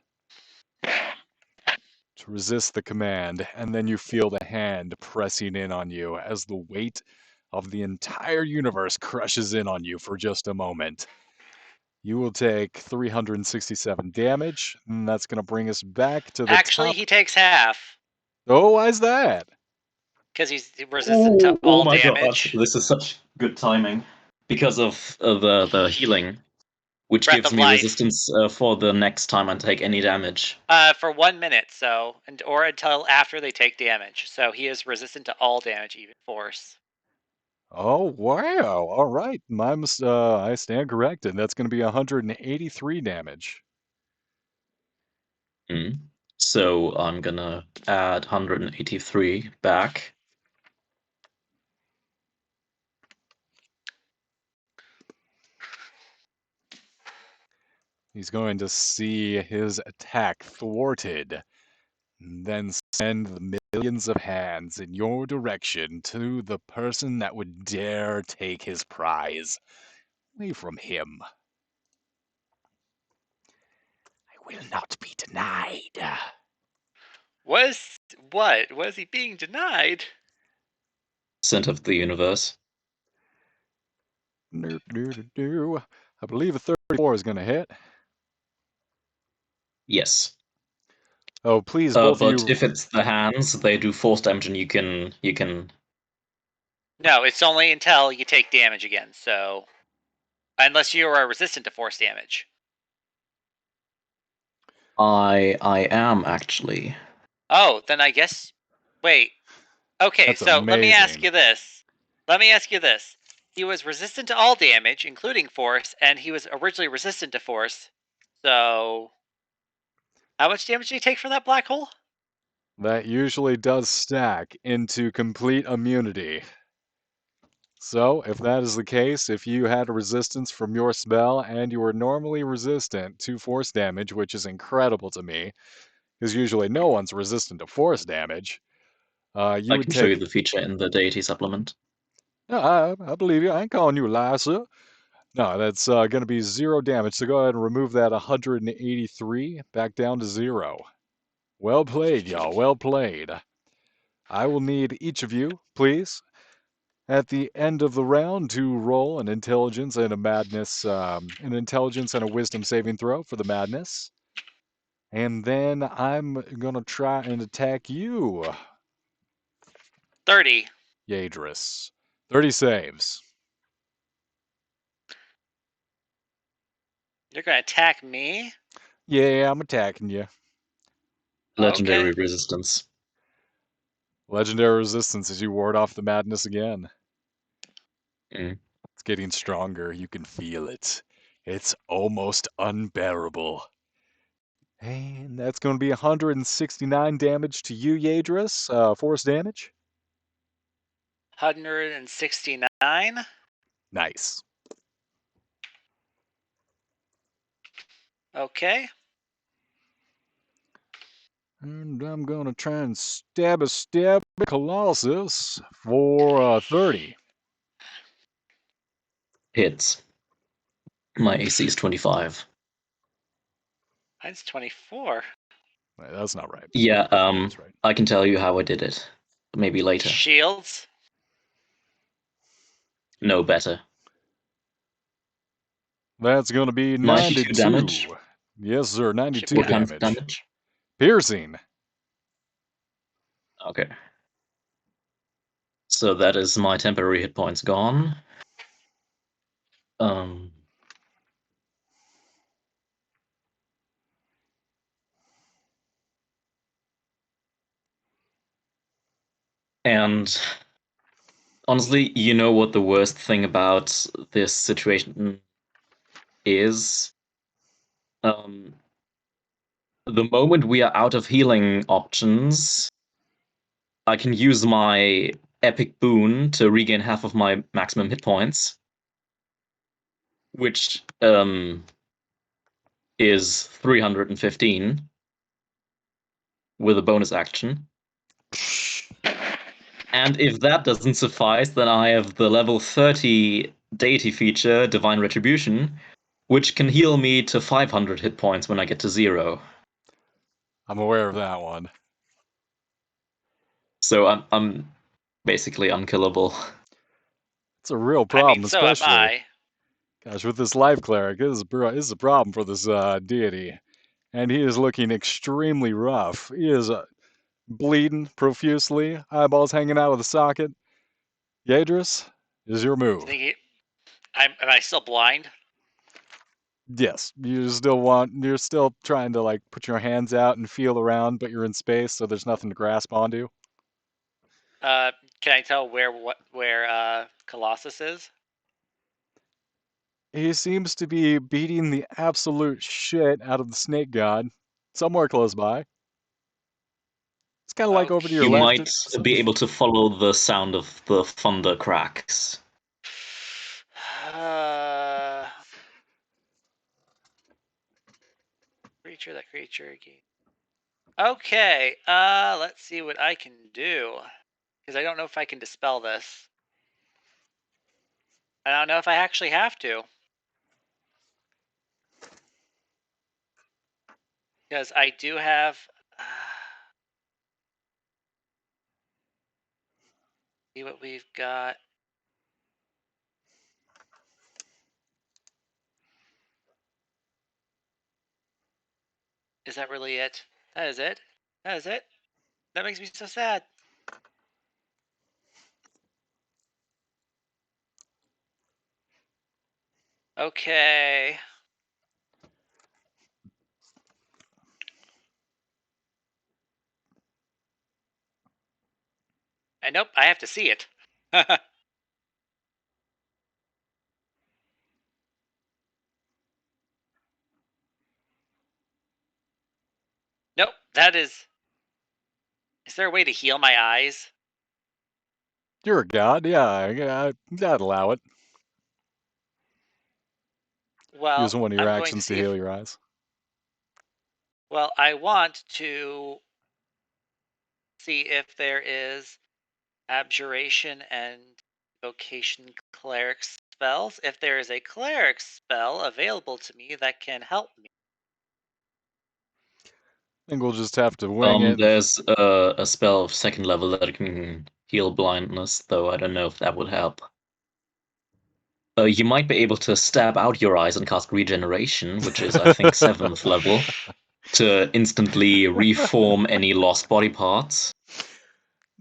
to resist the command, and then you feel the hand pressing in on you as the weight of the entire universe crushes in on you for just a moment. You will take 367 damage, and that's going to bring us back to the Actually, top. he takes half Oh, why's that? because he's resistant to Oh all my gosh, damage. this is such good timing. Because of the healing, which Breath gives of me life. resistance for the next time I take any damage. For 1 minute, or until after they take damage. So he is resistant to all damage, even force. Oh, wow. All right. I stand corrected. That's going to be 183 damage. So I'm gonna add 183 back. He's going to see his attack thwarted, and then send the millions of hands in your direction to the person that would dare take his prize away from him. I will not be denied. What? Was he being denied? Center of the universe. I believe a 34 is going to hit. Yes. Oh, please, both of But you. if it's the hands, they do force damage, and you can. No, it's only until you take damage again. So, unless you are resistant to force damage. I am actually. Oh, then I guess. Wait. Okay, That's so let me ask amazing. you this. He was resistant to all damage, including force, and he was originally resistant to force. So, how much damage did he take from that black hole? That usually does stack into complete immunity. So, if that is the case, if you had a resistance from your spell and you were normally resistant to force damage, which is incredible to me, because usually no one's resistant to force damage, you I would can show you take. the feature in the deity supplement. No, I believe you. I ain't calling you a liar, sir. No, that's going to be 0 damage. So go ahead and remove that 183 back down to 0. Well played, y'all. Well played. I will need each of you, please, at the end of the round to roll an intelligence and a madness, an intelligence and a wisdom saving throw for the madness. And then I'm going to try and attack you, 30. Yadris. 30 saves. You're going to attack me? Yeah, I'm attacking you. Okay. Legendary resistance. Legendary resistance as you ward off the madness again. Mm. It's getting stronger. You can feel it. It's almost unbearable. And that's going to be 169 damage to you, Yadris. Force damage. 169. Nice. Okay. And I'm going to try and stab Colossus for 30. Hits. My AC is 25. Mine's 24. Wait, that's not right. Yeah, That's right. I can tell you how I did it. Maybe later. Shields. No better. That's going to be 92 92. damage. Yes, sir. 92 What kind of damage. damage? Piercing. Okay. So that is my temporary hit points gone. Um, and honestly, you know what the worst thing about this situation is? The moment we are out of healing options, I can use my epic boon to regain half of my maximum hit points, which is 315 with a bonus action. And if that doesn't suffice, then I have the level 30 deity feature, Divine Retribution, which can heal me to 500 hit points when I get to 0. I'm aware of that one. So I'm basically unkillable. It's a real I mean, problem, so am especially. I. Gosh, with this life cleric, this is a problem for this deity. And he is looking extremely rough. He is bleeding profusely, eyeballs hanging out of the socket. Yadris, is your move. Am I still blind? Yes, you're still trying to like put your hands out and feel around, but you're in space, so there's nothing to grasp onto. Can I tell where Colossus is? He seems to be beating the absolute shit out of the snake god, somewhere close by. It's kind of like over to your You Okay. left. might be able to follow the sound of the thunder cracks. Creature, that creature again. Okay, let's see what I can do. Because I don't know if I can dispel this. I don't know if I actually have to. Because I do have... see what we've got. Is that really it? That is it? That is it? That makes me so sad. Okay. And nope, I have to see it. Nope, that is... Is there a way to heal my eyes? You're a god, yeah, I'd allow it. Well, Use one of your I'm going to actions to see heal if... your eyes. Well, I want to see if there is abjuration and vocation cleric spells. If there is a cleric spell available to me that can help me. I think we'll just have to wing it. There's a spell of second level that can heal blindness, though I don't know if that would help. You might be able to stab out your eyes and cast regeneration, which is, I think, 7th level, to instantly reform any lost body parts.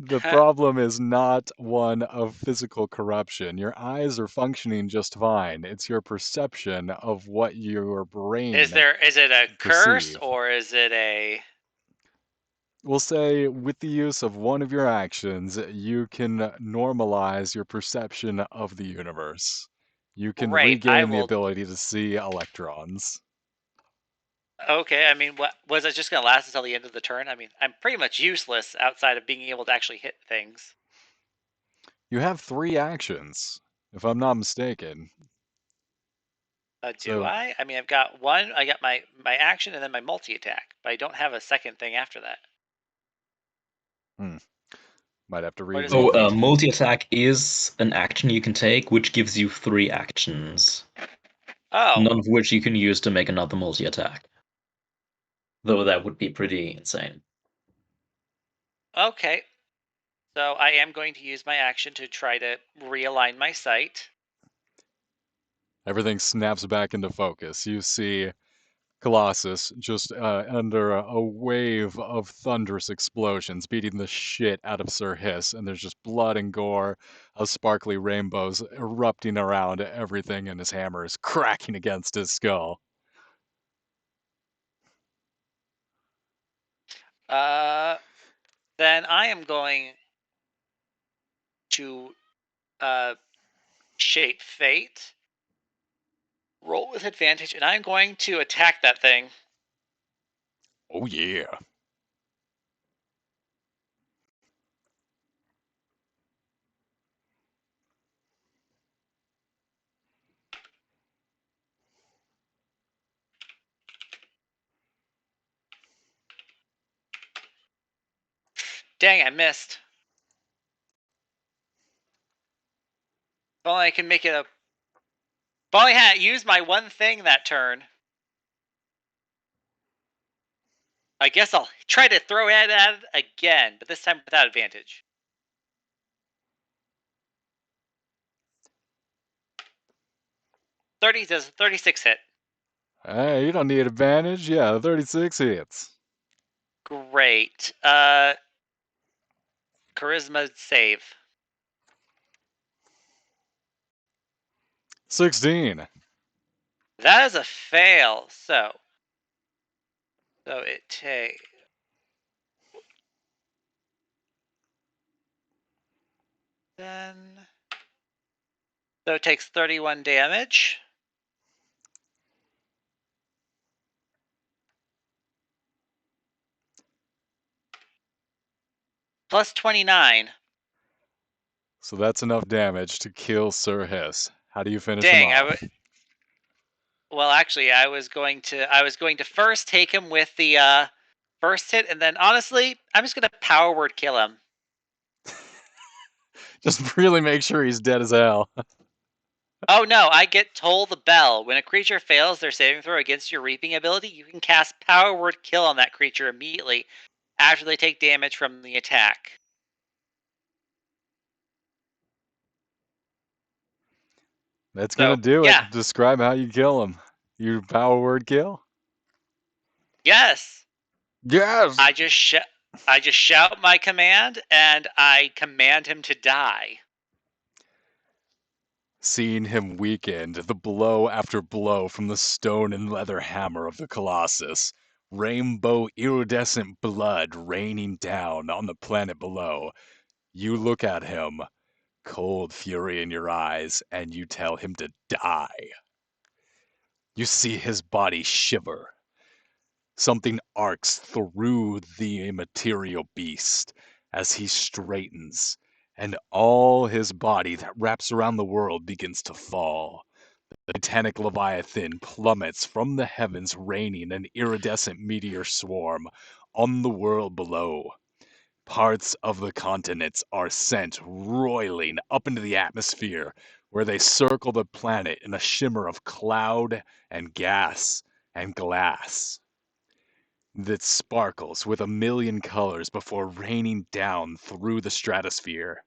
The problem is not one of physical corruption. Your eyes are functioning just fine. It's your perception of what your brain Is it a curse perceive. or is it a... We'll say with the use of one of your actions, you can normalize your perception of the universe. You can Great, I regain the will... ability to see electrons. Okay, I mean, what was it just going to last until the end of the turn? I mean, I'm pretty much useless outside of being able to actually hit things. You have 3 actions, if I'm not mistaken. Do So, I? I mean, I've got one. I got my action and then my multi attack, but I don't have a second thing after that. might have to What is reread multi? that. Multi attack is an action you can take, which gives you 3 actions, Oh, none of which you can use to make another multi attack. Though that would be pretty insane. okay. So I am going to use my action to try to realign my sight. Everything snaps back into focus. You see Colossus just under a wave of thunderous explosions, beating the shit out of Sir Hiss, and there's just blood and gore of sparkly rainbows erupting around everything, and his hammer is cracking against his skull. Then I am going to shape fate, roll with advantage, and I'm going to attack that thing. Oh, yeah. Dang, I missed. If only I can make it a... If only I had used my one thing that turn. I guess I'll try to throw it at it again, but this time without advantage. 36 hit. Hey, you don't need advantage. Yeah, 36 hits. Great. Charisma save. 16. That is a fail. So it takes... So it takes 31 damage. Plus 29. So that's enough damage to kill Sir Hiss. How do you finish him Dang, off? well, actually, I was going to first take him with the first hit, and then honestly, I'm just gonna power word kill him. Just really make sure he's dead as hell. Oh no, I get Toll the Bell. When a creature fails their saving throw against your reaping ability, you can cast power word kill on that creature immediately after they take damage from the attack. That's gonna So do yeah, it. Describe how you kill him. You power word kill? yes, Yes! I just shout my command and I command him to die. Seeing him weakened, the blow after blow from the stone and leather hammer of the Colossus, rainbow iridescent blood raining down on the planet below, you look at him, cold fury in your eyes, and you tell him to die. You see his body shiver. Something arcs through the immaterial beast as he straightens, and all his body that wraps around the world begins to fall. The titanic leviathan plummets from the heavens, raining an iridescent meteor swarm on the world below. Parts of the continents are sent roiling up into the atmosphere, where they circle the planet in a shimmer of cloud and gas and glass that sparkles with a million colors before raining down through the stratosphere.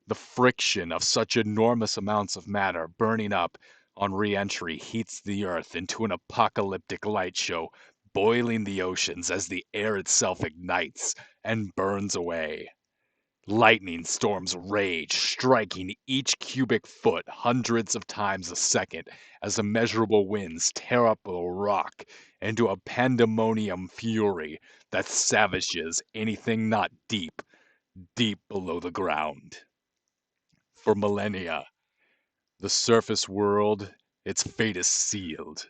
The friction of such enormous amounts of matter burning up on re-entry heats the Earth into an apocalyptic light show, boiling the oceans as the air itself ignites and burns away. Lightning storms rage, striking each cubic foot hundreds of times a second as immeasurable winds tear up the rock into a pandemonium fury that savages anything not deep, deep below the ground. For millennia, the surface world, its fate is sealed,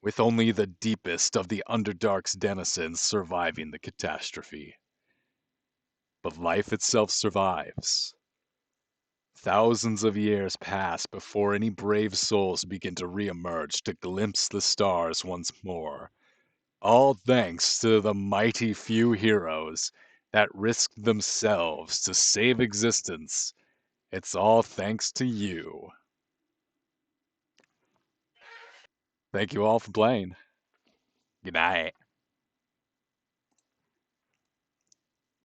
with only the deepest of the Underdark's denizens surviving the catastrophe. But life itself survives. Thousands of years pass before any brave souls begin to re-emerge to glimpse the stars once more. All thanks to the mighty few heroes that risked themselves to save existence. It's all thanks to you. Thank you all for playing. Good night.